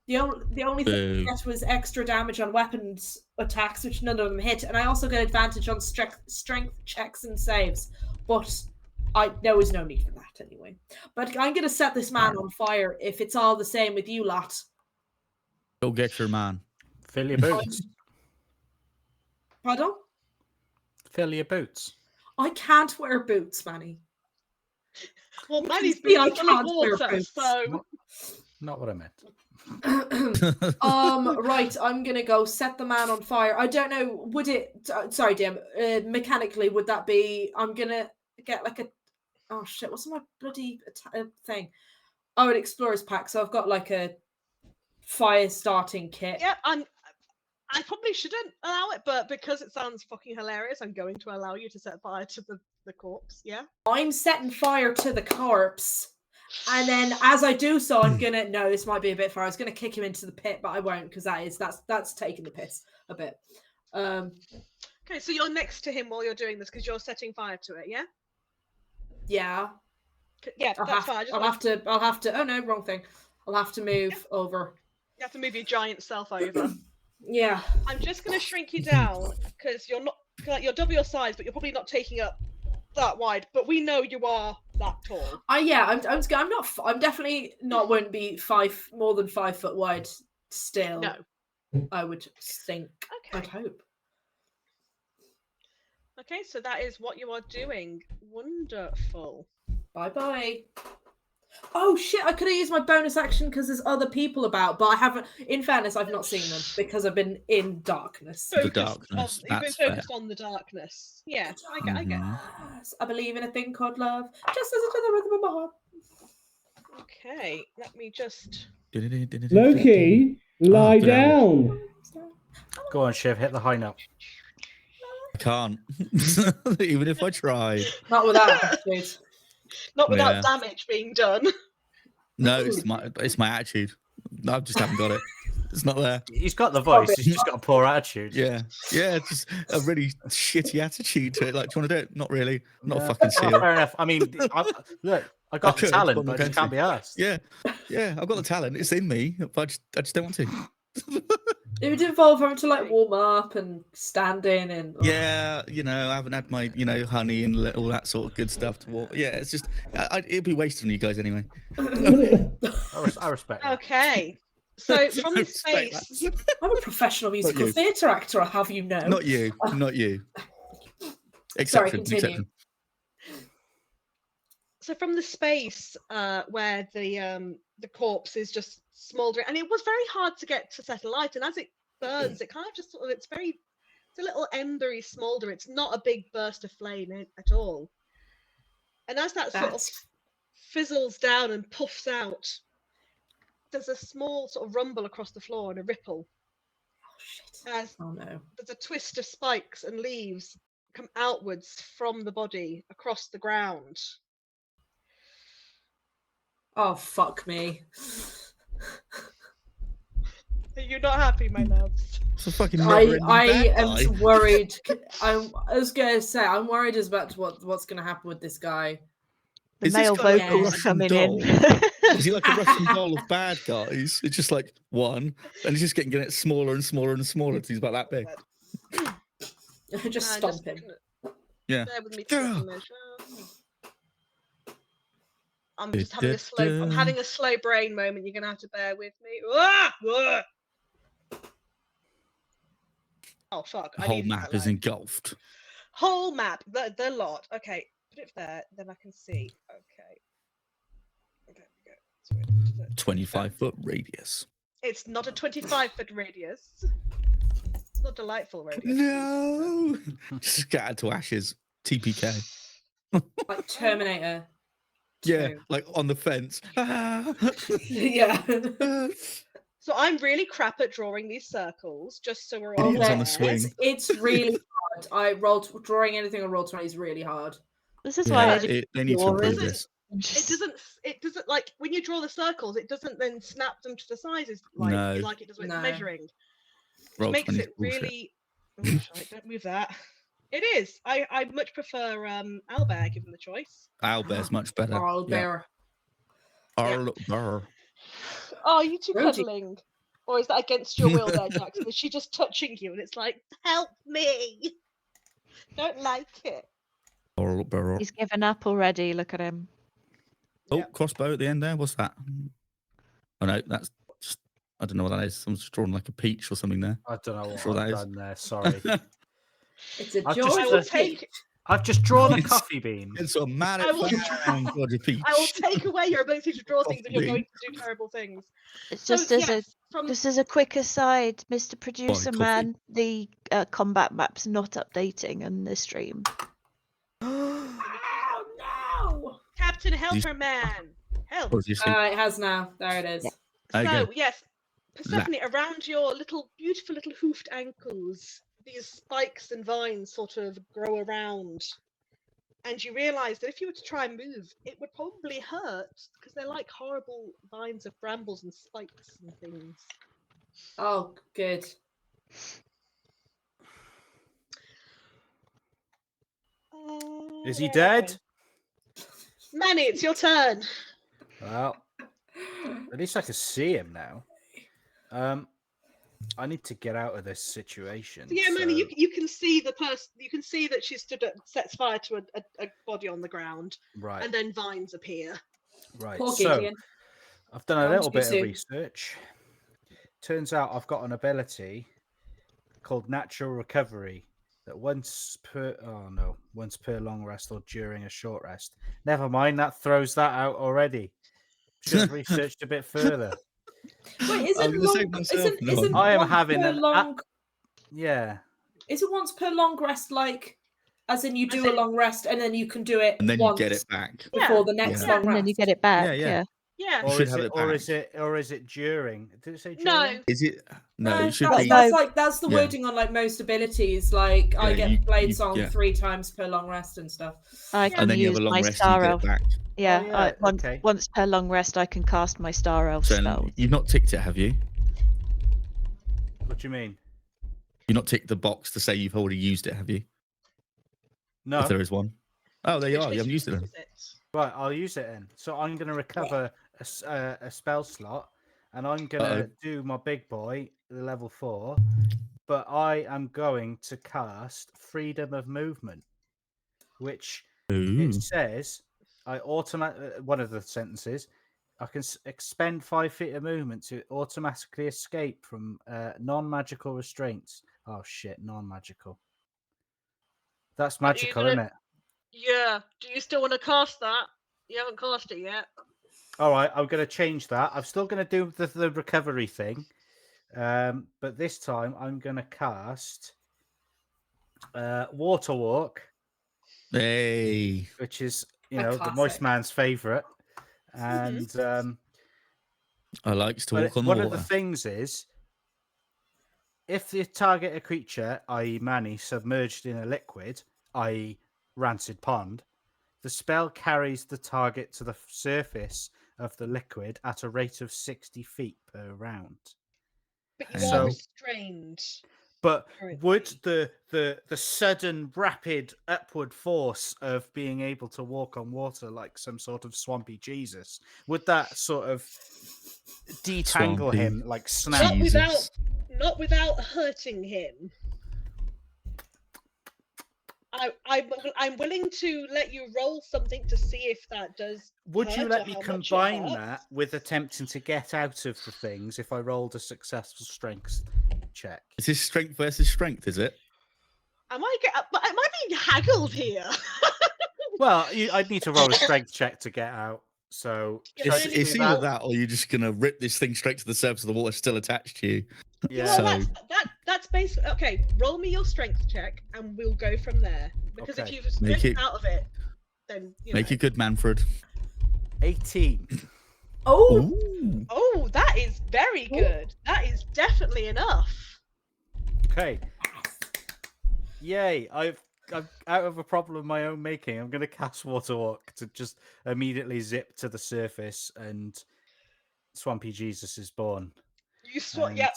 The only thing I get was extra damage on weapons attacks, which none of them hit, and I also get advantage on strength checks and saves. But there was no need for that anyway. But I'm gonna set this man on fire if it's all the same with you lot. Go get your man. Fill your boots. Pardon? Fill your boots. I can't wear boots, Manny. Well, Manny's See, I been full of can't wear water, boots. so Not what I meant. Right, I'm gonna go set the man on fire. I don't know, would it sorry DM, mechanically would that be I'm gonna get like a oh shit, what's my bloody thing? Oh, an explorer's pack, so I've got like a fire starting kit. yeah, I probably shouldn't allow it, but because it sounds fucking hilarious, I'm going to allow you to set fire to the corpse. Yeah. I'm setting fire to the corpse, and then as I do so, I'm gonna no, this might be a bit far. I was gonna kick him into the pit, but I won't because that's taking the piss a bit. Okay, so you're next to him while you're doing this because you're setting fire to it. Yeah. Yeah. Yeah, that's fine. I'll have to. Oh no, wrong thing. I'll have to move over. You have to move your giant self over. Yeah. I'm just going to shrink you down because you're not you're double your size, but you're probably not taking up that wide. But we know you are that tall. Yeah. I'm not. I'm definitely not. Won't be more than 5 foot wide. Still. No. I would think. Okay. I'd hope. Okay, so that is what you are doing. Wonderful. Bye bye. Oh shit! I could have used my bonus action because there's other people about, but I haven't. In fairness, I've not seen them because I've been in darkness. The darkness. You've been That's focused fair. on the darkness. Yeah, I get. Yes, I believe in a thing called love, just as it is the rhythm of my heart. Okay, let me just. Loki, lie down. Go on, Shiv, hit the high note. I can't. Even if I tried. Not with that attitude. Not without Yeah. damage being done. No, it's my attitude. I just haven't got it. It's not there. He's got the voice, he's just got a poor attitude. Yeah, just a really shitty attitude to it. Like, do you want to do it? Not really. I'm not a No. fucking Oh, seal. fair enough. I mean, look, I got the could, talent, but I'm but not it can't be asked. Yeah, I've got the talent. It's in me, but I just don't want to. It would involve having to like warm up and stand in and Yeah, I haven't had my, honey and all that sort of good stuff to walk. Yeah, it's just, it'd be wasted on you guys anyway. I respect that. Okay. So from the Respect that. space. I'm a professional musical you. theatre actor, I'll have you know. Not you. Sorry, Exception. continue. So from the space where the corpse is just smouldering, and it was very hard to get to set alight, and as it burns, it kind of just sort of it's a little embery smolder. It's not a big burst of flame at all. And as that sort of fizzles down and puffs out, there's a small sort of rumble across the floor and a ripple. Oh shit. Oh no. There's a twist of spikes and leaves come outwards from the body across the ground. Oh fuck me. Are you not happy, my loves? It's a fucking I am worried. I was gonna say I'm worried about what's gonna happen with this guy. The Is this male guy like a vocals Russian coming doll? in. Is he like a Russian doll of bad guys? It's just like one, and he's just getting smaller and smaller and smaller until he's about that big. Just stomp him. Yeah. Bear with me to measure. I'm just having a slow. I'm having a slow brain moment. You're gonna have to bear with me. Oh fuck! The whole map is engulfed. Whole map, the lot. Okay, put it there, then I can see. Okay. There we go. 25-foot radius. It's not a 25-foot radius. It's not delightful radius. No. Scattered to ashes. TPK. Like Terminator. Yeah, 2. like on the fence. Yeah. So I'm really crap at drawing these circles, just so we're all Idiots on aware. the swing. It's really hard. Drawing anything on Roll20 is really hard. This is why I They need to Or improve is this. It doesn't like when you draw the circles. It doesn't then snap them to the sizes like No. it does when it's measuring. Roll It makes 20 it bullshit. really. Oh, shite, don't move that. It is. I much prefer Owlbear given the choice. Owlbear's much better. Owlbear. Owlbear. Oh, are you two Rudy. cuddling? Or is that against your will there, Jackson? Is she just touching you and it's like, help me? Don't like it. Owlbear. He's given up already. Look at him. Oh, Yeah. crossbow at the end there. What's that? Oh no, that's just, I don't know what that is. Someone's drawn like a peach or something there. I don't know what Sure that I've is. done there. Sorry. It's a I've George. just- I will take I've just drawn a coffee bean. It's a man I will- God, a peach. I will take away your ability to draw things if you're Coffee. going to do terrible things. It's So, just as yes, a quick aside, Mr. Producer coffee. Man, the combat map's not updating in this stream. Oh no! Captain Helper Man. Help. Or is this the- It has now. There it is. Yeah. there you So go. yes, Persephone, around your beautiful little hoofed ankles, these spikes and vines sort of grow around, and you realise that if you were to try and move, it would probably hurt because they're like horrible vines of brambles and spikes and things. Oh, good. Is he dead? Manny, it's your turn. Well, at least I can see him now. I need to get out of this situation. So yeah, Manny, so- you can see the person. You can see that she stood up, sets fire to a body on the ground, Right, and then vines appear. right. Poor So Gideon. I've done a Gone little too bit soon. of research. Turns out I've got an ability called Natural Recovery that once per long rest or during a short rest. Never mind, that throws that out already. Should have researched a bit further. Wait, is I it was gonna say long? myself, Isn't, no. isn't I am once having per an long? Yeah. Is it once per long rest? Like, as in you As do a in- long rest and then you can do it And then you once get it back. before the next Yeah. long And rest. then you get it back. Yeah, yeah. Yeah. You Or should is have it, it or back. is it during? Did it say during? No. Is it? No, No, it should that's, be. that's the Yeah. wording on like most abilities. Like I Yeah, get you- Blade you- Song yeah. 3 times per long rest and stuff. I Yeah. can And then you have use a long my rest and you star get elf. it back. Yeah, yeah, once, okay. once per long rest, I can cast my star elf So spell. you've not ticked it, have you? What do you mean? You've not ticked the box to say you've already used it, have you? No. If there is one. Oh, there you are. You haven't Which used it. list Then. is Right, I'll use it then. So I'm going to recover a spell slot, and I'm going to do my big boy, the level 4, but I am going to cast Freedom of Movement, which Ooh. it says I one of the sentences, I can expend 5 feet of movement to automatically escape from non-magical restraints. Oh shit, non-magical. That's Are you magical, gonna- isn't it? Yeah. Do you still want to cast that? You haven't cast it yet. All right, I'm going to change that. I'm still going to do the recovery thing, but this time I'm going to cast Water Walk, Hey. which is A the classic. moist man's favorite. And I likes to but walk on the one water. of the things is, if you target a creature, i.e., Manny, submerged in a liquid, i.e., rancid pond, the spell carries the target to the surface of the liquid at a rate of 60 feet per round. But you So- are restrained. But would currently. the sudden rapid upward force of being able to walk on water like some sort of swampy Jesus, would that sort of detangle Swampy him like snap? Jesus. Not without hurting him. I'm willing to let you roll something to see if that does. Would you hurt let or me how much it combine hurts. that with attempting to get out of the things if I rolled a successful strength check? Is this strength versus strength, is it? Am I being haggled here? Well, I'd need to roll a strength check to get out. So Yeah, should I It's, just really it's do either that or you're just going to rip this thing straight to the surface of the water still attached to you. Yeah. Well, So- that's basically okay. Roll me your strength check, and we'll go from there. Because Okay. if you've Make stripped it- out of it, then Make it good, Manfred. 18. Oh, Ooh. Oh, that is very good. That is definitely enough. Okay. Yay! I've I'm out of a problem of my own making. I'm going to cast Water Walk to just immediately zip to the surface, and Swampy Jesus is born. And- Yep.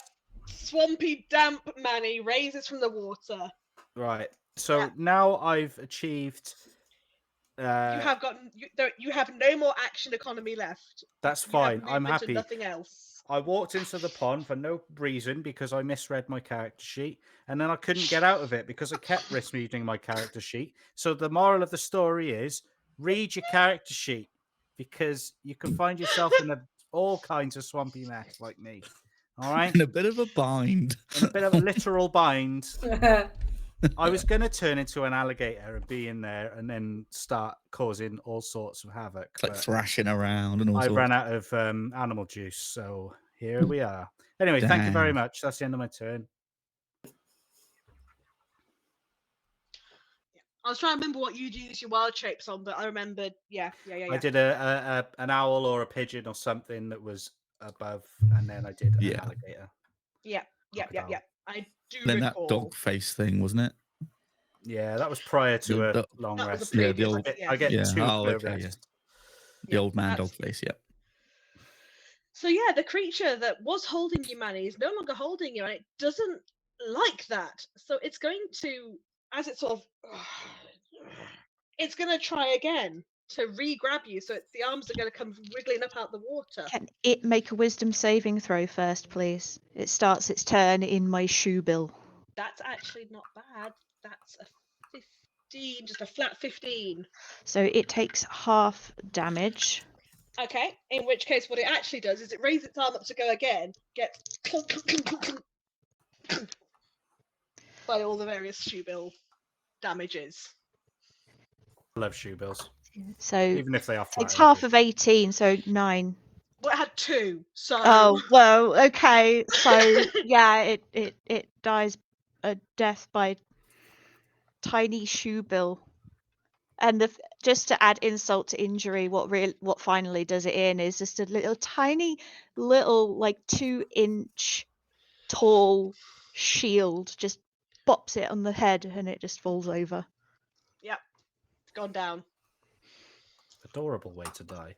Swampy damp Manny raises from the water. Right. So Yeah. now I've achieved. You have no more action economy left. That's You have fine. I'm movement and happy. nothing else. I walked into the pond for no reason because I misread my character sheet, and then I couldn't get out of it because I kept misreading my character sheet. So the moral of the story is read your character sheet because you can find yourself in all kinds of swampy mess like me. All right? In a bit of a bind. In a bit of a literal bind. I was going to turn into an alligator and be in there and then start causing all sorts of havoc. Like but thrashing around and all I sorts. ran out of animal juice, so here we are. Anyway, thank you very Damn. much. That's the end of my turn. I was trying to remember what you'd use your wild shapes on, but I remembered. Yeah. I did an owl or a pigeon or something that was above, and then I did an alligator. Yeah. Crocodile. I do Then that recall. dog face thing, wasn't it? Yeah, that was prior to The- a long That was rest. a previous the one, old- I get Yeah. 2 Oh, per okay, yeah. rest. The old man that's- dog face, yeah. So yeah, the creature that was holding you, Manny, is no longer holding you, and it doesn't like that. So it's going to, as it sort of, it's going to try again to re-grab you. So the arms are going to come wriggling up out the water. Can it make a wisdom saving throw first, please? It starts its turn in my shoe bill. That's actually not bad. That's a 15, just a flat 15. So it takes half damage. Okay, in which case what it actually does is it raises its arm up to go again, gets clunk, clunk, clunk, clunk, clunk, by all the various shoe bill damages. I love shoe bills, So even if they are flat. it's half of 18, so 9. Well, it had 2, so... Oh, well, okay. So yeah, it dies a death by tiny shoe bill. And just to add insult to injury, what finally does it in is just a tiny little like 2-inch tall shield just bops it on the head and it just falls over. Yep, it's gone down. Adorable way to die.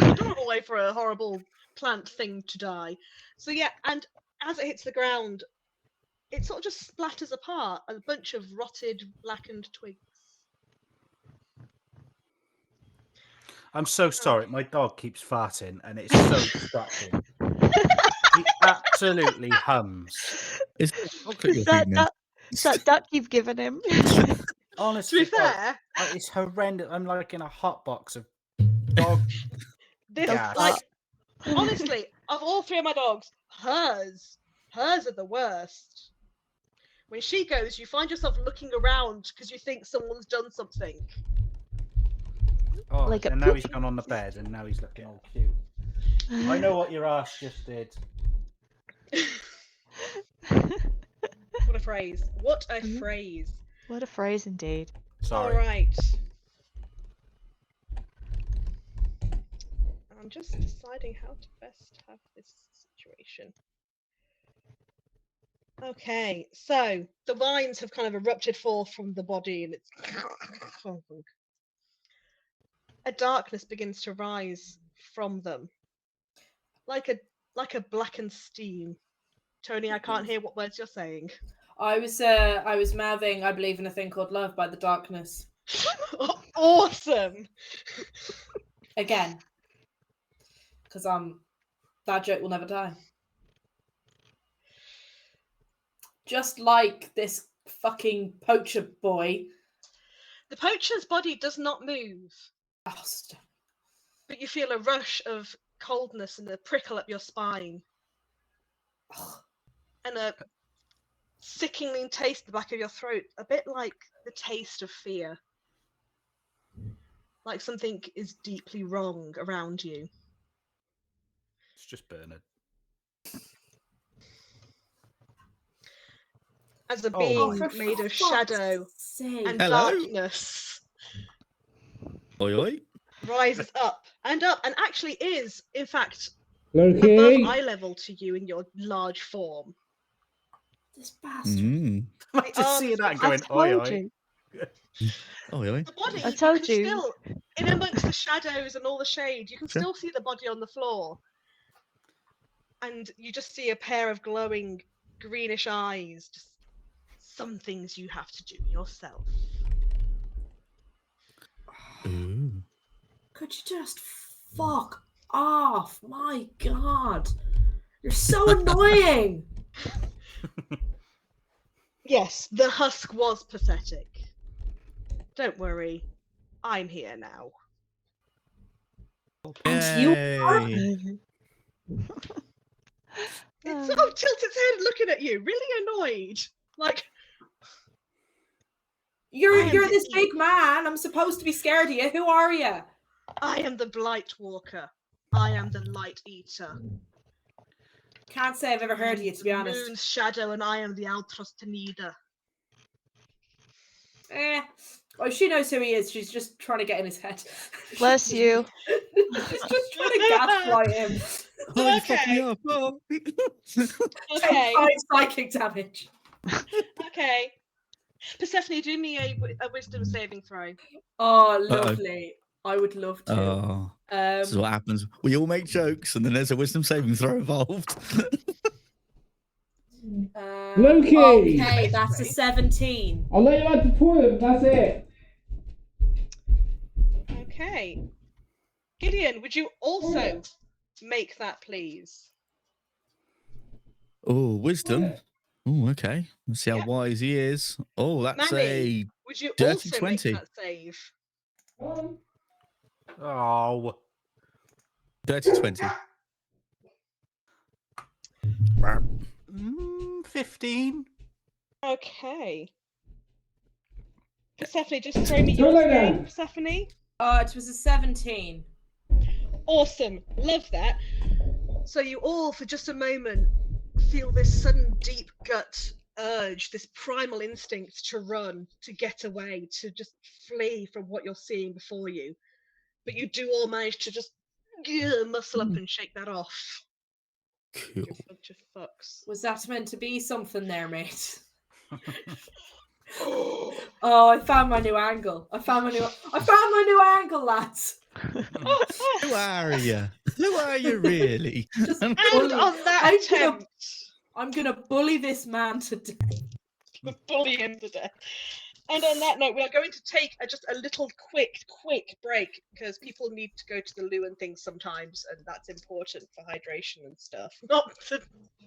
Adorable way for a horrible plant thing to die. So yeah, and as it hits the ground, it sort of just splatters apart, a bunch of rotted, blackened twigs. I'm so sorry. My dog keeps farting, and it's so distracting. He absolutely hums. Is Is that duck you've given him? Honestly, To be fair, it's horrendous. I'm like in a hot box of dog. this gas. like honestly, of all 3 of my dogs, hers are the worst. When she goes, you find yourself looking around because you think someone's done something. Oh, Like a and now he's poop. gone on the bed, and now he's looking all cute. I know what your ass just did. What a phrase! What a Mhm. phrase! What a phrase indeed. Sorry. All right. I'm just deciding how to best have this situation. Okay, so the vines have kind of erupted forth from the body, and it's a darkness begins to rise from them, like a blackened steam. Tony, I can't hear what words you're saying. I was mouthing "I believe in a thing called love" by the darkness Awesome. again, because that joke will never die. Just like this fucking poacher boy. The poacher's body does not move, Oh, stop. but you feel a rush of coldness and a prickle up your spine, Ugh. and a sickening taste at the back of your throat, a bit like the taste of fear. Like something is deeply wrong around you. It's just Bernard. As a Oh, being for made of fuck's shadow sake. and Hello? darkness Oi, oi. rises up, and actually is, in fact, Loki. above eye level to you in your large form. This bastard. Mm. I'm just seeing that I going, oi, told oi. you. Oh, really? The body, I you told can you. still, in amongst the shadows and all the shade, you can Sure. still see the body on the floor. And you just see a pair of glowing greenish eyes. Just some things you have to do yourself. Ooh. Could you just fuck off? My God. You're so annoying. Yes, the husk was pathetic. Don't worry, I'm here now. And you are? Yay. It sort of tilts its head looking at you, really annoyed. Like, You're I am this the- big man. I'm supposed to be scared of you. Who are you? I am the Blight Walker. I am the Light Eater. Can't say I've ever heard of you, to be The honest. Moon's Shadow, and I am the Altrostenida. Well, she knows who he is. She's just trying to get in his head. Bless you. She's just trying to gaslight him. Oh, you fucked me Okay. up. Oh. Okay, 5 psychic damage. okay. Persephone, do me a wisdom saving throw. Oh, lovely. I would love to. Oh, this is what happens. We all make jokes, and then there's a wisdom saving throw involved. Loki! Okay, that's a 17. I'll let you out the toilet, but that's it. Okay. Gideon, would you also make that, please? Oh, wisdom. Oh, okay. Let's see how Yeah. wise he is. Oh, that's Manny, would you dirty also 20. make that save? Oh. dirty 20. 15. Okay. Persephone, just throw me Go your lay name, down. Persephone. It was a 17. Awesome. Love that. So you all, for just a moment, feel this sudden deep gut urge, this primal instinct to run, to get away, to just flee from what you're seeing before you. But you do all manage to just muscle up and shake that off. Cool. You bunch of fucks. Was that meant to be something there, mate? Oh, I found my new angle. I found my new angle, lads. Who are you? Who are you really? Just And bully- on that I'm gonna- attempt, I'm gonna bully this man to death. bully him to death. And on that note, we are going to take just a little quick break because people need to go to the loo and things sometimes, and that's important for hydration and stuff. Not to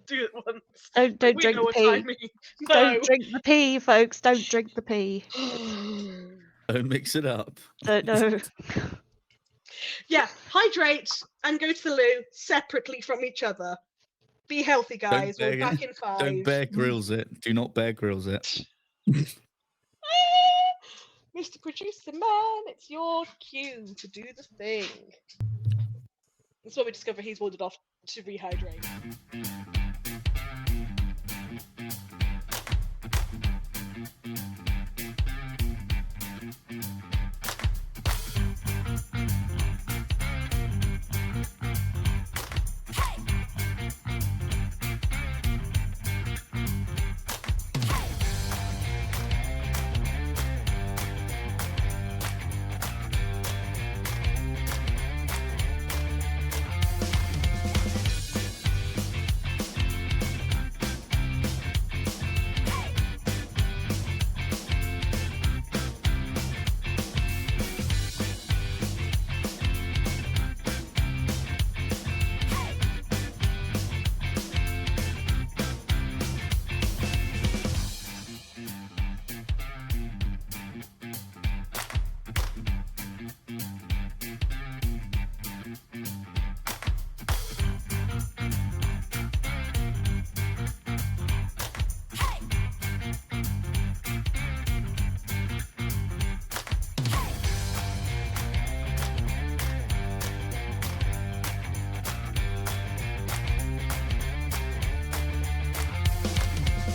do it once. Don't We drink know the what I pee. mean. Don't drink the pee, folks. Don't drink the pee. No. Don't mix it up. Don't know. Yeah, hydrate and go to the loo separately from each other. Be healthy, guys. We're back in 5. Don't Bear Grylls it. Do not Bear Grylls it. Mr. Producer Man, it's your cue to do the thing. That's where we discover he's wandered off to rehydrate.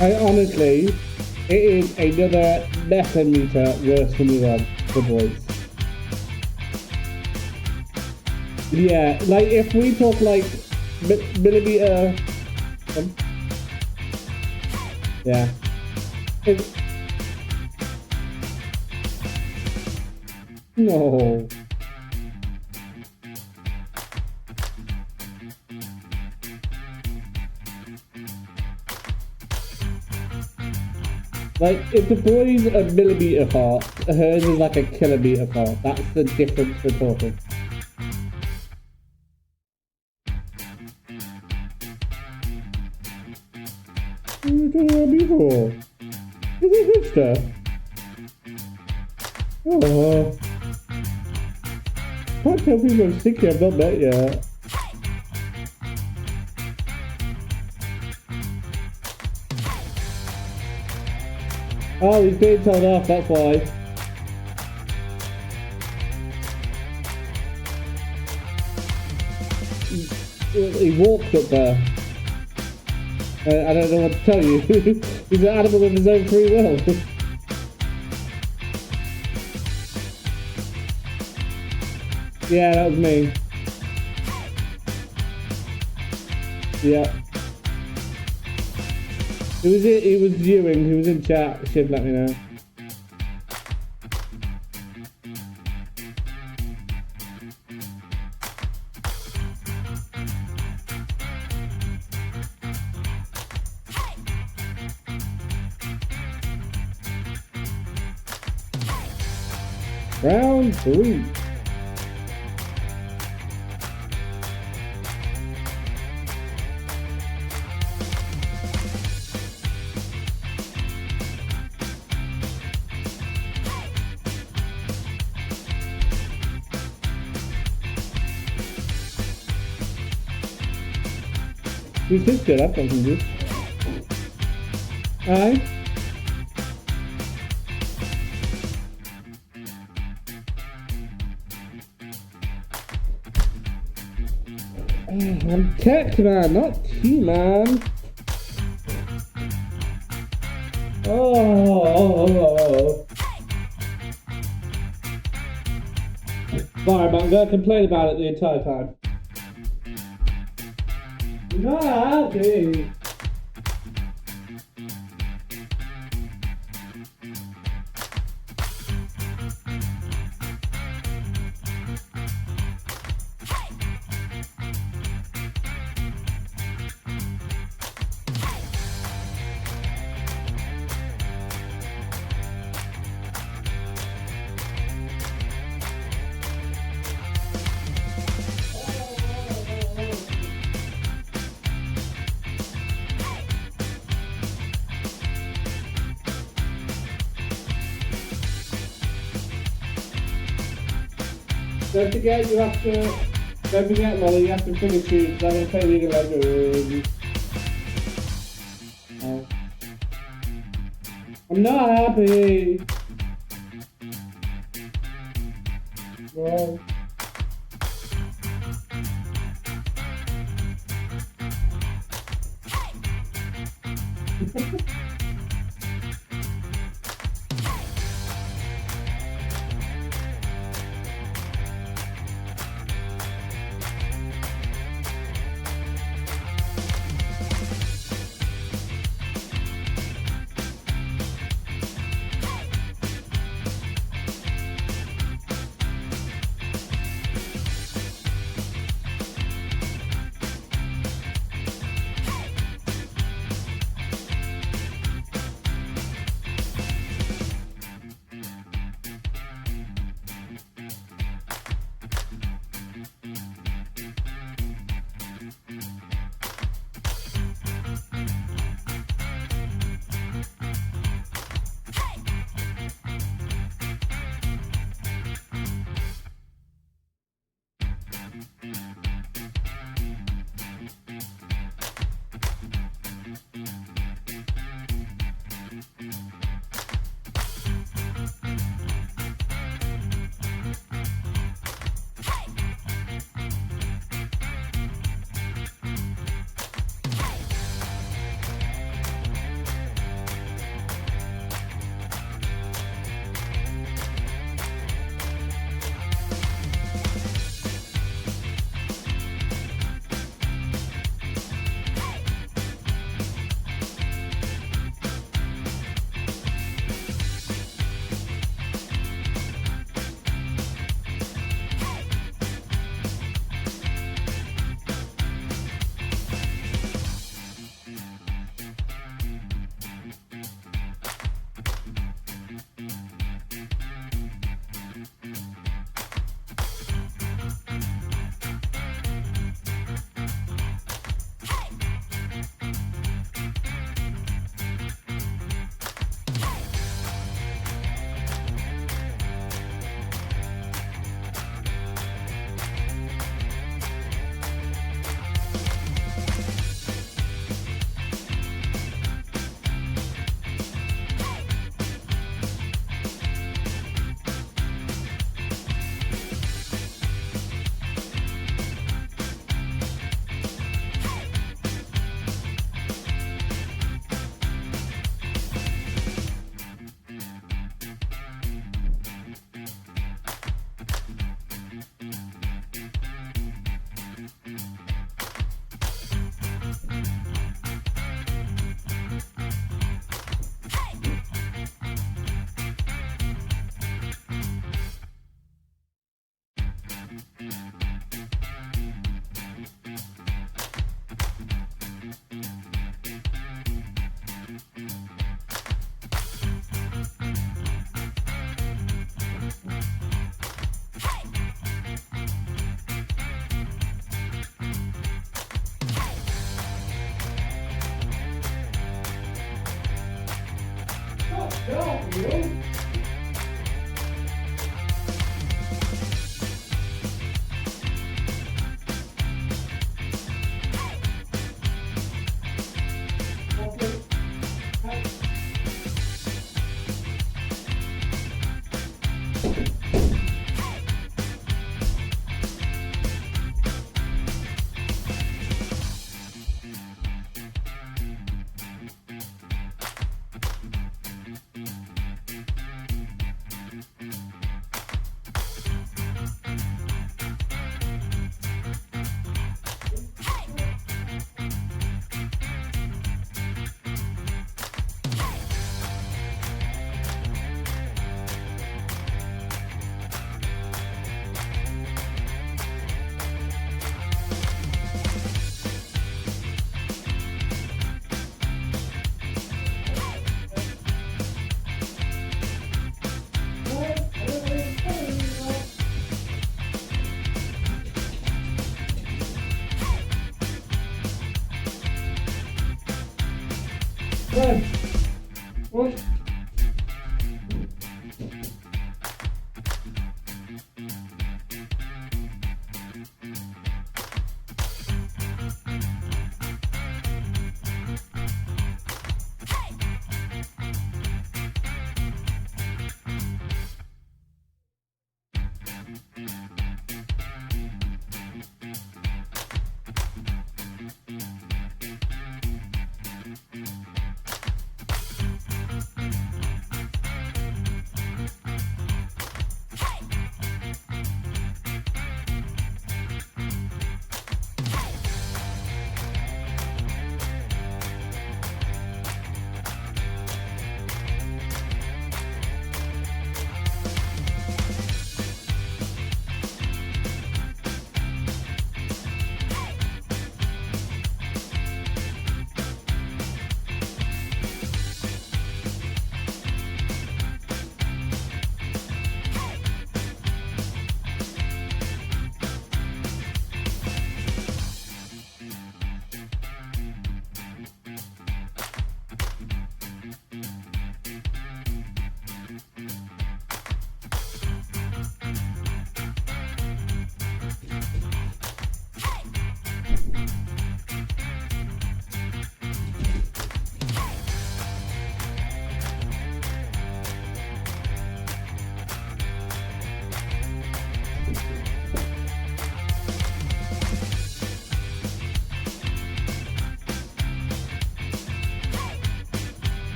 I honestly, it is another decimeter worse than we were for boys. Yeah, like if we talk like millimeter, Yeah. No. Like, if the boy's a millimetre fart, hers is like a kilometre fart. That's the difference we're talking. What are you talking about me for? Is it good stuff? Oh. Can't tell people I'm sticky, I've not met yet. Oh, he's being told off, that's why. He walked up there. I don't know what to tell you. He's an animal of his own free will. Yeah, that was me. Yeah. He was viewing, he was in chat, should let me know. Round 3. Who's this good? I've got some good. Aye. I'm tech man, not T-man. Oh. Fine, but I'm going to complain about it the entire time. Not happy. Don't forget, Molly, you have to finish it, because I'm going to play League of Legends. I'm not happy. Well.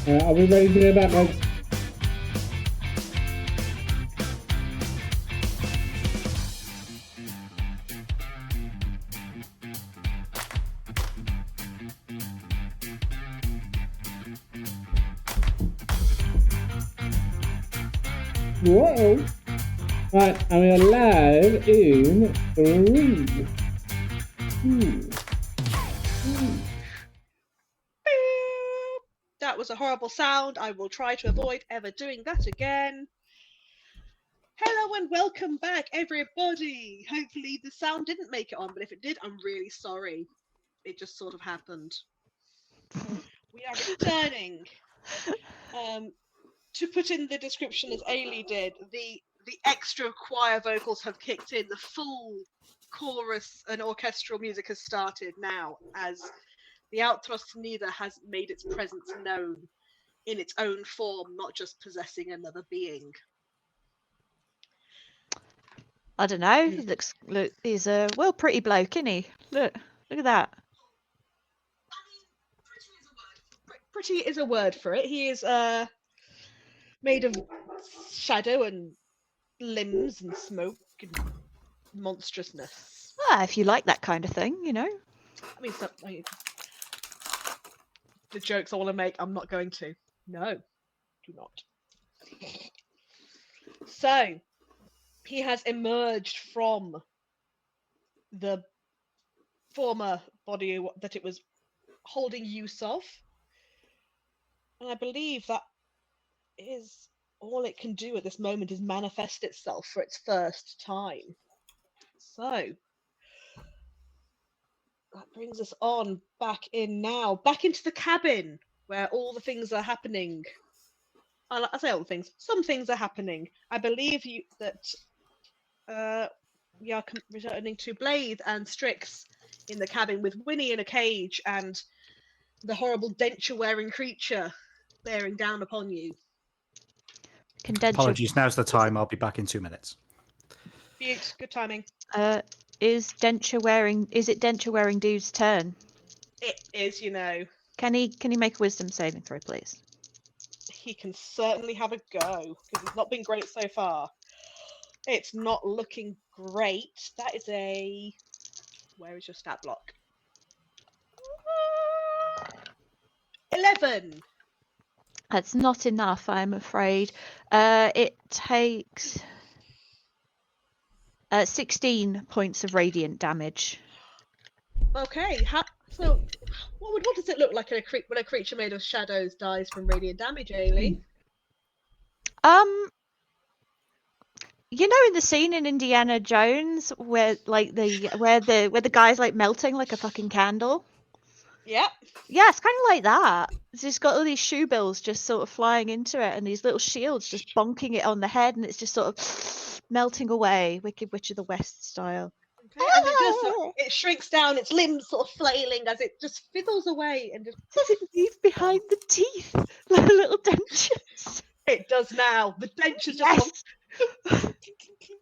Are we ready to go back, guys? Whoa! Right, and we are live in 3, 2, That was a horrible sound. I will try to avoid ever doing that again. Hello and welcome back, everybody. Hopefully the sound didn't make it on, but if it did, I'm really sorry. It just sort of happened. we are returning. To put in the description as Ailey did, the extra choir vocals have kicked in. The full chorus and orchestral music has started now, as the Altrosnida has made its presence known in its own form, not just possessing another being. I don't know. Look, he's a pretty bloke, isn't he? Look at that. Pretty is a word for it. He is made of shadow and limbs and smoke and monstrousness. If you like that kind of thing, you know. I mean, the jokes I want to make, I'm not going to. No, do not. So, he has emerged from the former body that it was holding use of. And I believe that is all it can do at this moment, is manifest itself for its first time. So that brings us on back into the cabin where all the things are happening. I say all the things. Some things are happening. I believe that we are returning to Blade and Strix in the cabin with Winnie in a cage and the horrible denture-wearing creature bearing down upon you. Apologies, now's the time. I'll be back in 2 minutes. Butte, good timing. Is it denture wearing dude's turn? It is, you know. Can he make a wisdom saving throw, please? He can certainly have a go, because it's not been great so far. It's not looking great. That is a... Where is your stat block? 11! That's not enough, I'm afraid. It takes 16 points of radiant damage. Okay, so what does it look like when a creature made of shadows dies from radiant damage, Ailey? You know, in the scene in Indiana Jones where the guy's like melting like a fucking candle? Yep. Yeah, it's kind of like that. It's just got all these shoe bills just sort of flying into it, and these little shields just bonking it on the head, and it's just sort of melting away, Wicked Witch of the West style. Okay, and it shrinks down, its limbs sort of flailing as it just fizzles away and just... Does it leave behind the teeth like little dentures? It does now. The dentures just Yes.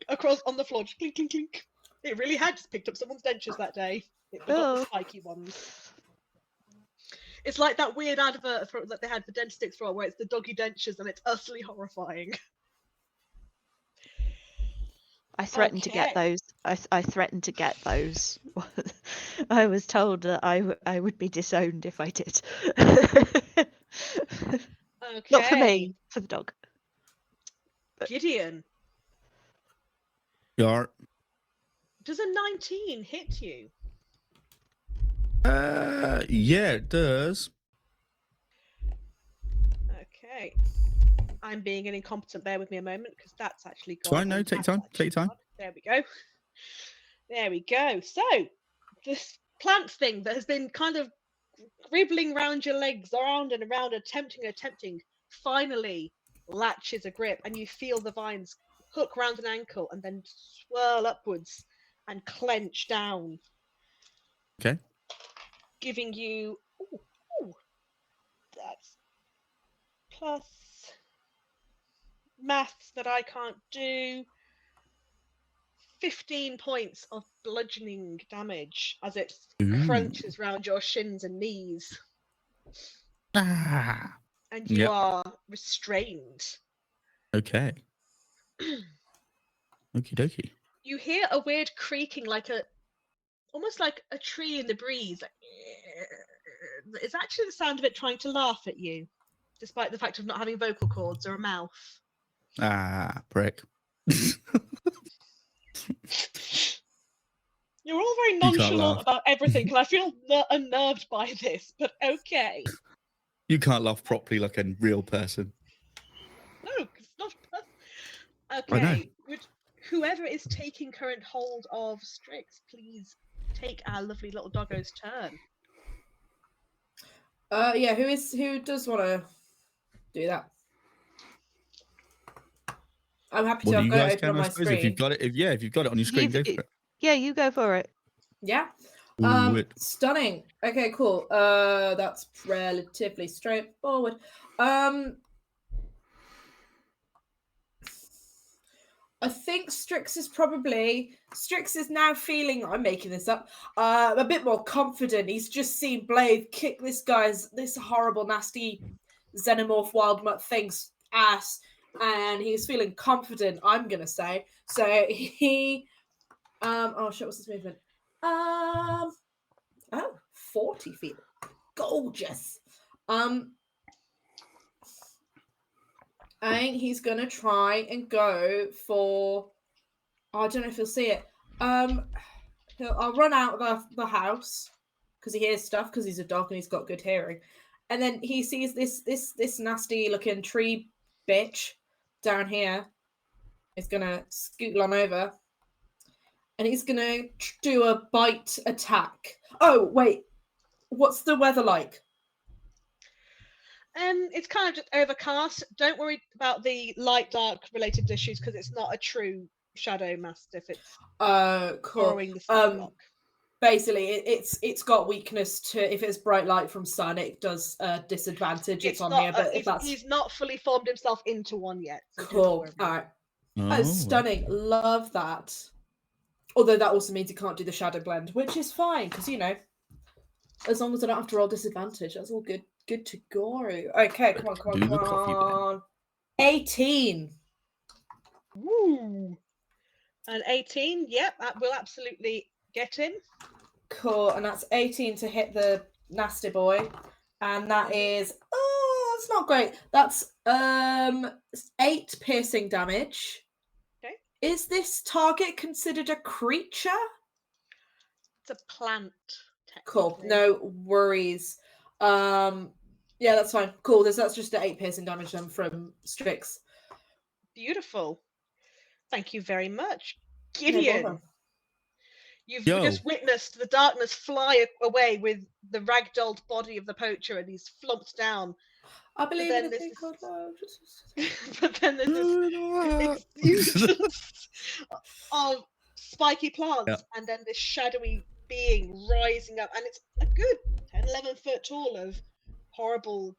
across on the floor, just clink, clink, clink. It really had just picked up someone's dentures that day. It got the spiky ones. It's like that weird advert that they had for Dentistix for, where it's the doggy dentures and it's utterly horrifying. I threatened to get those. I threatened to get those. I was told that I would be disowned if I did. Okay. Not for me, for the dog. Gideon, Yar. does a 19 hit you? Yeah, it does. Okay. I'm being an incompetent. Bear with me a moment, because that's actually gone. Fine, no, take time. Take time. There we go. There we go. So, this plant thing that has been kind of gribbling round your legs, around and around, attempting, finally latches a grip, and you feel the vines hook round an ankle and then swirl upwards and clench down. Okay. Giving you... Ooh, that's plus maths that I can't do. 15 points of bludgeoning damage as it crunches round your shins and knees. Ah. And you are restrained. Okay. Okie dokie. You hear a weird creaking, almost like a tree in the breeze. It's actually the sound of it trying to laugh at you, despite the fact of not having vocal cords or a mouth. Ah, prick. You're all very nonchalant about everything, and I feel unnerved by this, but okay. You can't laugh properly like a real person. No, it's not a person. Okay, whoever is taking current hold of Strix, please take our lovely little doggo's turn. Yeah. Who does want to do that? I'm happy Well, to. I've you got guys it open can, on I my suppose, if you've screen. got it. If you've got it on your screen, go for it. Yeah, you go for it. Yeah. Do it. Stunning. Okay, cool. That's relatively straightforward. I think Strix is now feeling, I'm making this up, a bit more confident. He's just seen Blade kick this horrible, nasty xenomorph wild mutt thing's ass, and he's feeling confident, I'm gonna say. So he oh shit, what's his movement? 40 feet. Gorgeous. I think he's gonna try and go for. I don't know if he'll see it. I'll run out of the house because he hears stuff because he's a dog and he's got good hearing, and then he sees this nasty looking tree bitch down here. He's gonna scoot on over, and he's gonna do a bite attack. Oh wait, what's the weather like? It's kind of just overcast. Don't worry about the light dark related issues because it's not a true shadow mastiff. It's Cool. borrowing the sunblock. Basically, it's got weakness to if it's bright light from sun, it does disadvantage. It's on not, here, but he's not fully formed himself into one yet. So cool. All right. Oh, stunning. Love that. Although that also means he can't do the shadow blend, which is fine because as long as I don't have to roll disadvantage, that's all good. Good to go. Okay, come on. 18. Woo. And 18, yep, that will absolutely get him. Cool, and that's 18 to hit the nasty boy. And that is that's not great. That's 8 piercing damage. Okay. Is this target considered a creature? It's a plant. Cool. No worries. Yeah, that's fine. Cool. That's just the 8 piercing damage then from Strix. Beautiful. Thank you very much. Gideon. No, you've just witnessed the darkness fly away with the ragdolled body of the poacher, and he's flopped down. I believe in a thing called love. But then there's this explosion of spiky plants, and then this shadowy being rising up, and it's a good 10, 11 foot tall of horrible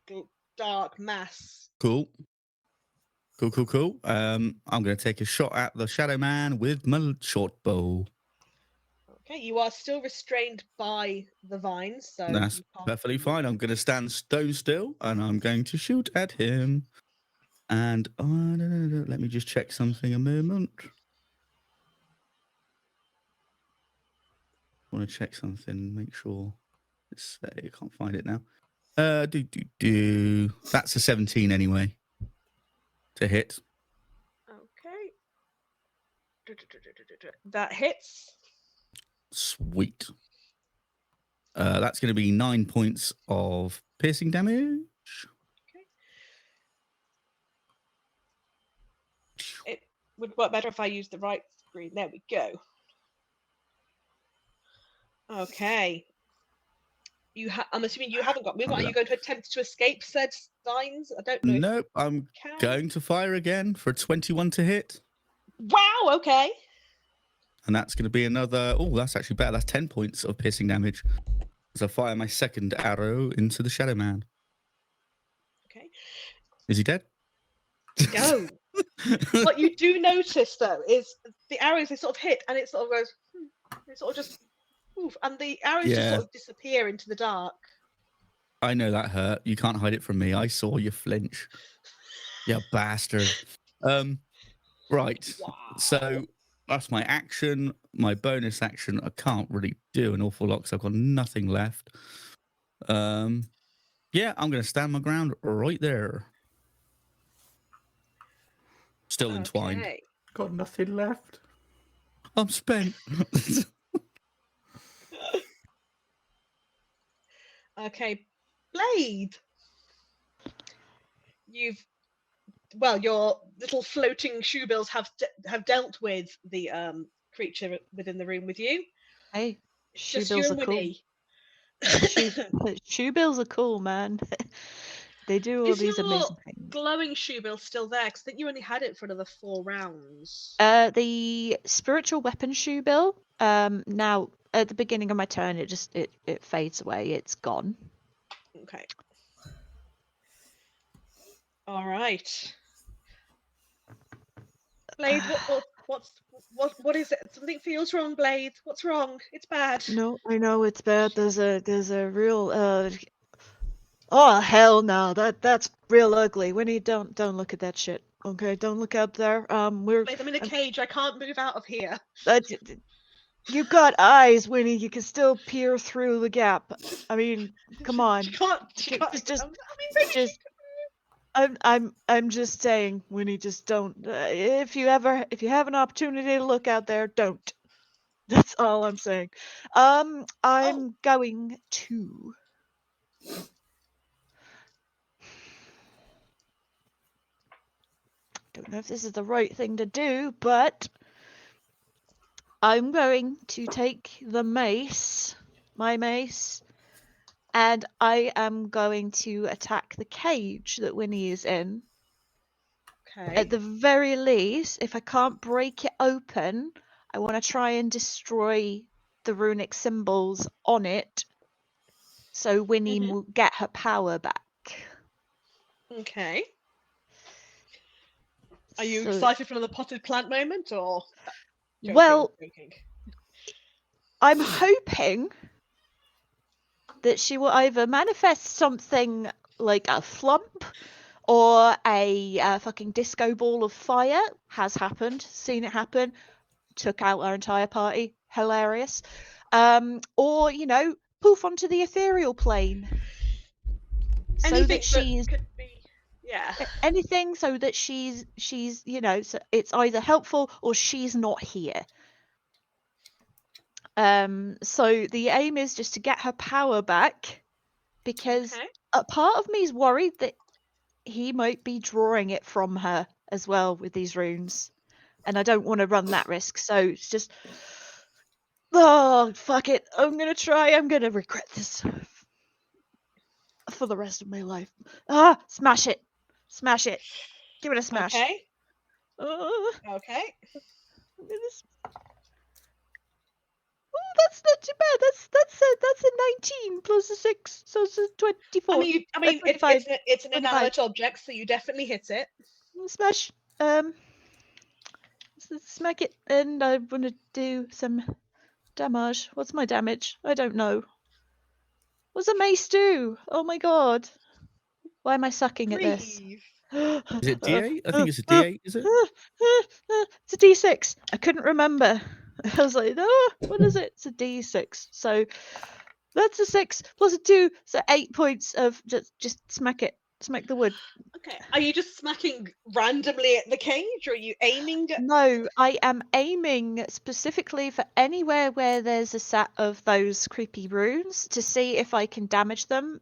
dark mass. Cool. I'm going to take a shot at the Shadow Man with my short bow. Okay, you are still restrained by the vines, so that's perfectly fine. I'm going to stand stone still, and I'm going to shoot at him. And let me just check something a moment. I want to check something, make sure. I can't find it now. That's a 17 anyway. To hit. Okay. That hits. Sweet. That's going to be 9 points of piercing damage. Okay. It would work better if I used the right screen. There we go. Okay. I'm assuming you haven't got movement. Are you going to attempt to escape said vines? I don't know. Nope. I'm going to fire again for a 21 to hit. Wow. Okay. And that's going to be another. Oh, that's actually better. That's 10 points of piercing damage. As I fire my second arrow into the Shadow Man. Okay. Is he dead? No. What you do notice though is the arrows they sort of hit, and it sort of goes. It sort of just. Oof, and the arrows just sort of disappear into the dark. I know that hurt. You can't hide it from me. I saw you flinch. You bastard. Right. Wow. So that's my action. My bonus action, I can't really do an awful lot because I've got nothing left. Yeah, I'm going to stand my ground right there. Still entwined. Got nothing left. I'm spent. Okay, Blade. Your little floating shoe bills have dealt with the creature within the room with you. Hey, just you and Winnie. Shoe bills are cool, man. They do all Is these your amazing things. glowing shoe bill still there? Because I think you only had it for another 4 rounds. The spiritual weapon shoe bill. Now at the beginning of my turn, it fades away. It's gone. Okay. All right. Blade, what is it? Something feels wrong, Blade. What's wrong? It's bad. No, I know it's bad. There's a real oh hell no, that's real ugly. Winnie, don't look at that shit. Okay, don't look out there. We're Blade, I'm in a cage. I can't move out of here. you've got eyes, Winnie. You can still peer through the gap. I mean, come on. She can't. Just I mean, maybe she just I'm just saying, Winnie, just don't. If you have an opportunity to look out there, don't. That's all I'm saying. I'm going to. Don't know if this is the right thing to do, but I'm going to take the mace, my mace, and I am going to attack the cage that Winnie is in. Okay. At the very least, if I can't break it open, I want to try and destroy the runic symbols on it so Winnie will get her power back. Okay. Are you So- excited for another potted plant moment, or? Joking, Well, joking. I'm hoping that she will either manifest something like a flump or a fucking disco ball of fire. Has happened. Seen it happen. Took out our entire party. Hilarious. Or, poof onto the ethereal plane. So Anything that she's could be. Yeah. anything so that she's so it's either helpful or she's not here. So the aim is just to get her power back, because Okay. a part of me is worried that he might be drawing it from her as well with these runes, and I don't want to run that risk. So it's just, oh fuck it, I'm gonna regret this for the rest of my life. Smash it, give it a smash. Okay. Uh, Okay. I'm gonna Oh, that's not too bad. That's a 19 plus a 6, so it's a 24. I mean, it's an 25. inanimate object, so you definitely hit it. Smash. Smack it, and I want to do some damage. What's my damage? I don't know. What's a mace do? Oh my god. Why am I sucking at this? Breathe. Is it D8? I think it's a D8, is it? It's a D6. I couldn't remember. I was like, what is it? It's a D6. So that's a 6 plus a 2, so 8 points of just smack it. Smack the wood. Okay. Are you just smacking randomly at the cage, or are you aiming at... No, I am aiming specifically for anywhere where there's a set of those creepy runes to see if I can damage them.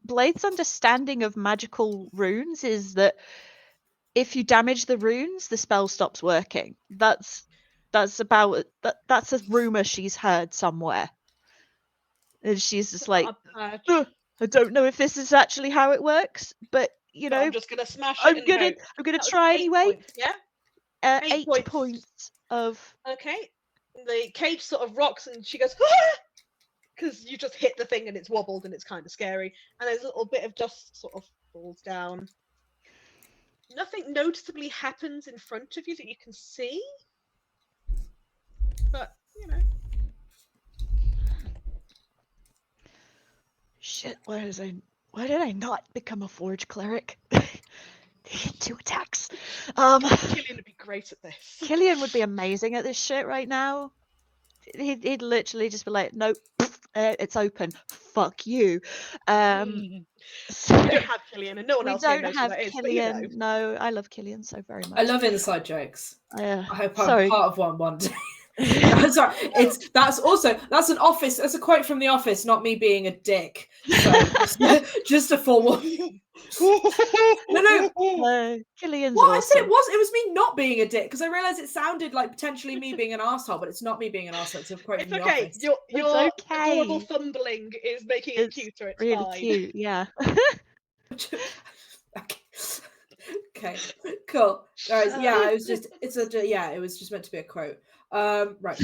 Blade's understanding of magical runes is that if you damage the runes, the spell stops working. That's about that's a rumor she's heard somewhere, and she's just like, I've I don't know if this is actually how it works, but so I'm just gonna smash it. I'm and gonna go, "That was try 8 anyway. points, yeah. 8 points. points of. Okay. The cage sort of rocks, and she goes, because you just hit the thing and it's wobbled and it's kind of scary. And there's a little bit of dust sort of falls down. Nothing noticeably happens in front of you that you can see, but Shit, why did I not become a forge cleric? 2 attacks. Killian would be great at this. Killian would be amazing at this shit right now. He'd literally just be like, nope, it's open. Fuck you. So We don't have Killian, and no one we else here don't knows have who that is, but Killian. No, I love Killian so very much. I love inside jokes. I hope I'm sorry. part of one day. Sorry, that's an office. That's a quote from The Office, not me being a dick. So just a forewarning. No. Killian's What I said awesome. it was me not being a dick because I realized it sounded like potentially me being an asshole, but it's not me being an asshole. It's a quote It's from The okay. Office. Your okay. adorable fumbling is making it cuter. It's really fine. cute, yeah. Okay, cool. Guys, yeah, it was just it was just meant to be a quote. Right.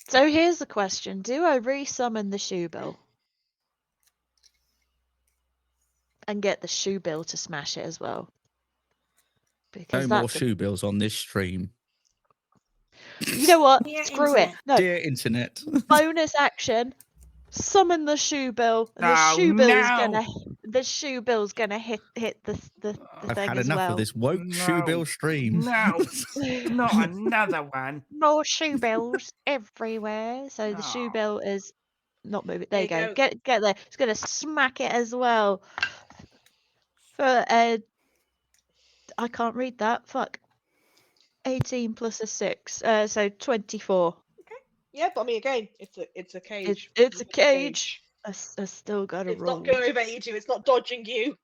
So here's the question: do I re-summon the Shoebill and get the Shoebill to smash it as well? Because No more that's shoe bills on this stream. you know what? Dear Screw internet. it. No, Dear internet. bonus action. Summon the Shoebill, and the Shoebill's gonna hit the I've thing had as enough well. of this woke shoe bill stream. No, not another one. More Shoebills everywhere. So the Oh. Shoebill is not moving. There you There go. you Get there. It's gonna smack it as well. For I can't read that. Fuck. 18 plus a 6. So 24. Yeah, but I mean, again, it's a cage. It's a cage. I still gotta It's roll. not going to evade you. It's not dodging you.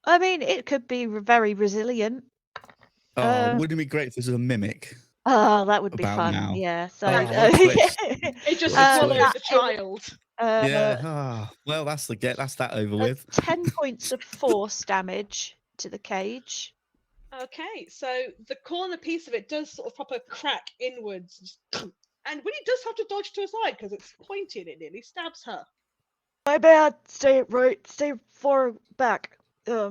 I mean, it could be very resilient. Oh, wouldn't it be great if this was a mimic? Oh, that would be About fun. now. Yeah. So Oh, what a twist. It just What a swallows twist. the child. Yeah. Well, that's that over with. 10 points of force damage to the cage. Okay, so the corner piece of it does sort of proper crack inwards. And Winnie does have to dodge to her side because it's pointy and it nearly stabs her. My bad. Stay far back. Yeah,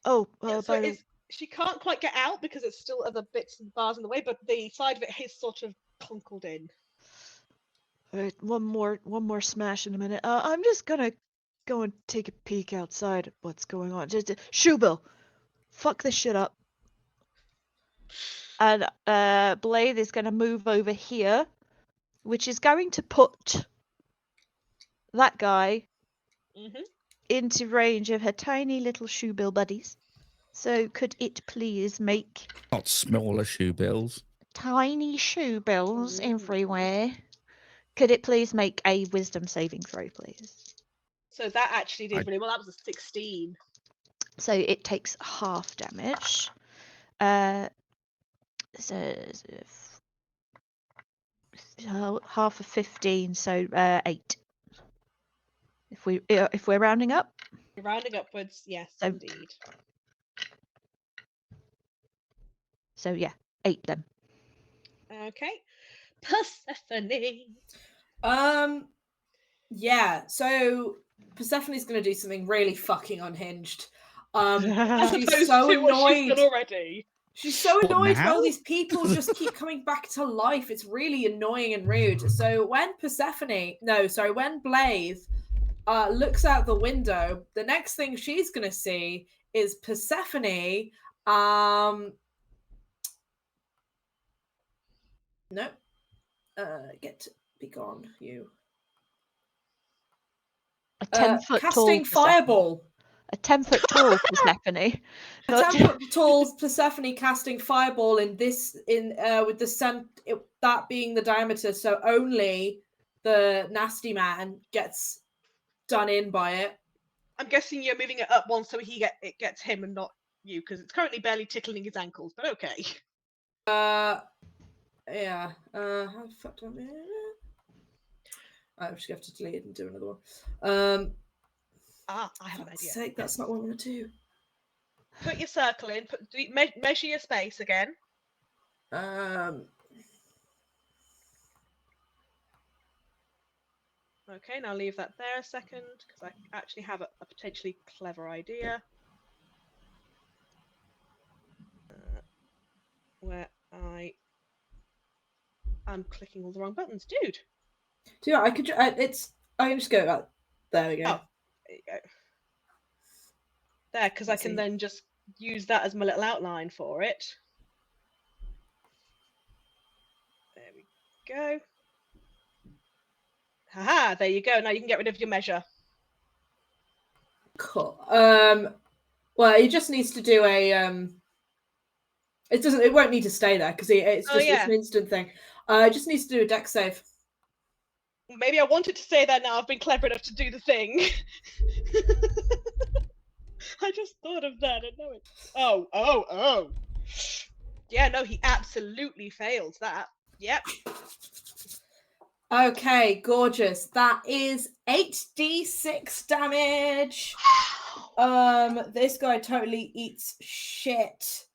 so by the she can't quite get out because it's still other bits and bars in the way, but the side of it is sort of clunkled in. Alright, one more smash in a minute. I'm just gonna go and take a peek outside at what's going on. Just Shoebill, fuck this shit up. And Blade is gonna move over here, which is going to put that guy into range of her tiny little Shoebill buddies. So could it please make Not smaller shoe bills. tiny Shoebills everywhere? Could it please make a wisdom saving throw, please? So that actually did really well. That was a 16. So it takes half damage. So half of 15, so 8. If we're rounding up. You're rounding upwards, yes, So- indeed. So yeah, 8 then. Okay, Persephone. Yeah. So Persephone's gonna do something really fucking unhinged. As She's opposed so to what she's annoyed. done already. She's so What, annoyed by all now? these people just keep coming back to life. It's really annoying and rude. So when when Blaze looks out the window, the next thing she's gonna see is Persephone. No. Be gone, you. A 10-foot tall Casting Persephone. fireball. A 10-foot tall Persephone. A 10-foot tall Persephone casting fireball with the that being the diameter, so only the nasty man gets done in by it. I'm guessing you're moving it up one so it gets him and not you, because it's currently barely tickling his ankles, but okay. Yeah. How the fuck do I just have to delete it and do another one. I have an idea. Sake, that's not what I want to do. Put your circle in. Measure your space again. Okay, now leave that there a second, because I actually have a potentially clever idea. Where I'm clicking all the wrong buttons, dude. Do you know, I can just go about. There we go. Oh, there you go. There, because I can then just use that as my little outline for it. There we go. Haha, there you go. Now you can get rid of your measure. Cool. Well, he just needs to do a It doesn't. It won't need to stay there because it's just it's an instant thing. It just needs to do a dex save. Maybe I wanted to say that now. I've been clever enough to do the thing. I just thought of that. I know it. Oh. Yeah, no, he absolutely failed that. Yep. Okay, gorgeous. That is 8d6 damage. This guy totally eats shit.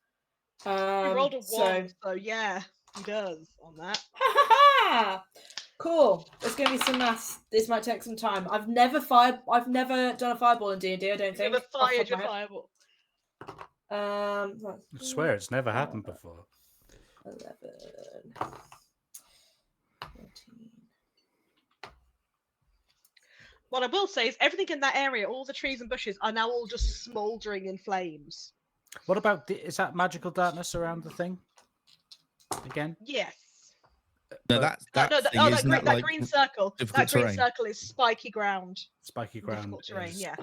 He rolled a 1, so yeah, he does on that. Cool. There's gonna be some maths. This might take some time. I've never done a fireball in D&D. I don't think. Never fired your fireball. I swear it's never happened before. 11, 14. What I will say is everything in that area, all the trees and bushes, are now all just smouldering in flames. What about is that magical darkness around the thing? Again? Yes. No, that green circle. That green circle is spiky ground. Spiky ground. Difficult terrain, yeah.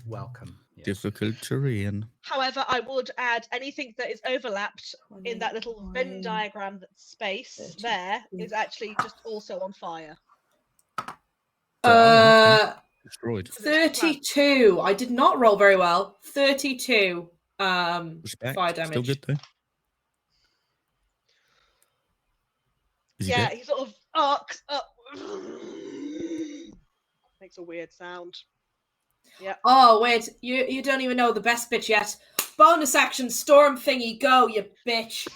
Welcome. Yes. Difficult terrain. However, I would add anything that is overlapped in that little Venn diagram. That space there is actually just also on fire. Destroyed. 32. I did not roll very well. 32. Respect. Fire damage. Still good though. Yeah, he sort of arcs up. Makes a weird sound. Yeah. Oh wait, you don't even know the best bit yet. Bonus action, storm thingy, go, you bitch.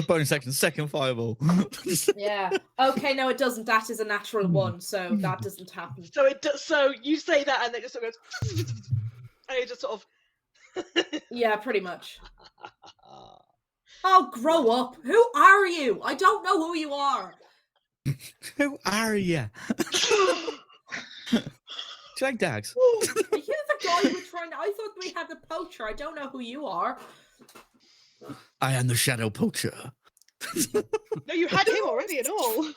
Bonus action, second fireball. Yeah. Okay, no, it doesn't. That is a natural 1, so that doesn't happen. So it does. So you say that, and it just sort of goes, and it just sort of. Yeah, pretty much. Oh, grow up. Who are you? I don't know who you are. Who are you? Do you like dogs? Are you the guy we're trying to... I thought we had the poacher. I don't know who you are. I am the shadow poacher. No, you had him already at all.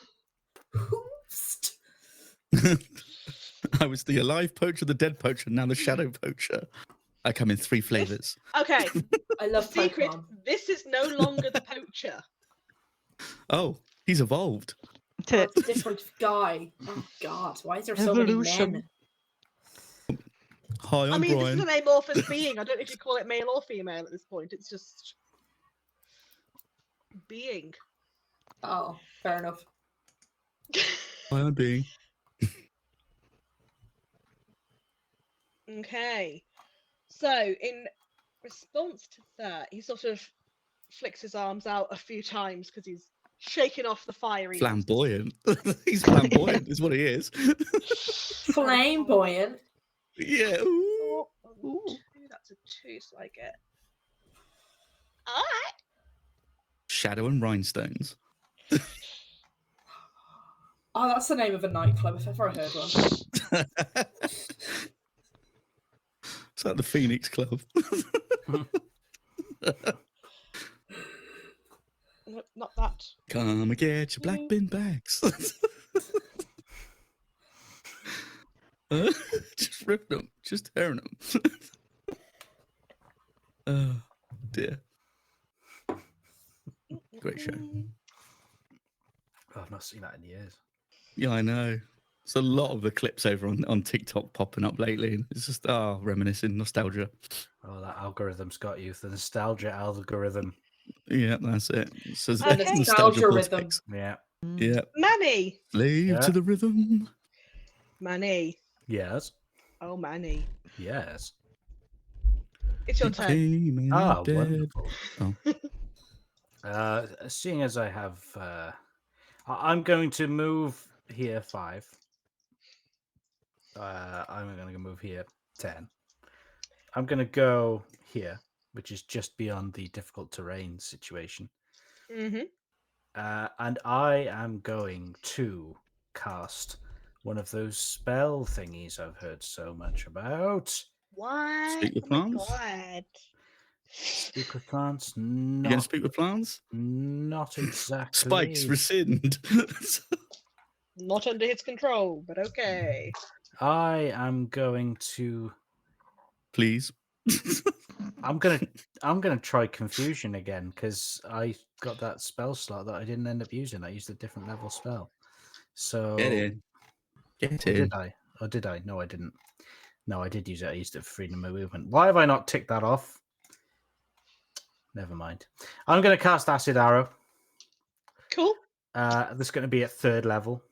I was the alive poacher, the dead poacher, now the shadow poacher. I come in 3 flavors. Okay. I love Secret. Pokemon. This is no longer the poacher. Oh, he's evolved. That's a different guy. Oh God, why is there so many men? Hi, I'm I mean, Brian. this is an amorphous being. I don't know if you call it male or female at this point. It's just being. Oh, fair enough. Hi, I'm being. Okay. So, in response to that, he sort of flicks his arms out a few times because he's shaking off the fiery. Flamboyant. He's flamboyant, is what he is. Flamboyant. Yeah. Ooh. Ooh. That's a 2, so I get. All right. Shadow and Rhinestones. Oh, that's the name of a nightclub if ever I heard one. It's like the Phoenix Club. Not that. Come and get your black bin bags. Just ripping them, just tearing them. Oh dear. Great show. Oh, I've not seen that in years. Yeah, I know. There's a lot of the clips over on TikTok popping up lately. And it's just reminiscing, nostalgia. Oh, that algorithm's got you. The nostalgia algorithm. Yeah, that's it. So Okay. Nostalgia rhythm. Yeah. Yeah. Manny. Slave to the rhythm. Manny. Yes. Oh, Manny. Yes. It's your turn. Came Ah, dead. wonderful. Oh. Seeing as I have, I'm going to move here 5. I'm going to move here 10. I'm going to go here, which is just beyond the difficult terrain situation. Mm-hmm. And I am going to cast one of those spell thingies I've heard so much about. What? Speak with Oh my plants? God. Speak with plants? You gonna speak with plants? Not exactly. Spikes rescind. Not under his control, but okay. I am going to Please. I'm gonna try confusion again because I got that spell slot that I didn't end up using. I used a different level spell. So Get in. Get or in. did I? Or did I? No, I didn't. No, I did use it. I used it for freedom of movement. Why have I not ticked that off? Never mind. I'm going to cast Acid Arrow. Cool. This is going to be at 3rd level.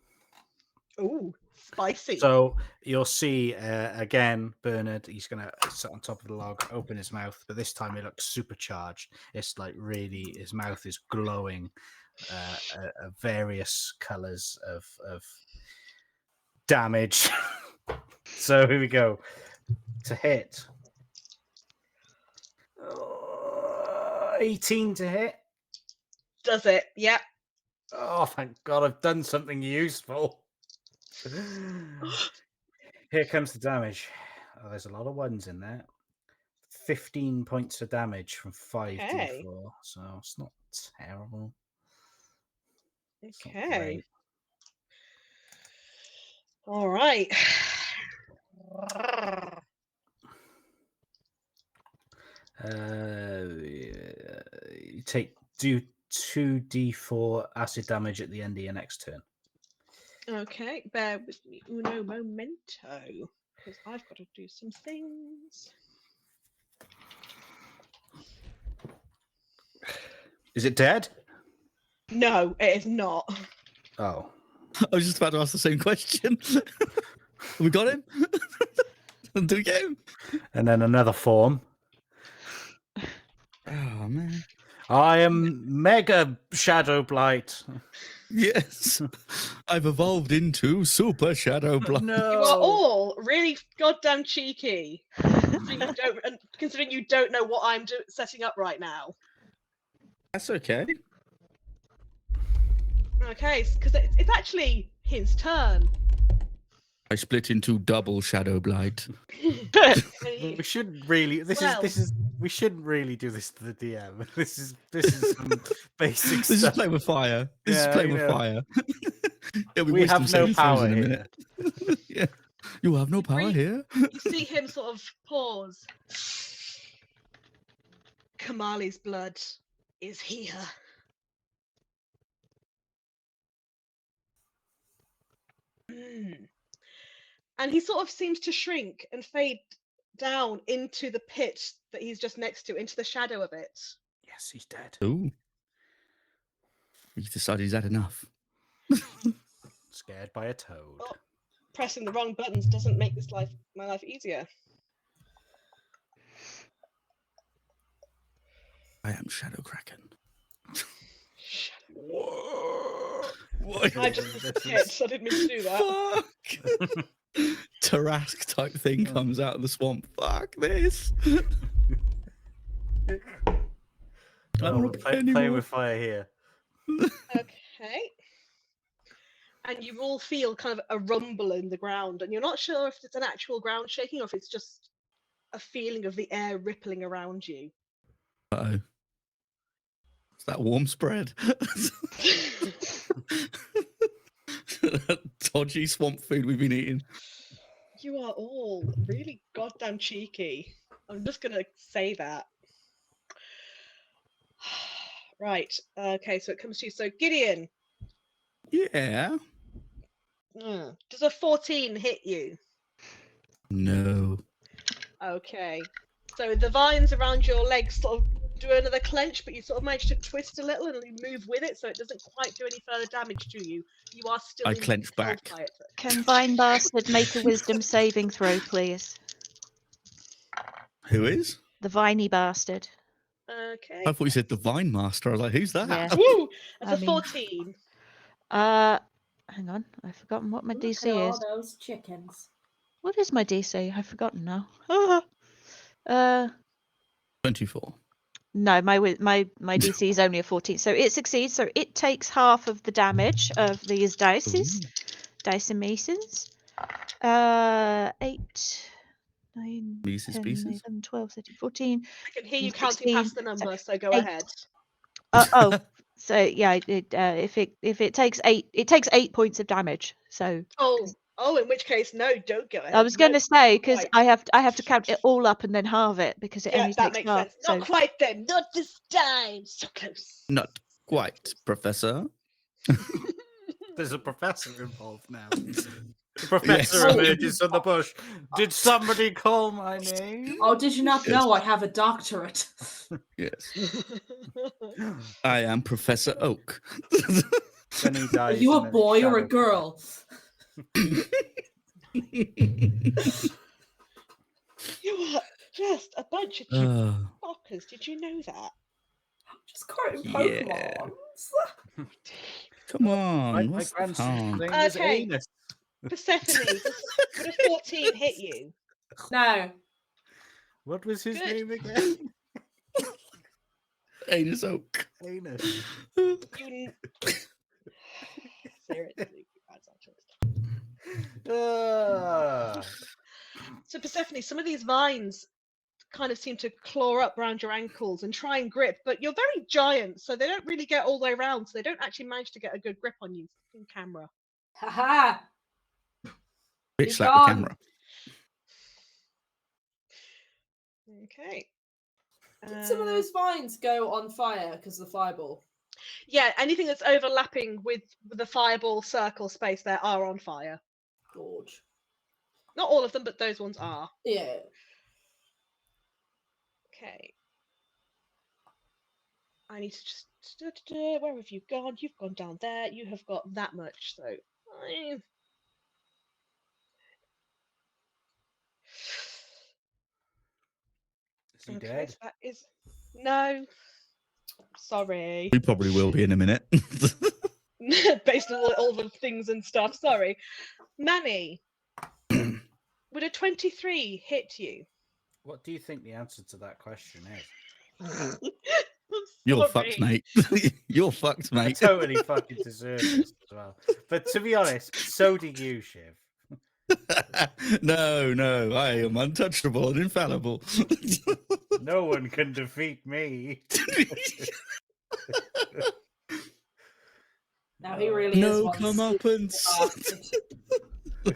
Ooh, spicy. So you'll see again, Bernard. He's going to sit on top of the log, open his mouth, but this time it looks supercharged. It's like really, his mouth is glowing, various colors of damage. So here we go. To hit. 18 to hit. Does it? Yeah. Oh, thank God, I've done something useful. Here comes the damage. Oh, there's a lot of ones in there. 15 points of damage from 5d4, so it's not terrible. It's not Okay. great. All right. You do 2d4 acid damage at the end of your next turn. Okay, bear with me uno momento, because I've got to do some things. Is it dead? No, it is not. Oh. I was just about to ask the same question. We got him? Do we get him? And then another form. Oh, man. I am Mega Shadow Blight. Yes. I've evolved into Super Shadow Blight. No. You are all really goddamn cheeky. Considering you don't know what I'm setting up right now. That's okay. Okay, because it's actually his turn. I split into double Shadow Blight. We shouldn't really. We shouldn't really do this to the DM. This is some basic This is stuff. playing with fire. This is Yeah, playing you with know. fire. Yeah, We have no power in a here. minute. Yeah. You have no power here. You see him sort of pause. Kamali's blood is here. And he sort of seems to shrink and fade down into the pit that he's just next to, into the shadow of it. Yes, he's dead. Ooh. He's decided he's had enough. Scared by a toad. Oh, pressing the wrong buttons doesn't make my life easier. I am Shadow Kraken. I just hit. I didn't mean to do that. Fuck! Tarask type thing comes out of the swamp. Fuck this! I don't want to play Playing anymore. with fire here. Okay. And you all feel kind of a rumble in the ground, and you're not sure if it's an actual ground shaking or if it's just a feeling of the air rippling around you. Uh-oh. It's that warm spread. That dodgy swamp food we've been eating. You are all really goddamn cheeky. I'm just going to say that. Right. Okay, so it comes to you. So, Gideon. Yeah. Does a 14 hit you? No. Okay. So the vines around your legs sort of do another clench, but you sort of manage to twist a little and you move with it, so it doesn't quite do any further damage to you. You are still. I clench back. By it. Can Vine Bastard make a wisdom saving throw, please? Who is? The Viney Bastard. Okay. I thought you said the Vine Master. I was like, who's that? Yeah. Woo! That's I a mean- 14. Hang on. I've forgotten what my Look DC at all is. those chickens. What is my DC? I've forgotten now. 24. No, my DC is only a 14, so it succeeds. So it takes half of the damage of these dice and masons. 8, 9, Mises 10, pieces? 11, 12, 13, 14. I can hear you 16, counting past the number, so go 8. ahead. So yeah, if it takes 8 points of damage. So Oh, Oh, in which case, no, don't go ahead. I was going No, to say not because quite. I have to count it all up and then halve it because it Yeah, only that takes makes half. sense. So Not quite then. Not this time. So close. Not quite, Professor. There's a professor involved now. The professor Yes. emerges from the bush. Did somebody call my name? Oh, did you not Yes. know I have a doctorate? Yes. I am Professor Oak. Then he Are dies. you a and then boy or a shadow girl? You are just a bunch of Uh, fuckers. Did you know that? Just quoting Yeah. Pokemon. come My, on. my What's the grandson's harm? name is Okay. Anus. Persephone, would a 14 hit you? No. What was his Good. name again? Anus Oak. Anus. You. Seriously, that's our choice. Ah. So Persephone, some of these vines kind of seem to claw up around your ankles and try and grip, but you're very giant, so they don't really get all the way around, so they don't actually manage to get a good grip on you in camera. Haha. Bitch Be slap the gone. camera. Okay. Did some of those vines go on fire because of the fireball? Yeah, anything that's overlapping with the fireball circle space there are on fire. Gorge. Not all of them, but those ones are. Yeah. Okay. I need to just... Where have you gone? You've gone down there. You have got that much, so... Is he Okay, dead? so that is... No. Sorry. We probably will be in a minute. Based on all the things and stuff. Sorry. Manny, would a 23 hit you? What do you think the answer to that question is? You're Sorry. fucked, mate. You're fucked, I mate. totally fucking deserve this as well. But to be honest, so do you, Shiv. No, I am untouchable and infallible. No one can defeat me. Now he really is No one comeuppance. stupid bastard.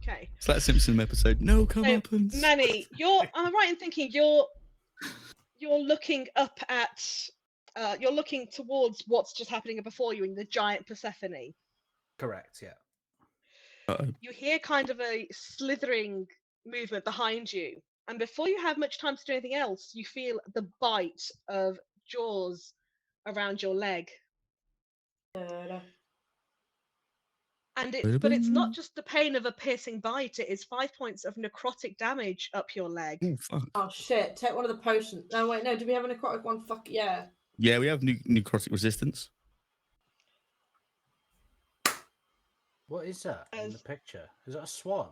Okay. It's that Simpson episode. No comeuppance. Manny, am I right in thinking you're looking up at you're looking towards what's just happening before you in the giant Persephone. Correct, yeah. Uh-oh. You hear kind of a slithering movement behind you, and before you have much time to do anything else, you feel the bite of jaws around your leg. And but it's not just the pain of a piercing bite, it is 5 points of necrotic damage up your leg. Ooh, fuck. Oh shit, take one of the potions. No, wait, no, do we have a necrotic one? Fuck yeah. Yeah, we have necrotic resistance. What is that in the As- picture? Is that a swan?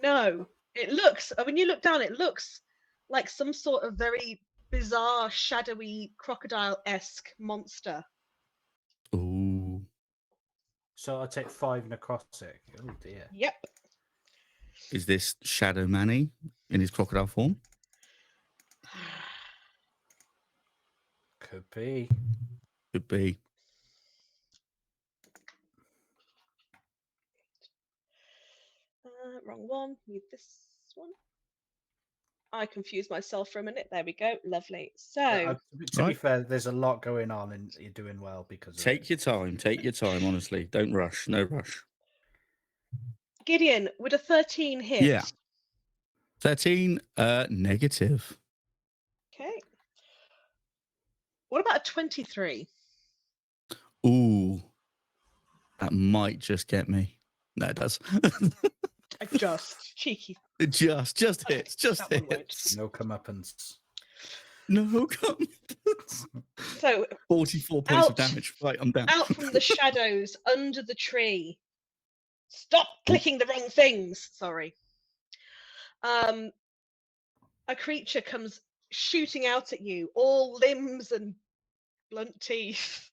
No, it looks, when you look down, it looks like some sort of very bizarre, shadowy, crocodile-esque monster. Ooh. So I take 5 necrotic. Oh dear. Yep. Is this Shadow Manny in his crocodile form? Could be. Could be. Wrong one. Need this one. I confused myself for a minute. There we go. Lovely. So, To be Right. fair, there's a lot going on and you're doing well because of Take it. your time. Take your time, honestly. Don't rush. No rush. Gideon, would a 13 hit? Yeah. 13, negative. Okay. What about a 23? Ooh. That might just get me. No, it does. Just cheeky. It just hits. Just That one won't. hits. No comeuppance. No, come. So, 44 points of Out. damage. Right, I'm down. out from the shadows under the tree. Stop clicking the wrong things. Sorry. A creature comes shooting out at you, all limbs and blunt teeth,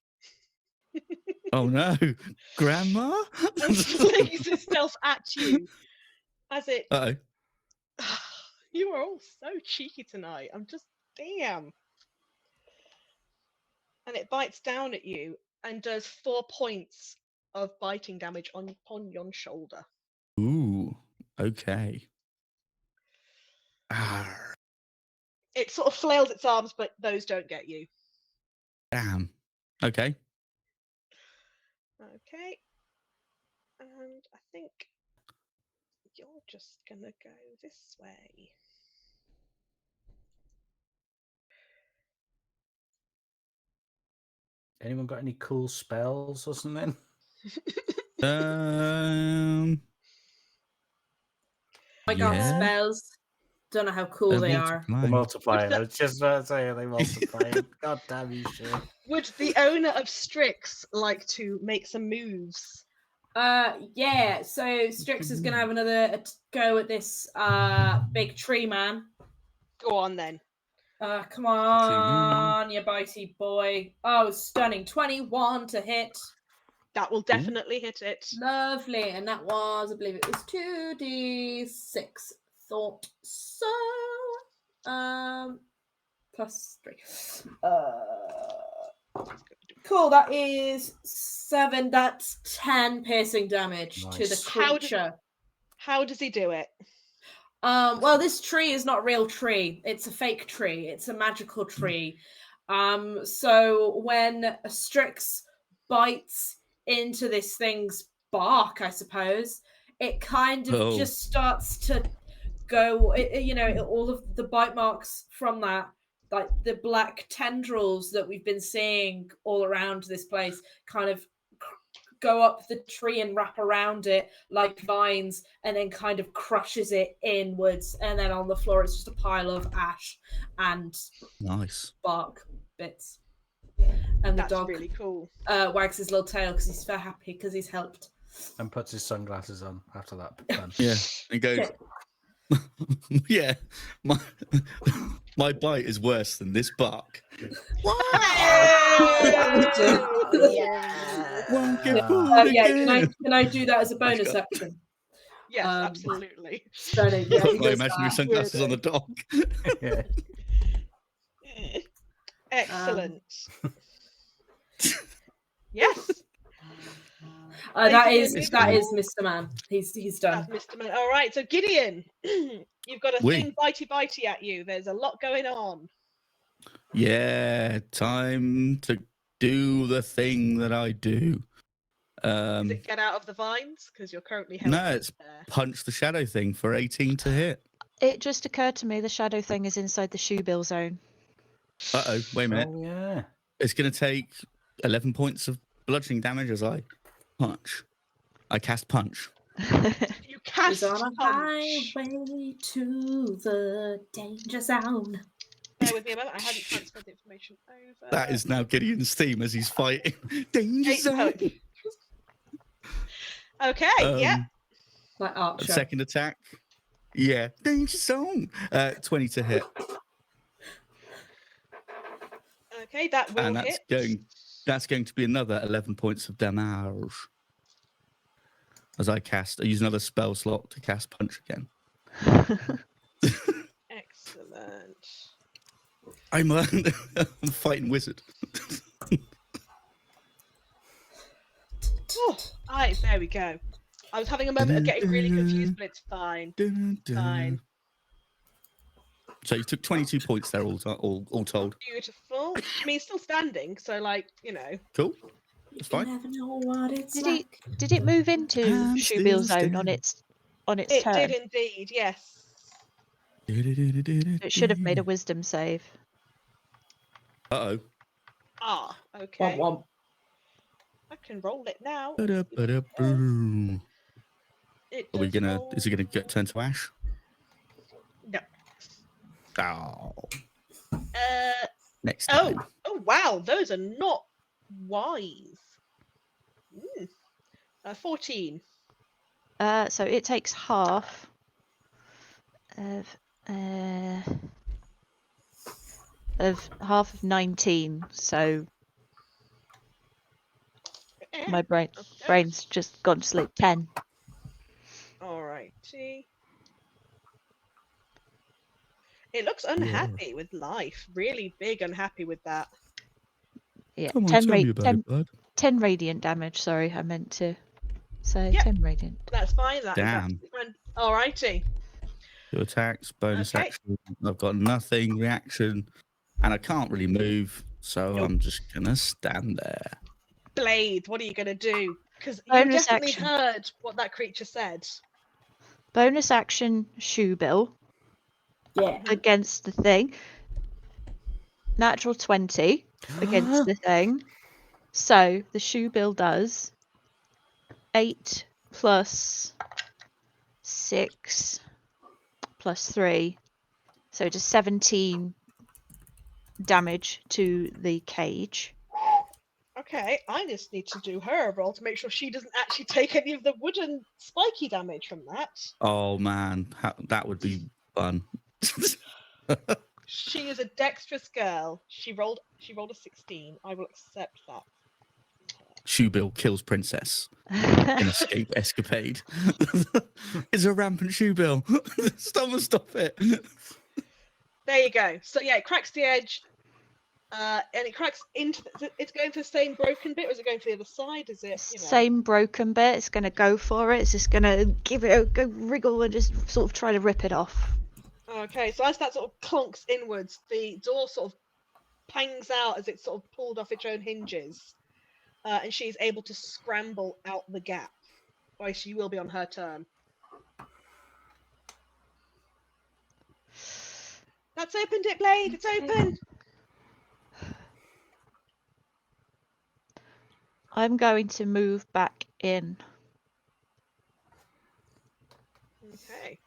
Oh no, Grandma? and flings itself at you as it. Uh-oh. You are all so cheeky tonight. I'm just damn. And it bites down at you and does 4 points of biting damage upon your shoulder. Ooh. Okay. Arr, It sort of flails its arms, but those don't get you. damn. Okay. Okay. And I think you're just gonna go this way. Anyone got any cool spells or something? I got Yeah. spells. Don't know how cool they are. The multiplying. multiplying. I was just about to say they multiplying. God damn you, sure. Would the owner of Strix like to make some moves? Yeah. So Strix is gonna have another go at this big tree man. Go on then. Come on, you bitey boy. Oh, stunning. 21 to hit. That will definitely hit it. Lovely. And that was, I believe it was 2d6. Thought so. Plus 3. Cool, that is 7. That's 10 piercing damage to the Nice. creature. How does he do it? Well, this tree is not a real tree. It's a fake tree. It's a magical tree. So when Strix bites into this thing's bark, I suppose, it kind of just starts to go, all of the bite marks from that, like the black tendrils that we've been seeing all around this place, kind of go up the tree and wrap around it like vines, and then kind of crushes it inwards, and then on the floor it's just a pile of ash and Nice. bark bits. And That's the dog really cool. wags his little tail because he's very happy because he's helped. And puts his sunglasses on after that. Fun. Yeah. And goes, yeah, my bite is worse than this bark. Won't get fooled again. Can I do that as a bonus action? Yes, absolutely. Stunning. Yeah, he My does imaginary that. sunglasses on the dog. Yeah. Excellent. Yes. That is Mr. Man. He's done. That's Mr. Man. All right, so Gideon, you've got a thing bitey at you. There's a lot going on. Yeah, time to do the thing that I do. Is it get out of the vines? Because you're currently held No, it's there. punch the shadow thing for 18 to hit. It just occurred to me the shadow thing is inside the shoe bill zone. Uh-oh, wait a minute. Oh, yeah. It's going to take 11 points of bludgeoning damage as I punch. I cast punch. You cast He's on a punch. highway to the danger zone. Bear with me a moment. I hadn't transferred the information over. That is now Gideon's theme as he's fighting. Danger zone. Okay, yeah. Like Archer. Second attack. Yeah, danger zone. 20 to hit. Okay, that will And hit. that's going to be another 11 points of damage. As I use another spell slot to cast punch again. Excellent. I'm a fighting wizard. Oh, there we go. I was having a moment of getting really confused, but it's fine. Fine. So you took 22 points there, all told. Beautiful. I mean, it's still standing, so Cool. That's fine. You never know what it's Did like. it move into I'm shoe bill still zone on standing. its It turn? did indeed, yes. It should have made a wisdom save. Uh-oh. Ah, okay. Womp. I can roll it now. Ba-da-ba-da-boom. It Are we does gonna? roll- Is it gonna get turned to ash? No. Oh. Next Oh, time. wow, those are not wise. 14. So it takes half of half of 19. So my brain's just gone to sleep. 10. Alrighty. It looks unhappy with life. Really big unhappy with that. Yeah, Come on, 10 tell rate me about 10, it, bud. 10 radiant damage. Sorry, I meant to say Yep. 10 radiant. That's fine. That is Damn. absolutely fine. Alrighty. 2 attacks, bonus Okay. action. I've got nothing, reaction, and I can't really move, so Nope. I'm just gonna stand there. Blade, what are you going to do? Because you Bonus definitely action. heard what that creature said. Bonus action shoe bill Yeah. against the thing. Natural 20 against the thing. So the shoe bill does 8 plus 6 plus 3. So it does 17 damage to the cage. Okay, I just need to do her a roll to make sure she doesn't actually take any of the wooden spiky damage from that. Oh man, that would be fun. She is a dexterous girl. She rolled a 16. I will accept that. Shoebill kills princess in escape escapade. It's a rampant Shoebill. Stop it. There you go. So yeah, it cracks the edge, and it cracks into. It's going for the same broken bit, or is it going for the other side? Is it? You know? Same broken bit. It's going to go for it. It's just going to give it a go wriggle and just sort of try to rip it off. Okay, so as that sort of clunks inwards, the door sort of pangs out as it's sort of pulled off its own hinges, and she's able to scramble out the gap. Or she will be on her turn. That's opened it, Blade. It's open. I'm going to move back in. Okay.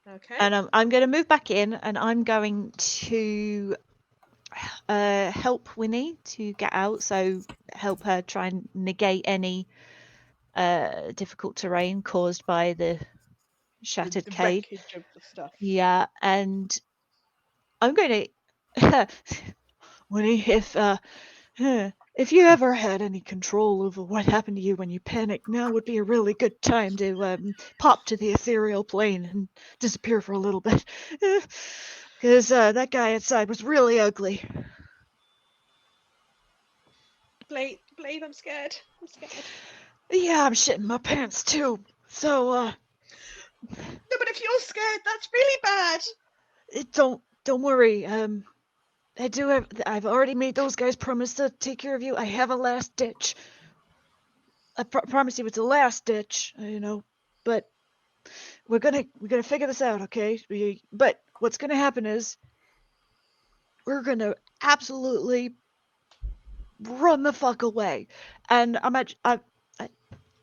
Okay. And I'm going to move back in, and I'm going to help Winnie to get out. So help her try and negate any difficult terrain caused by the shattered the cage. wreckage of the stuff. Yeah, and I'm going to Winnie, if you ever had any control over what happened to you when you panicked, now would be a really good time to pop to the ethereal plane and disappear for a little bit. Because that guy outside was really ugly. Blade, I'm scared. I'm scared. Yeah, I'm shitting my pants too. So, No, but if you're scared, that's really bad. don't worry. I've already made those guys promise to take care of you. I have a last ditch. I promise you it's a last ditch, but we're gonna figure this out, okay? But what's gonna happen is we're gonna absolutely run the fuck away, and I'm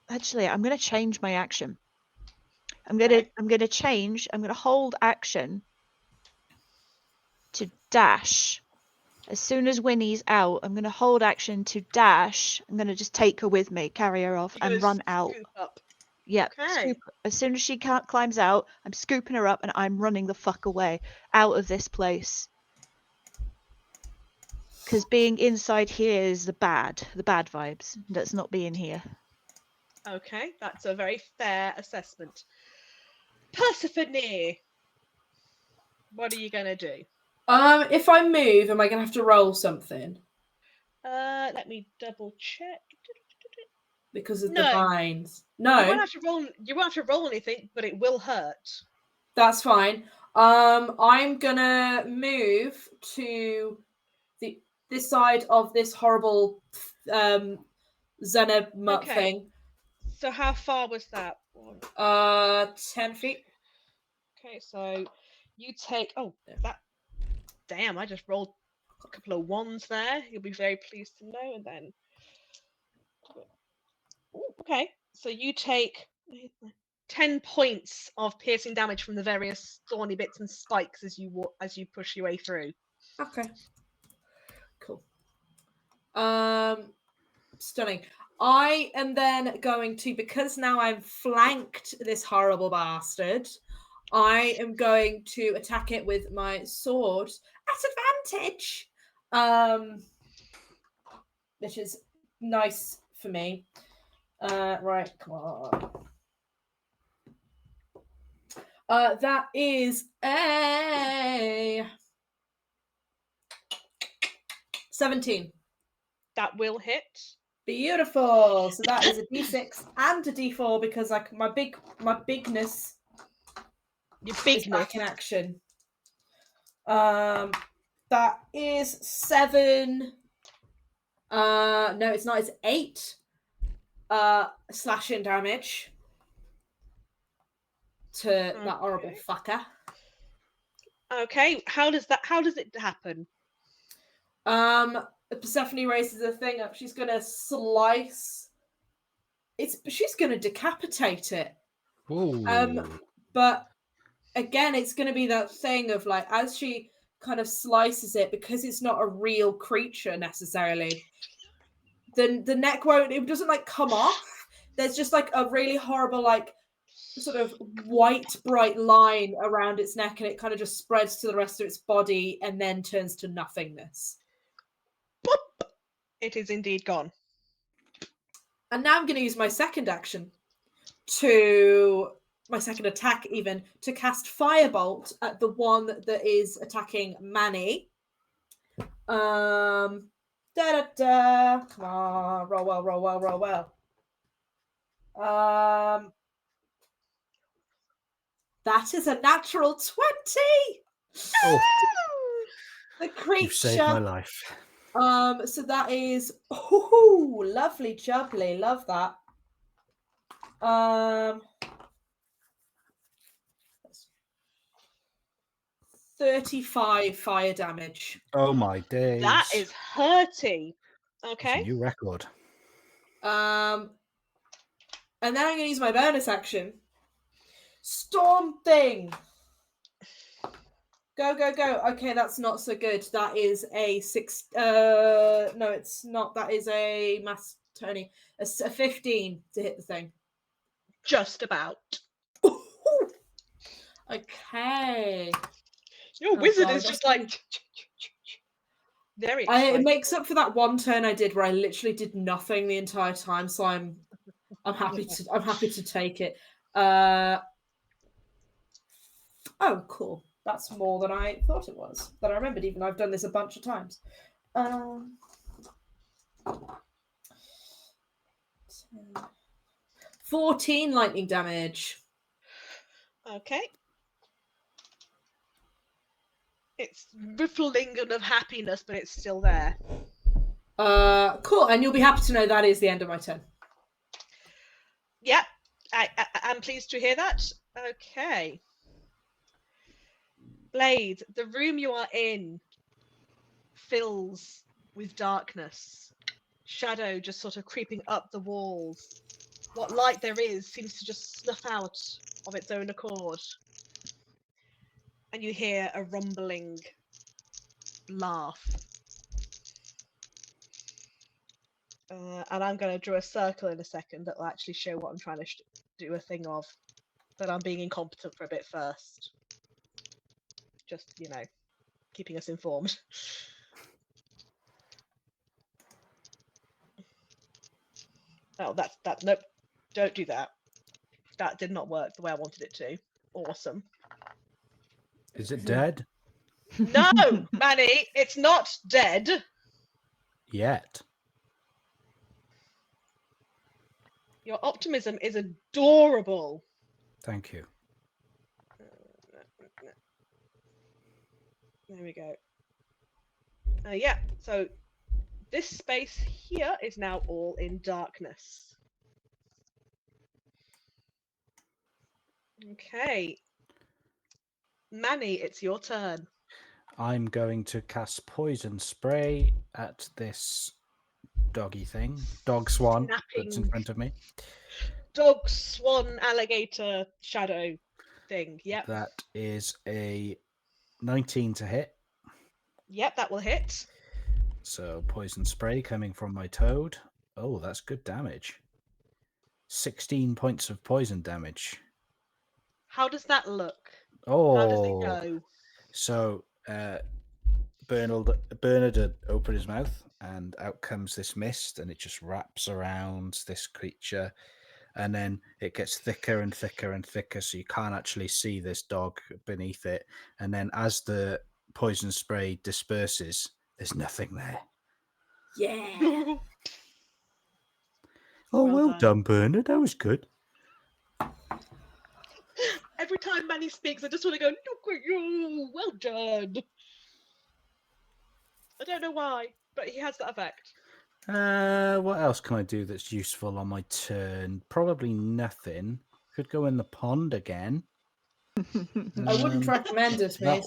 gonna change my action. I'm gonna hold action to dash. As soon as Winnie's out, I'm gonna hold action to dash. I'm gonna just take her with me, carry her off, You're and gonna run out. scoop up. Yep. Okay. As soon as she climbs out, I'm scooping her up and I'm running the fuck away out of this place. Because being inside here is the bad vibes. Let's not be in here. Okay, that's a very fair assessment. Persephone, what are you gonna do? If I move, am I gonna have to roll something? Let me double check. Because of No. the vines. No. You won't have to roll anything, but it will hurt. That's fine. I'm gonna move to this side of this horrible Xenamut thing. So how far was that? 10 feet. Okay, so you take that. Damn, I just rolled a couple of ones there. You'll be very pleased to know. And then okay, so you take 10 points of piercing damage from the various thorny bits and spikes as you push your way through. Okay. Cool. Stunning. I am then going to, because now I've flanked this horrible bastard, I am going to attack it with my sword at advantage. Which is nice for me. Right, come on. That is a 17. That will hit. Beautiful. So that is a D6 and a D4 because like my bigness Your is bigness. back in action. That is 7. No, it's not. It's 8. Slashing damage to that horrible fucker. Okay, how does it happen? Persephone raises the thing up. She's gonna slice. She's gonna decapitate it. Ooh. But again, it's gonna be that thing of like as she kind of slices it, because it's not a real creature necessarily. The neck won't. It doesn't like come off. There's just like a really horrible like sort of white bright line around its neck, and it kind of just spreads to the rest of its body and then turns to nothingness. Boop! It is indeed gone. And now I'm going to use my second action my second attack even, to cast Firebolt at the one that is attacking Manny. Come on, roll well. That is a natural 20. Oh, The creature. you've saved my life. So that is lovely jubbly, love that. 35 fire damage. Oh my days. That is hurty. It's Okay. a new record. And then I'm going to use my bonus action. Storm thing. Go. Okay, that's not so good. That is a 6. No, it's not. That is a mass Tony. A 15 to hit the thing. Just about. Okay. Your wizard is just like very It excited. makes up for that one turn I did where I literally did nothing the entire time. So I'm happy to take it. Oh, cool. That's more than I thought it was. Than I remembered, even I've done this a bunch of times. 14 lightning damage. Okay. It's rippling of happiness, but it's still there. Cool. And you'll be happy to know that is the end of my turn. Yep. I'm pleased to hear that. Okay. Blade, the room you are in fills with darkness. Shadow just sort of creeping up the walls. What light there is seems to just snuff out of its own accord. And you hear a rumbling laugh. And I'm going to draw a circle in a second that will actually show what I'm trying to do a thing of. But I'm being incompetent for a bit first. Just, keeping us informed. Oh, that. Nope. Don't do that. That did not work the way I wanted it to. Awesome. Is it dead? No, Manny, it's not dead. Yet. Your optimism is adorable. Thank you. There we go. Yeah, so this space here is now all in darkness. Okay. Manny, it's your turn. I'm going to cast poison spray at this doggy thing. Dog swan that's in front of me. Dog, swan, alligator, shadow thing. Yep. That is a 19 to hit. Yep, that will hit. So poison spray coming from my toad. Oh, that's good damage. 16 points of poison damage. How does that look? Oh. How does it go? So Bernard had opened his mouth and out comes this mist and it just wraps around this creature and then it gets thicker and thicker and thicker, so you can't actually see this dog beneath it. And then as the poison spray disperses, there's nothing there. Yeah. Oh, Well well done. done, Bernard. That was good. Every time Manny speaks, I just want to go, look at you, well done. I don't know why, but he has that effect. What else can I do that's useful on my turn? Probably nothing. Could go in the pond again. I wouldn't recommend it, mate.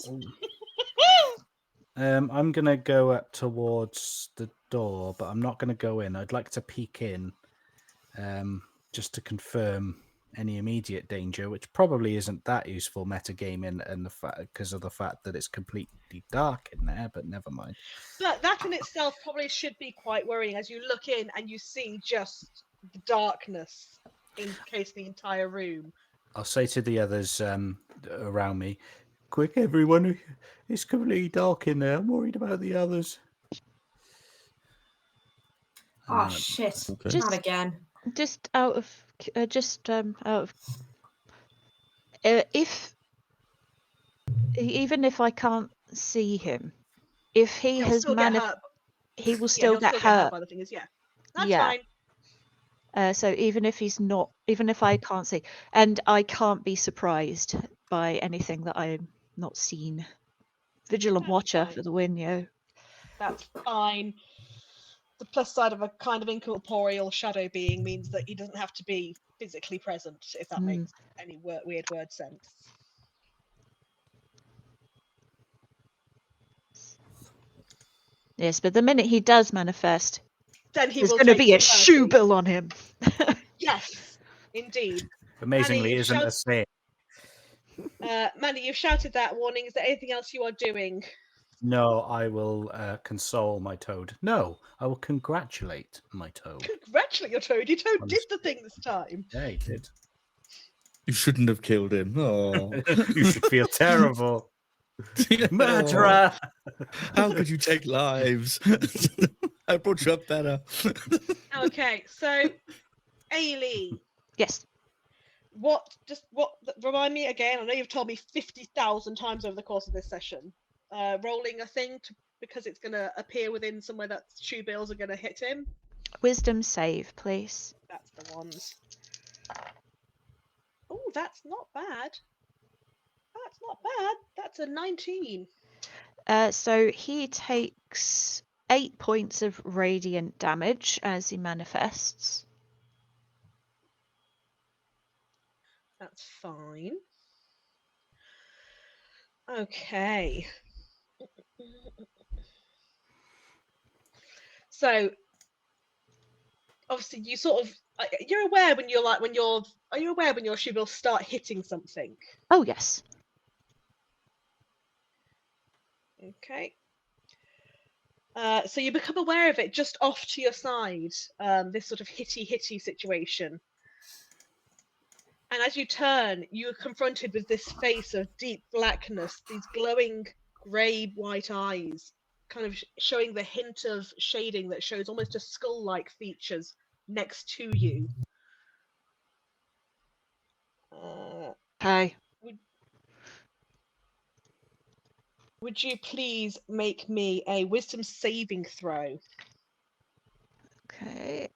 I'm gonna go up towards the door, but I'm not gonna go in. I'd like to peek in, just to confirm any immediate danger, which probably isn't that useful metagaming, and the fact because of the fact that it's completely dark in there. But never mind. But that in itself probably should be quite worrying as you look in and you see just the darkness encasing the entire room. I'll say to the others around me, quick, everyone, it's completely dark in there. I'm worried about the others. Oh shit! Okay. Not again. Just out of if even if I can't see him, if he He'll has still get hurt. he will Yeah, still he'll get still get hurt hurt. by the thing is, yeah. That's Yeah. fine. So even if he's not, even if I can't see, and I can't be surprised by anything that I'm not seen. Vigilant That's watcher fine. for the win, yo. That's fine. The plus side of a kind of incorporeal shadow being means that he doesn't have to be physically present, if that makes any weird word sense. Yes, but the minute he does manifest, Then he there's will going to take be a you shoe personally. bill on him. Yes, indeed. Amazingly, Manny, isn't a shout- say. Manny, you've shouted that warning. Is there anything else you are doing? No, I will console my toad. No, I will congratulate my toad. Congratulate your toad. Your toad did Honestly. the thing this time. Yeah, he did. You shouldn't have killed him. Oh, You should feel terrible. Murderer! How could you take lives? I brought you up better. Okay, so Ailey, Yes. remind me again, I know you've told me 50,000 times over the course of this session. Rolling a thing because it's going to appear within somewhere that shoe bills are going to hit him. Wisdom save, please. That's the ones. Oh, that's not bad. That's not bad. That's a 19. So he takes 8 points of radiant damage as he manifests. That's fine. Okay. So obviously you sort of you're aware when you're like are you aware when your shoe will start hitting something? Oh, yes. Okay. So you become aware of it just off to your side, this sort of hitty situation. And as you turn, you are confronted with this face of deep blackness, these glowing grey-white eyes, kind of showing the hint of shading that shows almost just skull-like features next to you. Okay. Would you please make me a wisdom saving throw? Okay.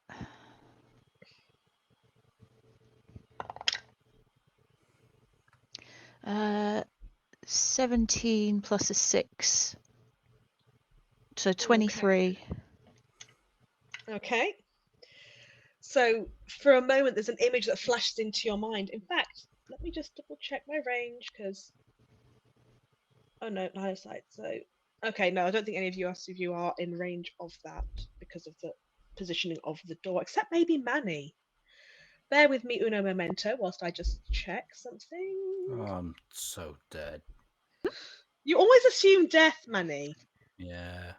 Uh, 17 plus a 6. So 23. Okay. So for a moment, there's an image that flashes into your mind. In fact, let me just double check my range because. Oh no, line of sight. So okay, no, I don't think any of you are in range of that because of the positioning of the door, except maybe Manny. Bear with me, uno momento, whilst I just check something. Oh, I'm so dead. You always assume death, Manny. Yeah.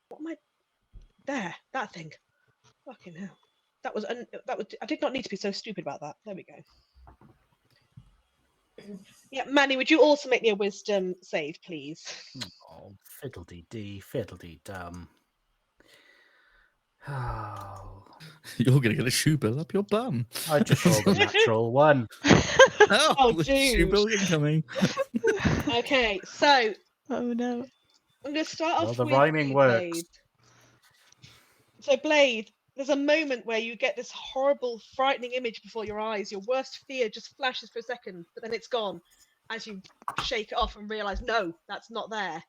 What am I? There, that thing. Fucking hell. That was. I did not need to be so stupid about that. There we go. Yeah, Manny, would you also make me a wisdom save, please? Oh, fiddle-dee-dee, fiddle-dee-dum. Oh. You're going to get a shoe bill up your bum. I just rolled a natural one. Oh, the shoe dude. bill incoming. Okay, so Oh no. I'm going to start Well, off the with rhyming you, works. Blade. So, Blade, there's a moment where you get this horrible, frightening image before your eyes. Your worst fear just flashes for a second, but then it's gone as you shake it off and realize, no, that's not there.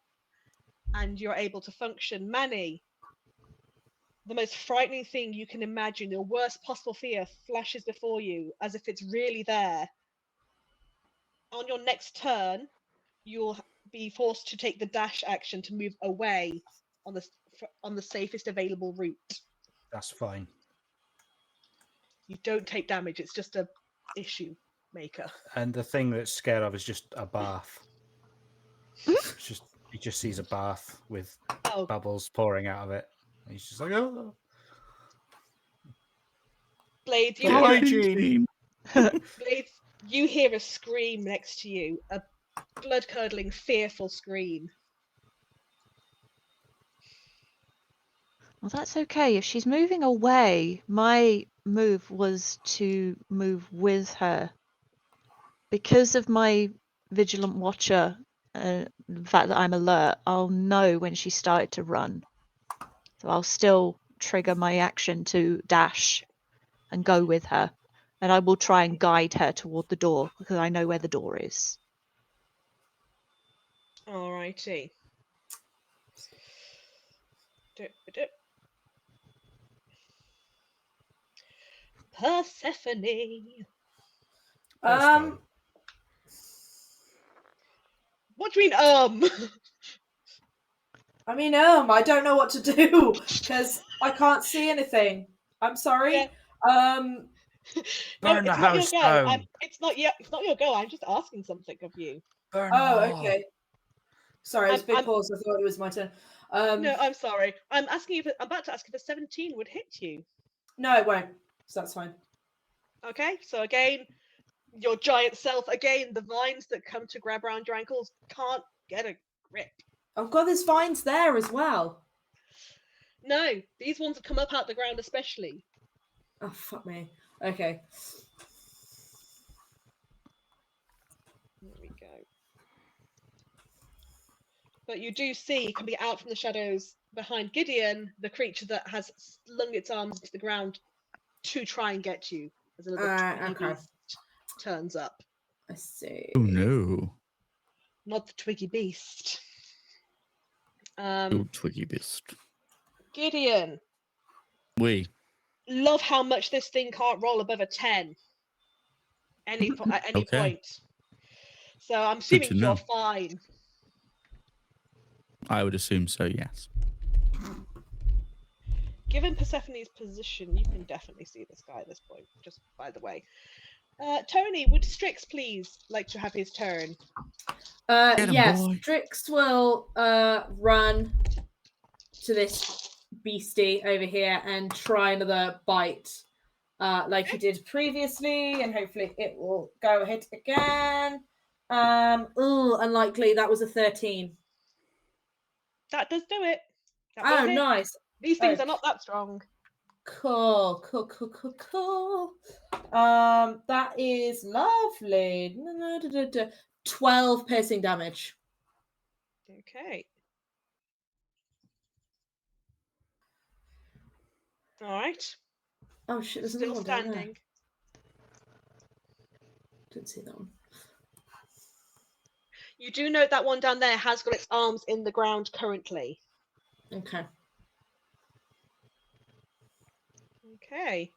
And you're able to function. Manny, the most frightening thing you can imagine, your worst possible fear flashes before you as if it's really there. On your next turn, you'll be forced to take the dash action to move away on the safest available route. That's fine. You don't take damage, it's just a issue maker. And the thing that's scared of is just a bath. It's just he just sees a bath with Oh, bubbles pouring out of it. And he's just like, oh. Blade, you Go hear, hygiene. Blade, you hear a scream next to you, a blood-curdling, fearful scream. Well, that's okay. If she's moving away, my move was to move with her. Because of my vigilant watcher, the fact that I'm alert, I'll know when she started to run. So I'll still trigger my action to dash and go with her. And I will try and guide her toward the door because I know where the door is. Alrighty. Persephone. Um, What do you mean, I mean, I don't know what to do because I can't see anything. I'm sorry. Yeah. Um, No, Burn the it's not your house go. down. It's not your go. I'm just asking something of you. Burn oh, them all. okay. Sorry, it was a big I'm- pause. I thought it was my turn. No, I'm sorry. I'm about to ask if a 17 would hit you. No, it won't. So that's fine. Okay, so again, your giant self, again, the vines that come to grab around your ankles can't get a grip. I've got these vines there as well. No, these ones have come up out the ground especially. Oh, fuck me. Okay. There we go. But you do see, coming out from the shadows behind Gideon, the creature that has slung its arms into the ground to try and get you. As a little twiggy Okay. beast turns up. I see. Oh no. Not the twiggy beast. Old Twiggy Beast. Gideon, We. love how much this thing can't roll above a 10 at any Okay. point. So I'm assuming to you're know. fine. I would assume so, yes. Given Persephone's position, you can definitely see this guy at this point, just by the way. Tony, would Strix please like to have his turn? Get 'em, Yes, boy. Strix will run to this beastie over here and try another bite like he did previously, and hopefully it will go hit again. Unlikely. That was a 13. That does do it. That will Oh, hit. nice. These things are not that strong. Cool. That is lovely. 12 piercing damage. Okay. All right. Oh shit, there's Still another one down there. standing. Didn't see that one. You do note that one down there has got its arms in the ground currently. Okay. Okay.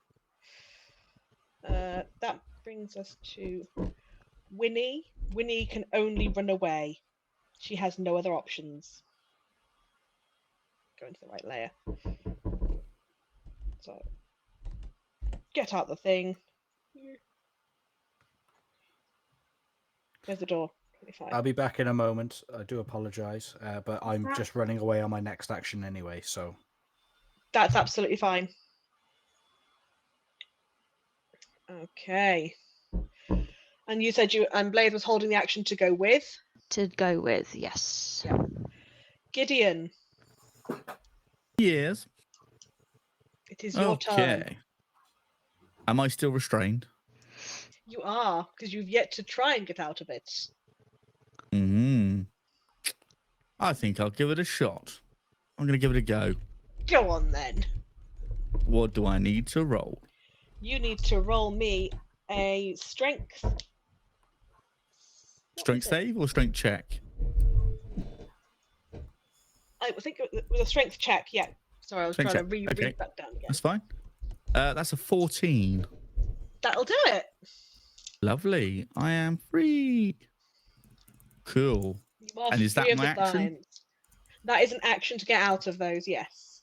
That brings us to Winnie. Winnie can only run away. She has no other options. Go into the right layer. So, get out the thing. There's the door. 25. I'll be back in a moment. I do apologise, but I'm just running away on my next action anyway, so... That's absolutely fine. Okay. And you said Blade was holding the action to go with? To go with, yes. Yeah. Gideon, Yes. it is your turn. Okay. Am I still restrained? You are, because you've yet to try and get out of it. I think I'll give it a shot. I'm going to give it a go. Go on then. What do I need to roll? You need to roll me a strength. Strength save or strength check? I think it was a strength check. Yeah. Sorry, I was Strength trying to check, okay. read that down again. That's fine. That's a 14. That'll do it. Lovely. I am free. Cool. You are And is that free of my the action? binds. That is an action to get out of those, yes.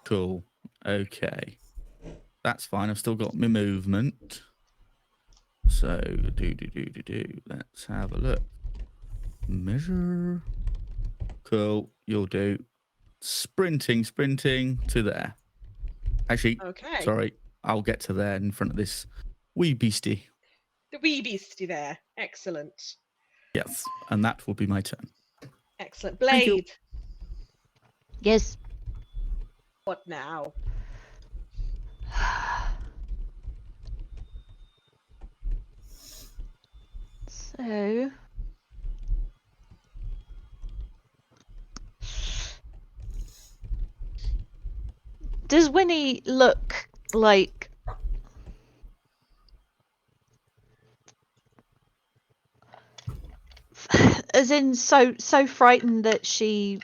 Cool. Okay. That's fine. I've still got my movement. So, let's have a look. Measure. Cool. You'll do. Sprinting to there. Actually, Okay. sorry. I'll get to there in front of this wee beastie. The wee beastie there. Excellent. Yes. And that will be my turn. Excellent. Thank you. Blade. Yes. What now? So. Does Winnie look like as in so frightened that she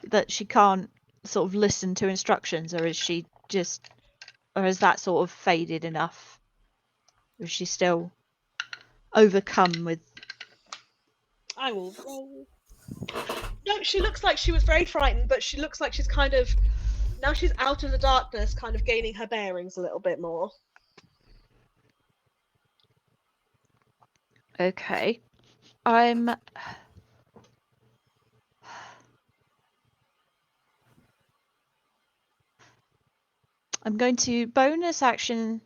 can't sort of listen to instructions, or is she just, or has that sort of faded enough? Or is she still overcome with? I will roll. No, she looks like she was very frightened, but she looks like she's kind of, now she's out of the darkness, kind of gaining her bearings a little bit more. Okay. I'm going to bonus action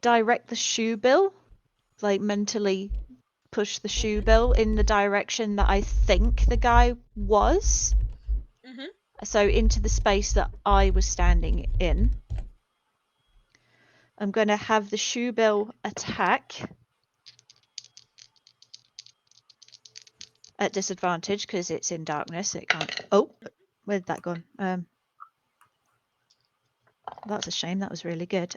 direct the shoe bill, like mentally push the shoe bill in the direction that I think the guy was. Mhm. So into the space that I was standing in. I'm going to have the shoe bill attack at disadvantage because it's in darkness. It can't. Oh, where'd that gone? That's a shame. That was really good.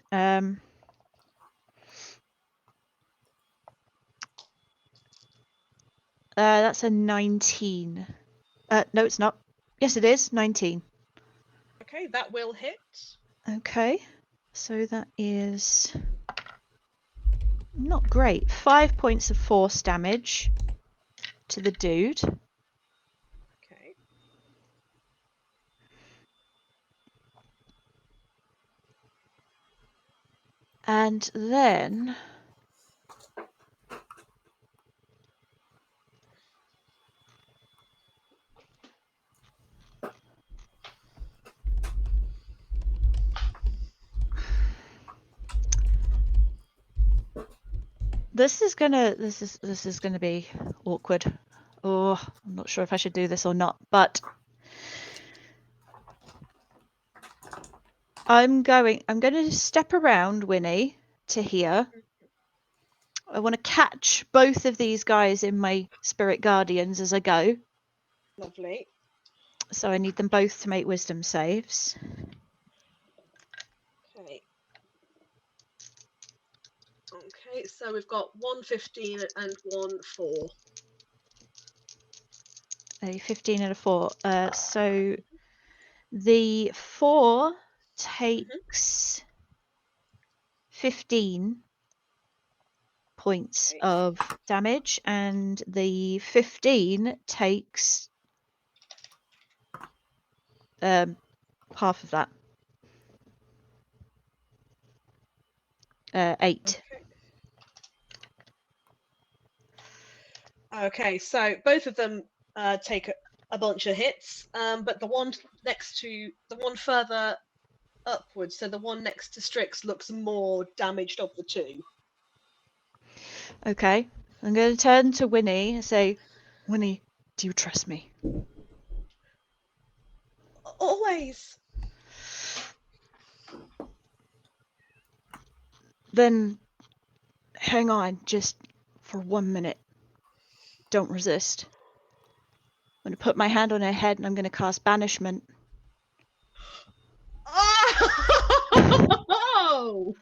That's a 19. No, it's not. Yes, it is 19. Okay, that will hit. Okay, so that is not great. 5 points of force damage to the dude. Okay. And then this is gonna be awkward. Oh, I'm not sure if I should do this or not, but I'm going to step around Winnie to here. I want to catch both of these guys in my spirit guardians as I go. Lovely. So I need them both to make wisdom saves. Okay. Okay, so we've got 115 and 1-4. A 15 and a 4. So the 4 takes 15 points Okay. of damage, and the 15 takes half of that. 8. Okay, so both of them take a bunch of hits, but the one next to, the one further upwards, so the one next to Strix looks more damaged of the two. Okay, I'm going to turn to Winnie and say, Winnie, do you trust me? Always. Then hang on just for 1 minute. Don't resist. I'm going to put my hand on her head and I'm going to cast banishment. Oh!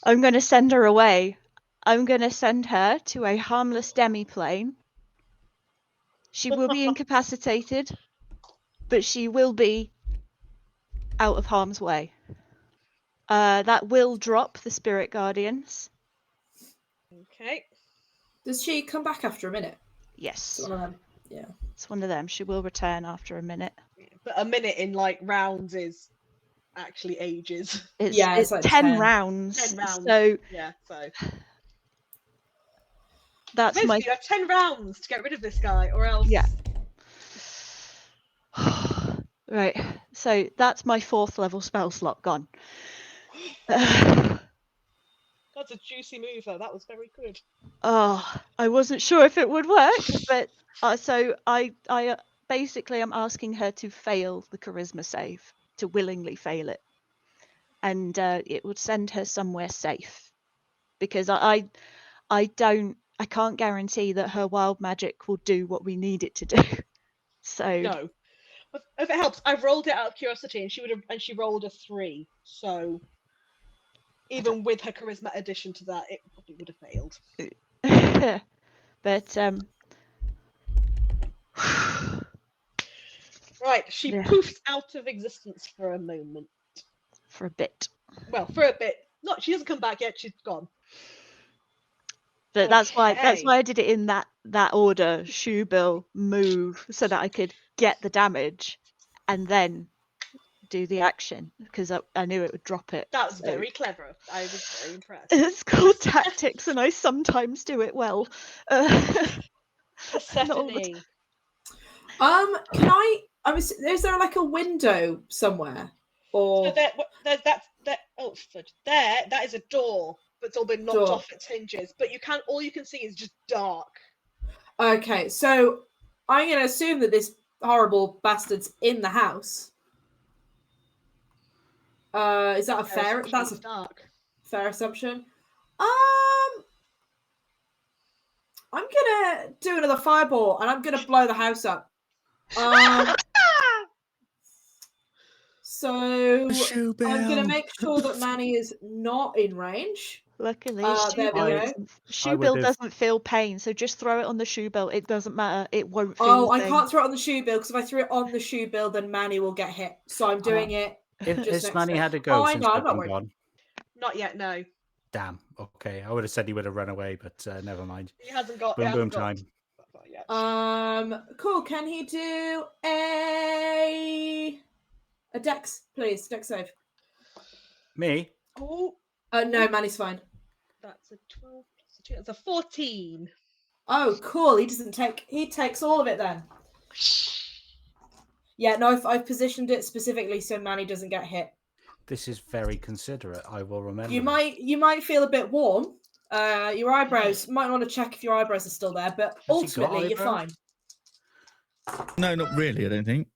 I'm going to send her away. I'm going to send her to a harmless demiplane. She will be incapacitated, but she will be out of harm's way. That will drop the spirit guardians. Okay. Does she come back after a minute? Yes, It's one of them. Yeah. it's one of them. She will return after a minute. But a minute in like rounds is actually ages. It's, Yeah, it's it's like 10 10. rounds. 10 rounds. So Yeah, so that's basically my you have 10 rounds to get rid of this guy, or else. Yeah. Right. So that's my 4th level spell slot gone. That's a juicy move, though. That was very good. Oh, I wasn't sure if it would work, but so I basically I'm asking her to fail the charisma save, to willingly fail it, and it would send her somewhere safe, because I can't guarantee that her wild magic will do what we need it to do. So No. If it helps, I've rolled it out of curiosity, and she rolled a 3. So even with her charisma addition to that, it probably would have failed. but Right, she Yeah. poofs out of existence for a moment. for a bit. Well, for a bit. Not, she doesn't come back yet. She's gone. But that's why Okay. I did it in that order: shoe bill, move, so that I could get the damage and then do the action, because I knew it would drop it. That was so- very clever. I was very impressed. It's called tactics, and I sometimes do it well. Persephone. Can is there like a window somewhere? Or So that is a door, but it's all been knocked Door. off its hinges. But all you can see is just dark. okay, so I'm gonna assume that this horrible bastard's in the house. Is that a fair? That's a dark. fair assumption. I'm gonna do another fireball and I'm gonna blow the house up. So Shoe I'm gonna bell. make sure that Manny is not in range. Luckily, There we go. shoe bill doesn't feel pain, so just throw it on the shoe bill. It doesn't matter. It won't feel. Oh, a I thing. can't throw it on the shoe bill, because if I threw it on the shoe bill, then Manny will get hit. So I'm doing it. Has next Manny to- had to go Oh, I since know, I've I'm not been worried. gone? Not yet, no. Damn. Okay, I would have said he would have run away, but never mind. He hasn't got. Boom, boom time. Yet. Cool. Can he do a dex, please? Dex save. Me? Oh, No, Manny's fine. that's a 12 plus a 2. That's a 14. Oh, cool. He takes all of it then. Yeah, no, I've positioned it specifically so Manny doesn't get hit. This is very considerate. I will remember. You might feel a bit warm. Your eyebrows might want to check if your eyebrows are still there, but Has he got ultimately you're fine. eyebrows? No, not really, I don't think.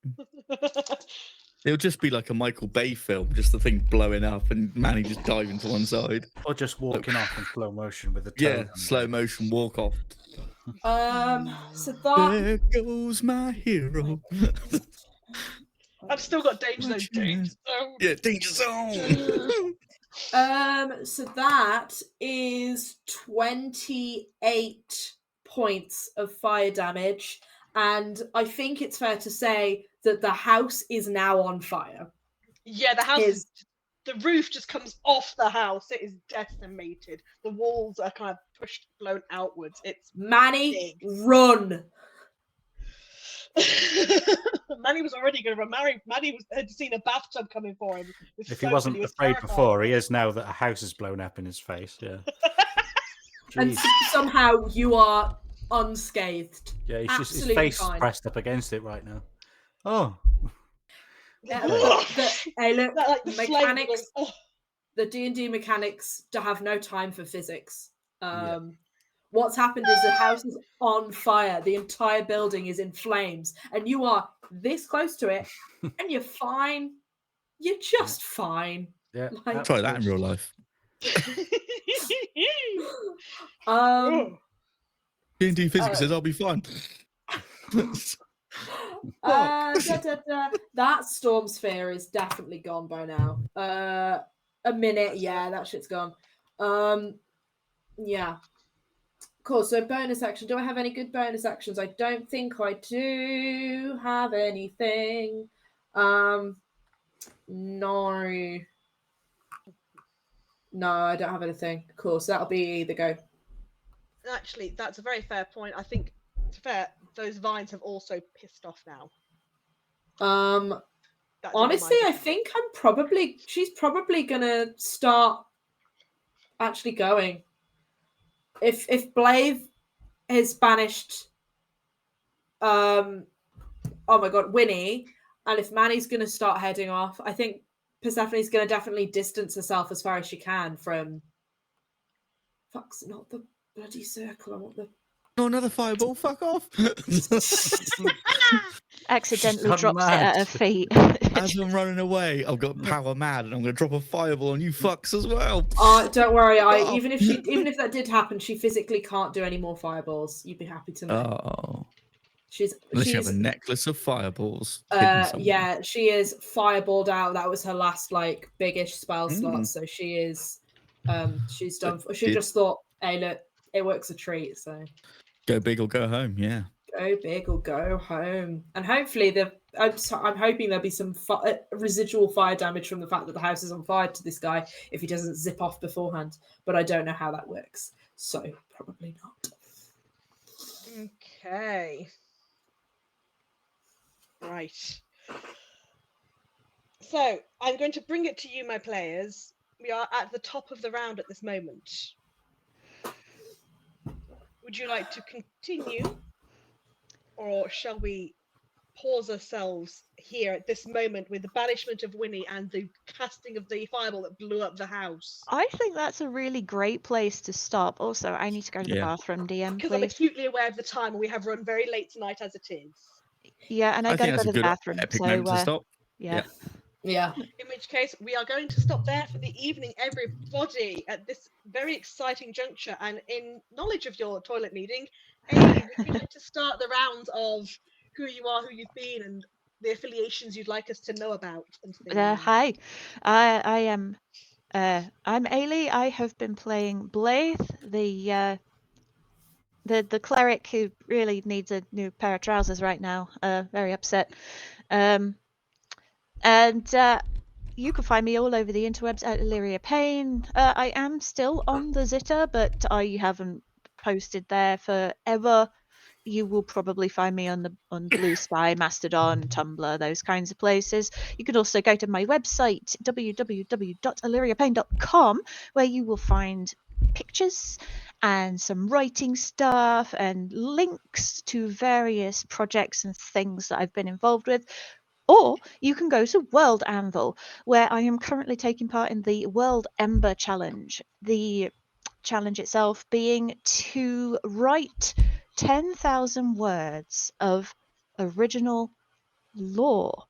It'll just be like a Michael Bay film, just the thing blowing up and Manny just diving to one side. Or just walking off in slow motion with a Yeah, toad. slow motion walk off. So that There goes my hero. I've still got danger zone. Danger zone. Yeah, danger zone. so that is 28 points of fire damage, and I think it's fair to say that the house is now on fire. Yeah, the house is. The roof just comes off the house. It is decimated. The walls are kind of blown outwards. It's Manny, big. run! Manny was already going to run. Manny had seen a bathtub coming for him. If he wasn't afraid before, he is now that a house is blown up in his face. Yeah. And Jeez. somehow you are unscathed. Yeah, he's just his Absolutely face fine. pressed up against it right now. Oh. Yeah, hey, look, Like the the flame mechanics, goes, the D&D mechanics to have no time for physics. Yeah. What's happened is the house is on fire. The entire building is in flames, and you are this close to it, and you're fine. You're just fine. Yeah. Like- Try that in real life. Um, D&D physics says I'll be fine. That storm sphere is definitely gone by now. A minute, yeah, that shit's gone. Yeah. Cool. So bonus action. Do I have any good bonus actions? I don't think I do have anything. No. No, I don't have anything. Cool. So that'll be the go. Actually, that's a very fair point. I think, to be fair, those vines have also pissed off now. That's Honestly, I think she's probably gonna start actually going. If Blaive has banished oh my god, Winnie, and if Manny's gonna start heading off, I think Persephone's gonna definitely distance herself as far as she can from fuck's not the bloody circle, I want the Oh, another fireball, fuck off. Accidentally Gone drops it mad. at her feet. As I'm running away, I've got power mad and I'm going to drop a fireball on you fucks as well. don't worry, Oh. even if that did happen, she physically can't do any more fireballs. You'd be happy to know. Oh. She's Unless you have a necklace of fireballs. hidden somewhere. yeah, she is fireballed out. That was her last like biggish spell slot. So she is she's done. She just thought, hey look, it works a treat. So Go big or go home, yeah. go big or go home. And hopefully I'm hoping there'll be some residual fire damage from the fact that the house is on fire to this guy if he doesn't zip off beforehand. But I don't know how that works, so probably not. Okay. Right. So I'm going to bring it to you, my players. We are at the top of the round at this moment. Would you like to continue? Or shall we pause ourselves here at this moment with the banishment of Winnie and the casting of the fireball that blew up the house? I think that's a really great place to stop. Also, I need to go to the Yeah. bathroom, DM, Because I'm please. acutely aware of the time and we have run very late tonight as it is. Yeah, and I I gotta think go that's to a the good bathroom. epic So, moment to stop. yeah. Yeah. In which case, we are going to stop there for the evening, everybody, at this very exciting juncture. And in knowledge of your toilet meeting, Amy, would you like to start the rounds of who you are, who you've been, and the affiliations you'd like us to know about? And things? Hi, I am. I'm Ailey. I have been playing Blaive, the cleric who really needs a new pair of trousers right now. Very upset. And you can find me all over the interwebs at Illyria Payne. I am still on the Zitter, but I haven't posted there forever. You will probably find me on Blue Sky, Mastodon, Tumblr, those kinds of places. You can also go to my website, www.illyriapayne.com, where you will find pictures and some writing stuff and links to various projects and things that I've been involved with. Or you can go to World Anvil, where I am currently taking part in the World Ember Challenge. The challenge itself being to write 10,000 words of original lore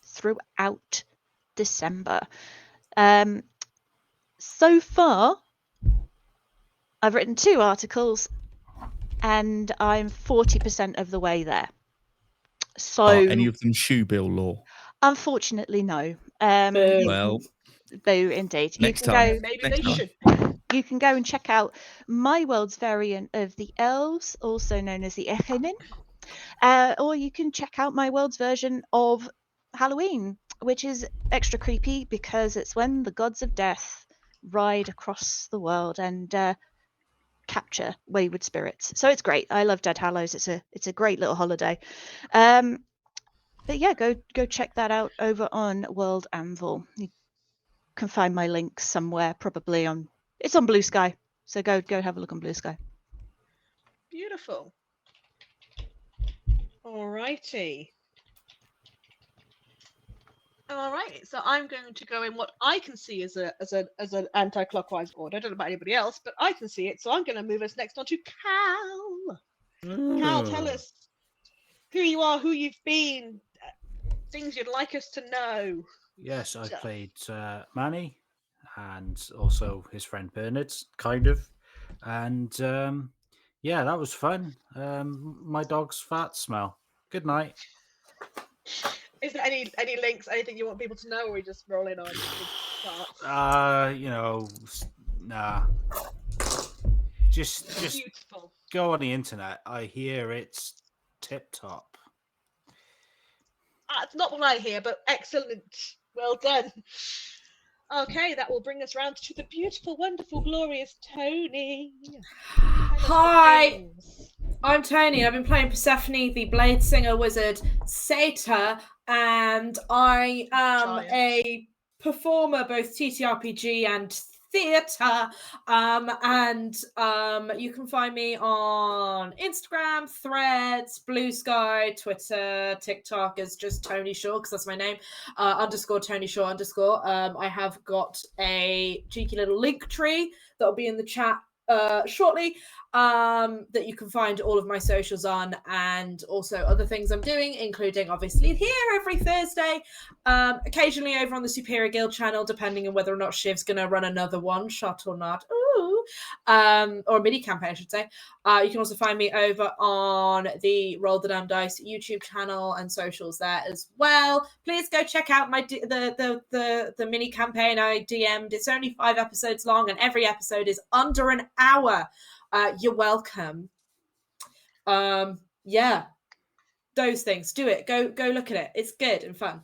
throughout December. So far, I've written 2 articles and I'm 40% of the way there. So, Are any of them shoebill law? unfortunately, no. Well, Boo, indeed. next you can time. Go, Maybe Next they time. should. you can go and check out my world's variant of the elves, also known as the Echinin. Or you can check out my world's version of Halloween, which is extra creepy because it's when the gods of death ride across the world and capture wayward spirits. So it's great. I love Dead Hallows. It's a great little holiday. But yeah, go check that out over on World Anvil. You can find my link somewhere, probably it's on Blue Sky. So go have a look on Blue Sky. Beautiful. Alrighty. All right, so I'm going to go in what I can see as an anti-clockwise order. I don't know about anybody else, but I can see it. So I'm going to move us next on to Cal. Cal, tell us who you are, who you've been, things you'd like us to know. Yes, I played Manny, and also his friend Bernard, kind of. And yeah, that was fun. My dog's fat smell. Good night. Is there any links, anything you want people to know, or are we just rolling on? Starts? Nah. Just Beautiful. go on the internet. I hear it's tip top. It's not what I hear, but excellent. Well done. Okay, that will bring us round to the beautiful, wonderful, glorious Tony. Hi, I'm Tony. I've been playing Persephone, the Blade Singer Wizard Satyr, and I am a performer, both TTRPG and theatre. You can find me on Instagram, Threads, Blue Sky, Twitter, TikTok as just Tony Shaw, because that's my name, _ Tony Shaw _ I have got a cheeky little link tree that'll be in the chat shortly, that you can find all of my socials on, and also other things I'm doing, including obviously here every Thursday, occasionally over on the Superior Guild channel, depending on whether or not Shiv's gonna run another one shot or not. Ooh. Or a mini campaign, I should say. You can also find me over on the Roll the Damn Dice YouTube channel and socials there as well. Please go check out my the mini campaign I DM'd. It's only 5 episodes long, and every episode is under an hour. You're welcome. Yeah, those things. Do it. Go look at it. It's good and fun.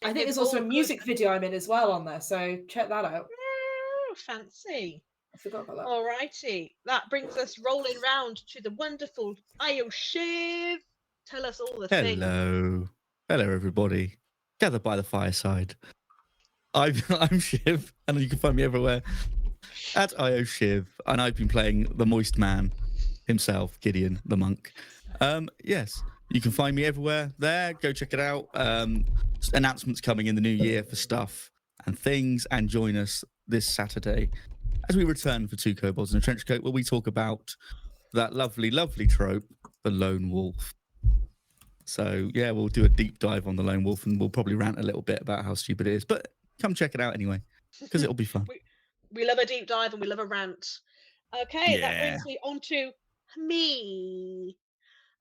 I think there's also a music video I'm in as well on there, so check that out. Oh, fancy. I forgot about that. Alrighty, that brings us rolling round to the wonderful Io Shiv. Tell us all the things. Hello, everybody. Gather by the fireside. I'm Shiv, and you can find me everywhere at IO Shiv, and I've been playing the Moist Man himself, Gideon the Monk. Yes, you can find me everywhere there. Go check it out. Announcements coming in the new year for stuff and things, and join us this Saturday as we return for 2 Kobolds in a Trench Coat, where we talk about that lovely, lovely trope, the Lone Wolf. So, yeah, we'll do a deep dive on the Lone Wolf, and we'll probably rant a little bit about how stupid it is. But come check it out anyway, because it'll be fun. We love a deep dive and we love a rant. Okay, That brings me on to me.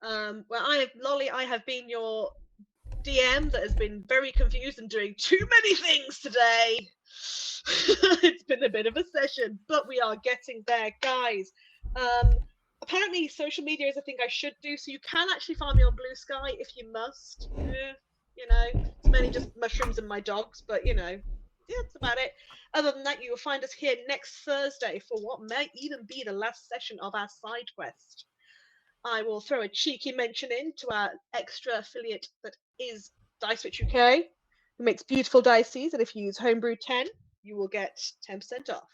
Well, I have been your DM that has been very confused and doing too many things today. It's been a bit of a session, but we are getting there, guys. Apparently social media is a thing I should do, so you can actually find me on Blue Sky if you must. It's mainly just mushrooms and my dogs, but that's about it. Other than that, you will find us here next Thursday for what may even be the last session of our side quest. I will throw a cheeky mention in to our extra affiliate that is Dice Witch UK, who makes beautiful dices, and if you use Homebrew 10, you will get 10% off.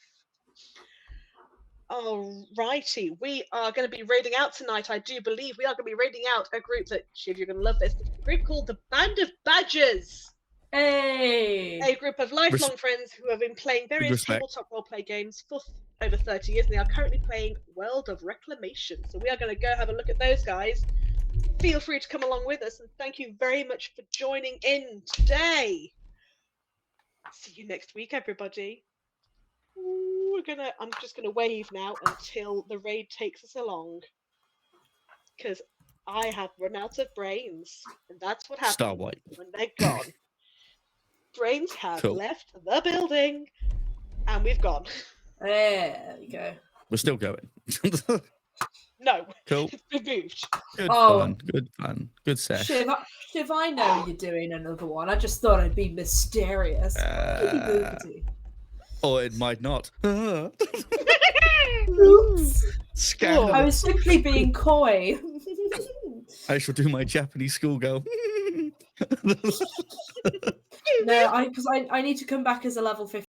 Alrighty, we are going to be raiding out tonight. I do believe we are going to be raiding out a group that, Shiv, you're going to love this, a group called the Band of Badgers. Hey! A group of lifelong friends who have been playing various tabletop roleplay games for over 30 years, and they are currently playing World of Reclamation. So we are going to go have a look at those guys. Feel free to come along with us, and thank you very much for joining in today. See you next week, everybody. I'm just gonna wave now until the raid takes us along, because I have run out of brains, and that's what happens Star White. when they're gone. Brains have left the building, and we've gone. There we go. We're still going. No. Cool. It's moved. Good fun. Good session. Shiv, I know you're doing another one. I just thought I'd be mysterious. Or it might not. Oops. Scandal. I was simply being coy. I shall do my Japanese schoolgirl. No, because I need to come back as a level 50.